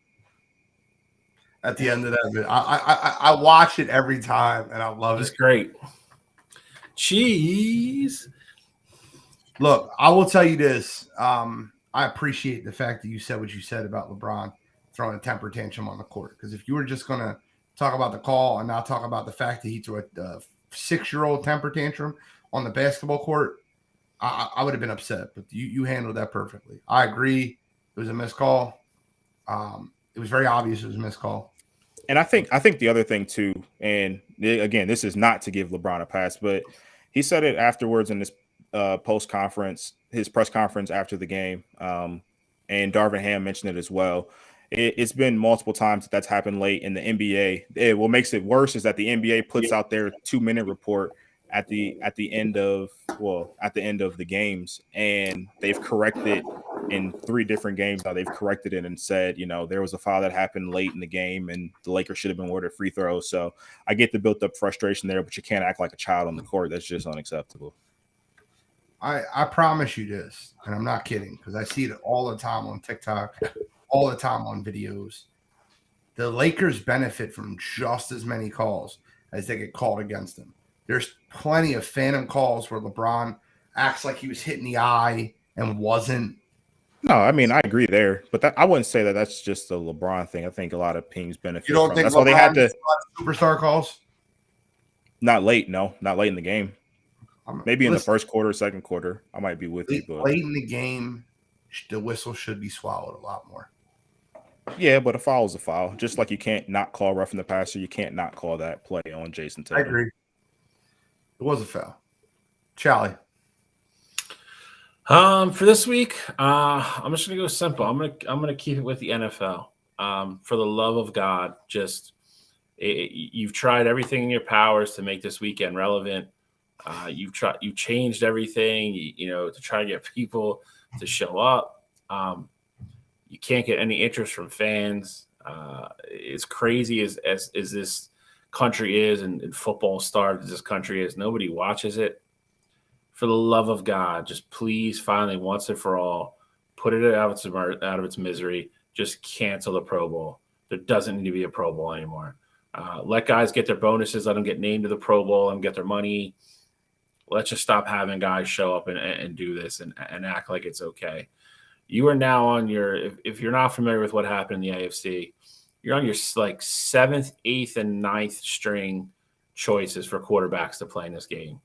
at the end of that? I watch it every time and I love it. It's great. Cheese. Look, I will tell you this. I appreciate the fact that you said what you said about LeBron throwing a temper tantrum on the court. Because if you were just going to talk about the call and not talk about the fact that he threw a 6-year-old temper tantrum on the basketball court, I would have been upset. But you handled that perfectly. I agree. It was a missed call. It was very obvious it was a missed call. And I think the other thing too, and again, this is not to give LeBron a pass, but he said it afterwards in this his press conference after the game, and Darvin Ham mentioned it as well. It's been multiple times that's happened late in the NBA. What makes it worse is that the NBA puts out their 2-minute report at the end of the games, and they've corrected in 3 different games now. They've corrected it and said, there was a foul that happened late in the game and the Lakers should have been awarded free throws. So I get the built up frustration there, but you can't act like a child on the court. That's just unacceptable. I promise you this, and I'm not kidding, because I see it all the time on TikTok, all the time on videos. The Lakers benefit from just as many calls as they get called against them. There's plenty of phantom calls where LeBron acts like he was hitting the eye and wasn't. No, I mean, I agree there, but I wouldn't say that that's just a LeBron thing. I think a lot of teams benefit. You don't from. think That's LeBron why they had to superstar calls? Not late, no, not late in the game. Maybe in the first quarter, second quarter, I might be with you. But late in the game, the whistle should be swallowed a lot more. Yeah, but a foul is a foul. Just like you can't not call roughing the passer, you can't not call that play on Jason Tatum. I agree. It was a foul. Charlie. For this week, I'm just gonna go simple. I'm gonna keep it with the NFL. For the love of God, you've tried everything in your powers to make this weekend relevant. You've changed everything, to try to get people to show up. You can't get any interest from fans. As crazy as this country is, and football starved as this country is, nobody watches it. For the love of God, just please, finally, once and for all, put it out of its misery. Just cancel the Pro Bowl. There doesn't need to be a Pro Bowl anymore. Let guys get their bonuses. Let them get named to the Pro Bowl and get their money. Let's just stop having guys show up and do this and act like it's okay. You are now on if you're not familiar with what happened in the AFC, you're on your like 7th, 8th, and 9th string choices for quarterbacks to play in this game.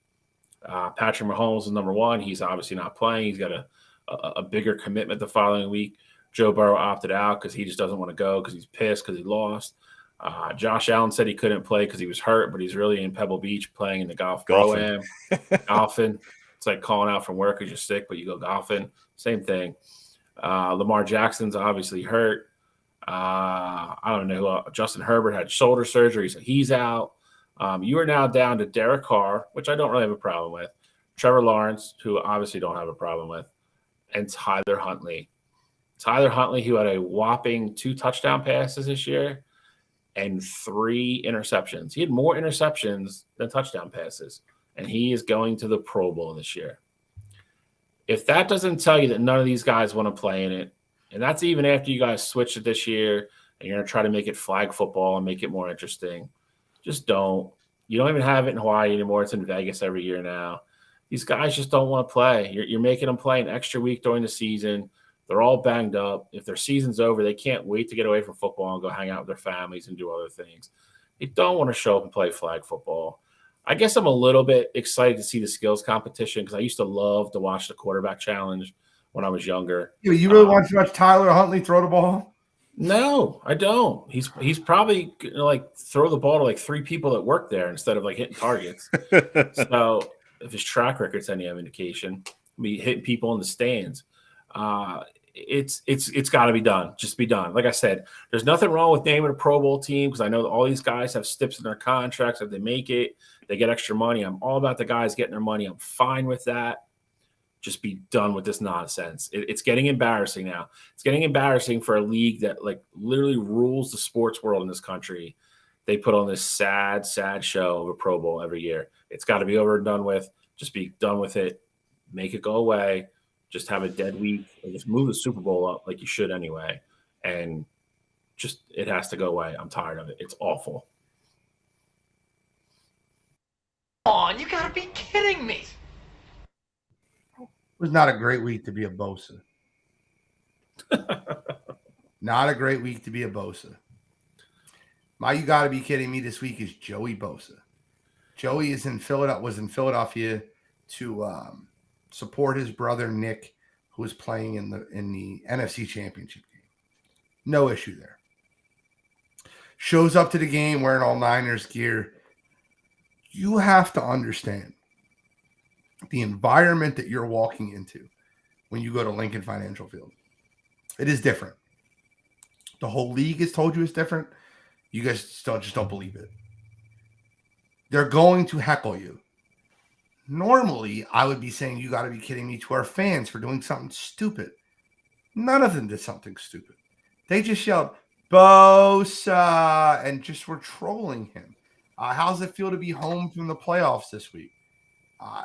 Patrick Mahomes is number 1. He's obviously not playing. He's got a bigger commitment the following week. Joe Burrow opted out because he just doesn't want to go because he's pissed because he lost. Josh Allen said he couldn't play because he was hurt, but he's really in Pebble Beach playing in the golfing. Golfing. It's like calling out from work because you're sick, but you go golfing. Same thing. Lamar Jackson's obviously hurt. I don't know who Justin Herbert had shoulder surgery, so he's out. You are now down to Derek Carr, which I don't really have a problem with, Trevor Lawrence, who obviously don't have a problem with, and Tyler Huntley. Tyler Huntley, who had a whopping 2 touchdown passes this year and 3 interceptions. He had more interceptions than touchdown passes, and he is going to the Pro Bowl this year. If that doesn't tell you that none of these guys want to play in it, and that's even after you guys switched it this year and you're going to try to make it flag football and make it more interesting, just don't. You don't even have it in Hawaii anymore. It's in Vegas every year now. These guys just don't want to play. You're making them play an extra week during the season. They're all banged up. If their season's over, they can't wait to get away from football and go hang out with their families and do other things. They don't want to show up and play flag football. I guess I'm a little bit excited to see the skills competition because I used to love to watch the quarterback challenge when I was younger. You really want to watch Tyler Huntley throw the ball? No, I don't. He's probably like throw the ball to like 3 people that work there instead of like hitting targets. So if his track record's any indication, be hitting people in the stands. It's got to be done. Just be done. Like I said, there's nothing wrong with naming a Pro Bowl team because I know that all these guys have steps in their contracts. If they make it, they get extra money. I'm all about the guys getting their money. I'm fine with that. Just be done with this nonsense. It's getting embarrassing now. It's getting embarrassing for a league that like literally rules the sports world in this country. They put on this sad, sad show of a Pro Bowl every year. It's got to be over and done with. Just be done with it. Make it go away. Just have a dead week and just move the Super Bowl up like you should anyway. And just it has to go away. I'm tired of it. It's awful. Come on, you gotta be kidding me. It was not a great week to be a Bosa. Not a great week to be a Bosa. My you got to be kidding me this week is Joey Bosa. Joey was in Philadelphia to support his brother Nick, who was playing in the NFC Championship game. No issue there. Shows up to the game wearing all Niners gear. You have to understand the environment that you're walking into when you go to Lincoln Financial Field. It is different. The whole league has told you it's different. You guys still just don't believe it. They're going to heckle you. Normally, I would be saying, you got to be kidding me, to our fans for doing something stupid. None of them did something stupid. They just yelled, Bosa, and just were trolling him. How's it feel to be home from the playoffs this week?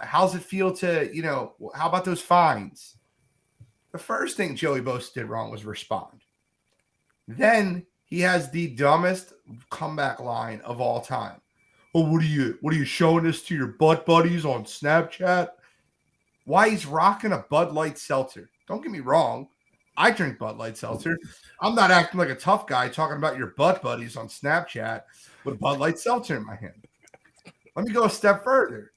How's it feel to, how about those fines? The first thing Joey Bosa did wrong was respond. Then he has the dumbest comeback line of all time. Oh, what are you showing this to your butt buddies on Snapchat? Why he's rocking a Bud Light seltzer. Don't get me wrong. I drink Bud Light seltzer. I'm not acting like a tough guy talking about your butt buddies on Snapchat with Bud Light seltzer in my hand. Let me go a step further.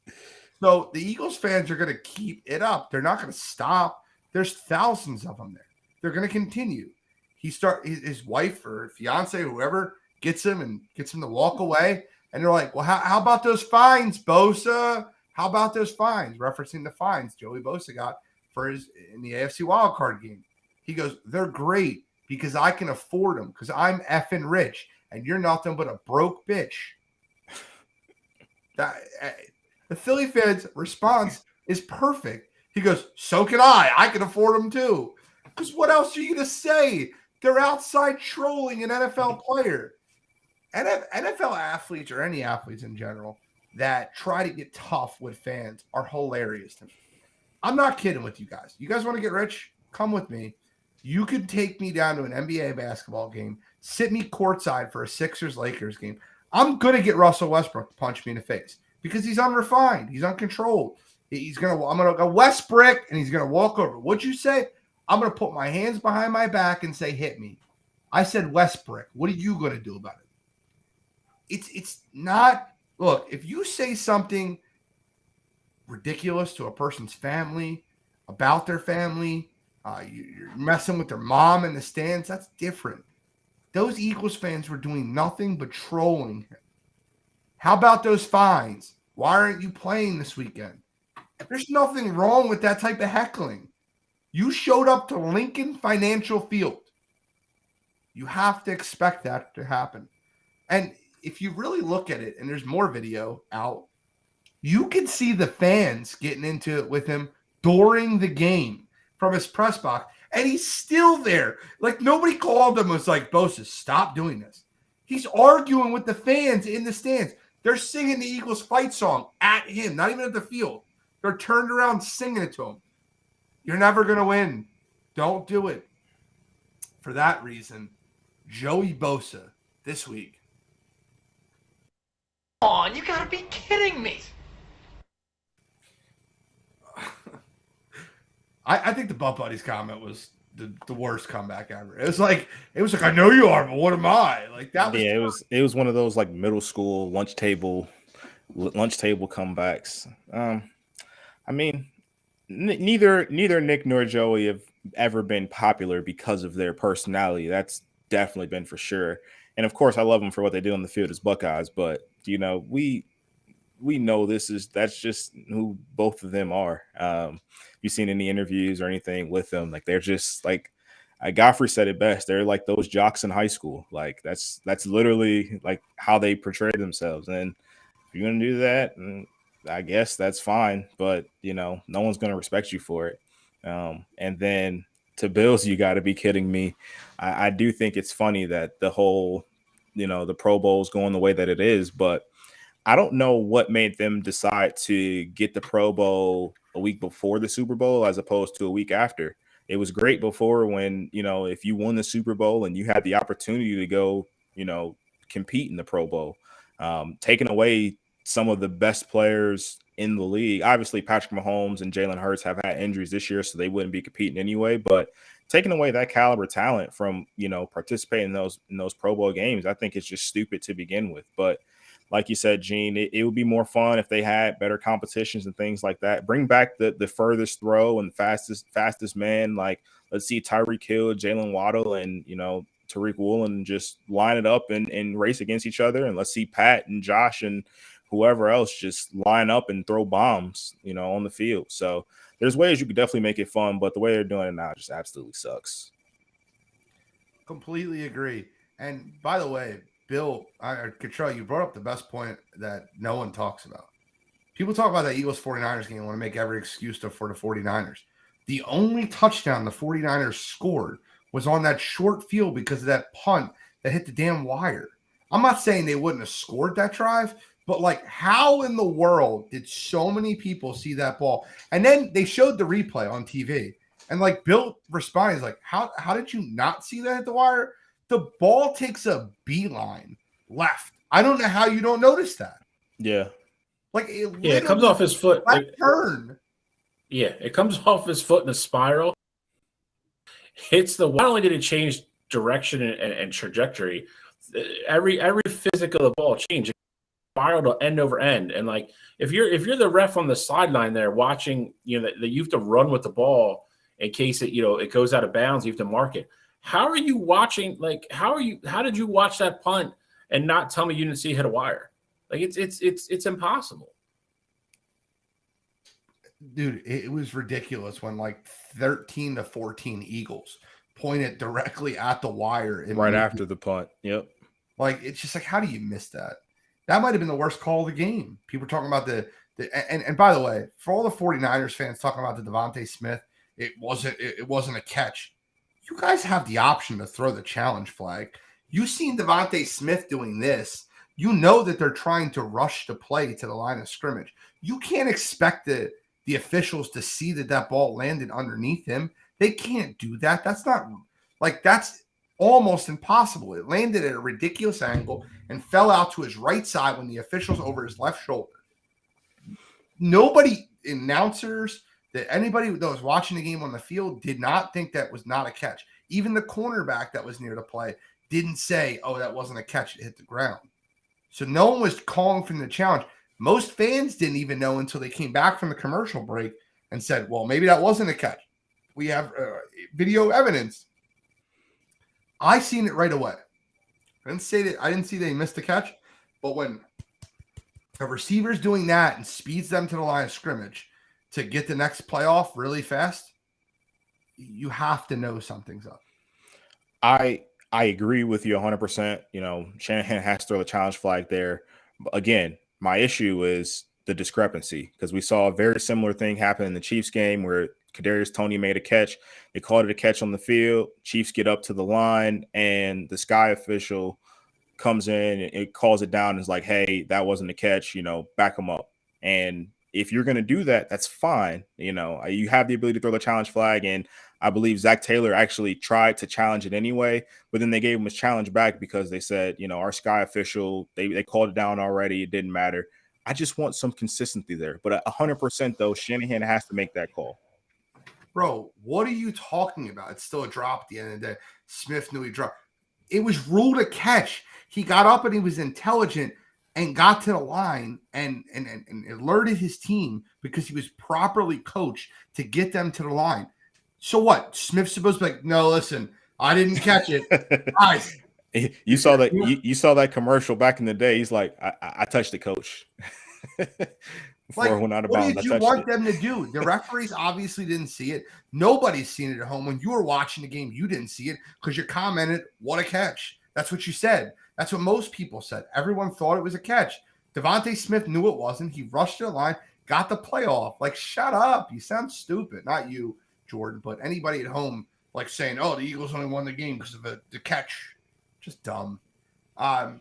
So the Eagles fans are going to keep it up. They're not going to stop. There's thousands of them there. They're going to continue. His wife or fiance, whoever, gets him to walk away. And they're like, well, how about those fines, Bosa? How about those fines? Referencing the fines Joey Bosa got in the AFC wildcard game. He goes, they're great because I can afford them because I'm effing rich and you're nothing but a broke bitch. The Philly fans' response is perfect. He goes, so can I. I can afford them too. Because what else are you going to say? They're outside trolling an NFL player. NFL athletes or any athletes in general that try to get tough with fans are hilarious to me. I'm not kidding with you guys. You guys want to get rich? Come with me. You could take me down to an NBA basketball game, sit me courtside for a Sixers-Lakers game. I'm going to get Russell Westbrook to punch me in the face because he's unrefined. He's uncontrolled. I'm going to go Westbrook, and he's going to walk over. What'd you say? I'm going to put my hands behind my back and say, hit me. I said Westbrook. What are you going to do about it? It's not – look, if you say something ridiculous to a person's family, about their family, you're messing with their mom in the stands, that's different. Those Eagles fans were doing nothing but trolling him. How about those fines? Why aren't you playing this weekend? There's nothing wrong with that type of heckling. You showed up to Lincoln Financial Field. You have to expect that to happen. And if you really look at it, and there's more video out, you can see the fans getting into it with him during the game from his press box. And he's still there. Like, nobody called him and was like, Bosa, stop doing this. He's arguing with the fans in the stands. They're singing the Eagles fight song at him, not even at the field. They're turned around singing it to him. You're never going to win. Don't do it. For that reason, Joey Bosa this week. Come on, you gotta be kidding me. I think the Butt Buddies comment was the worst comeback ever. It was like I know you are, but what am I? Like that was. Yeah, it was one of those like middle school lunch table comebacks. I mean, neither Nick nor Joey have ever been popular because of their personality. That's definitely been for sure. And of course, I love them for what they do on the field as Buckeyes. But we know that's just who both of them are. If you've seen any interviews or anything with them, like they're just like Godfrey said it best. They're like those jocks in high school. Like that's literally like how they portray themselves. And if you're gonna do that, I guess that's fine. But no one's gonna respect you for it. And then to Bills, you got to be kidding me. I do think it's funny that the whole the Pro Bowl is going the way that it is, but I don't know what made them decide to get the Pro Bowl a week before the Super Bowl as opposed to a week after. It was great before when, if you won the Super Bowl and you had the opportunity to go, compete in the Pro Bowl, taking away some of the best players in the league. Obviously, Patrick Mahomes and Jalen Hurts have had injuries this year, so they wouldn't be competing anyway. But taking away that caliber talent from, participating in those Pro Bowl games, I think it's just stupid to begin with. But like you said, Gene, it would be more fun if they had better competitions and things like that. Bring back the furthest throw and fastest man. Like, let's see Tyreek Hill, Jalen Waddle, and, Tariq Woolen just line it up and race against each other. And let's see Pat and Josh and whoever else just line up and throw bombs, on the field. So there's ways you could definitely make it fun, but the way they're doing it now just absolutely sucks. Completely agree. And by the way, Bill, Cottrell, you brought up the best point that no one talks about. People talk about that Eagles-49ers game and want to make every excuse for the 49ers. The only touchdown the 49ers scored was on that short field because of that punt that hit the damn wire. I'm not saying they wouldn't have scored that drive, but like how in the world did so many people see that ball? And then they showed the replay on TV. And like Bill responded, like, how did you not see that hit the wire? The ball takes a beeline left. I don't know how you don't notice that. Yeah. Like it comes off his foot. Turn. Yeah, it comes off his foot in a spiral. Hits not only did it change direction and trajectory, every physic of the ball changed. It spiraled end over end. And like if you're the ref on the sideline there watching, that you have to run with the ball in case it goes out of bounds, you have to mark it. How are you watching? Like, how did you watch that punt and not tell me you didn't see it hit a wire? Like, it's impossible. dude, it was ridiculous when like 13-14 Eagles pointed directly at the wire right after the punt. Yep. Like, it's just like, how do you miss that? That might have been the worst call of the game. People are talking about and by the way, for all the 49ers fans talking about the Devontae Smith, it wasn't a catch. You guys have the option to throw the challenge flag. You've seen Devontae Smith doing this. You know that they're trying to rush the play to the line of scrimmage. You can't expect the officials to see that ball landed underneath him. They can't do that. That's not like that's almost impossible. It landed at a ridiculous angle and fell out to his right side when the official's over his left shoulder. Nobody, announcers, that anybody that was watching the game on the field did not think that was not a catch. Even the cornerback that was near the play didn't say, oh, that wasn't a catch. It hit the ground. So no one was calling for the challenge. Most fans didn't even know until they came back from the commercial break and said, well, maybe that wasn't a catch. We have video evidence. I seen it right away. I didn't see they missed the catch, but when a receiver's doing that and speeds them to the line of scrimmage to get the next play off really fast, you have to know something's up. I agree with you 100%. You know, Shanahan has to throw the challenge flag there. But again, my issue is the discrepancy, because we saw a very similar thing happen in the Chiefs game where Kadarius Toney made a catch. They called it a catch on the field. Chiefs get up to the line, and the sky official comes in and it calls it down and is like, hey, that wasn't a catch, you know, back them up. And if you're going to do that, that's fine. You know, you have the ability to throw the challenge flag, and I believe Zach Taylor actually tried to challenge it anyway, but then they gave him his challenge back because they said, you know, our sky official, they called it down already. It didn't matter. I just want some consistency there. But 100%, though, Shanahan has to make that call. Bro, what are you talking about? It's still a drop at the end of the day. Smith knew he dropped. It was ruled a catch. He got up and he was intelligent and got to the line and alerted his team because he was properly coached to get them to the line. So what? Smith's supposed to be like, no, listen, I didn't catch it. Guys. You saw that you saw that commercial back in the day. He's like, I touched the coach. Before like, it went out of what bounds, did you want them to do? The referees obviously didn't see it. Nobody's seen it at home. When you were watching the game, you didn't see it because you commented, what a catch. That's what you said. That's what most people said. Everyone thought it was a catch. Devontae Smith knew it wasn't. He rushed to the line, got the playoff. Like, shut up. You sound stupid. Not you, Jordan, but anybody at home like saying, oh, the Eagles only won the game because of the catch. Just dumb.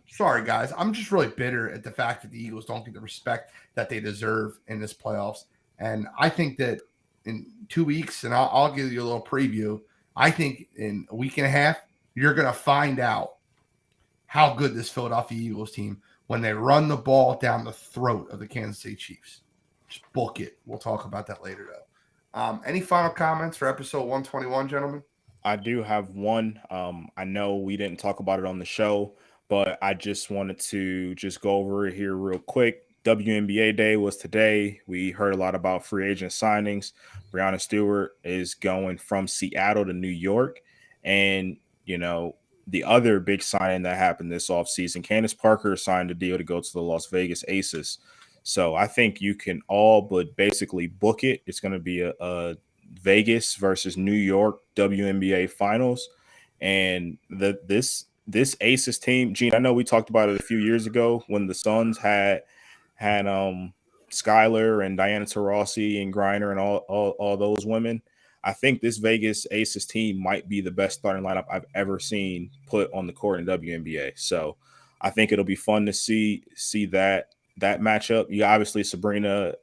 Sorry, guys. I'm just really bitter at the fact that the Eagles don't get the respect that they deserve in this playoffs. And I think that in 2 weeks, and I'll give you a little preview, I think in a week and a half, you're going to find out how good this Philadelphia Eagles team when they run the ball down the throat of the Kansas City Chiefs. Just book it. We'll talk about that later, though. Any final comments for episode 121, gentlemen? I do have one. I know we didn't talk about it on the show, but I just wanted to just go over it here real quick. WNBA Day was today. We heard a lot about free agent signings. Breanna Stewart is going from Seattle to New York. And, you know, the other big signing that happened this offseason, Candace Parker signed a deal to go to the Las Vegas Aces. So I think you can all but basically book it. It's going to be a Vegas versus New York WNBA finals. And this Aces team, Gene, I know we talked about it a few years ago when the Suns had Skylar and Diana Taurasi and Griner and all those women. I think this Vegas Aces team might be the best starting lineup I've ever seen put on the court in WNBA. So I think it'll be fun to see that matchup. You obviously Sabrina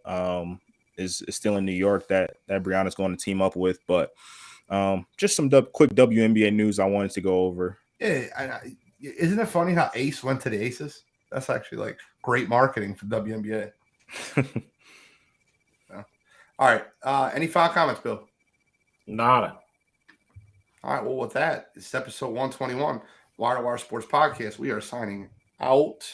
is still in New York that Breanna's going to team up with, but just some quick WNBA news I wanted to go over. Yeah, isn't it funny how Ace went to the Aces? That's actually like great marketing for WNBA. Yeah. All right. Any final comments, Bill? Nada. All right. Well, with that, it's episode 121, Wire to Wire Sports Podcast. We are signing out.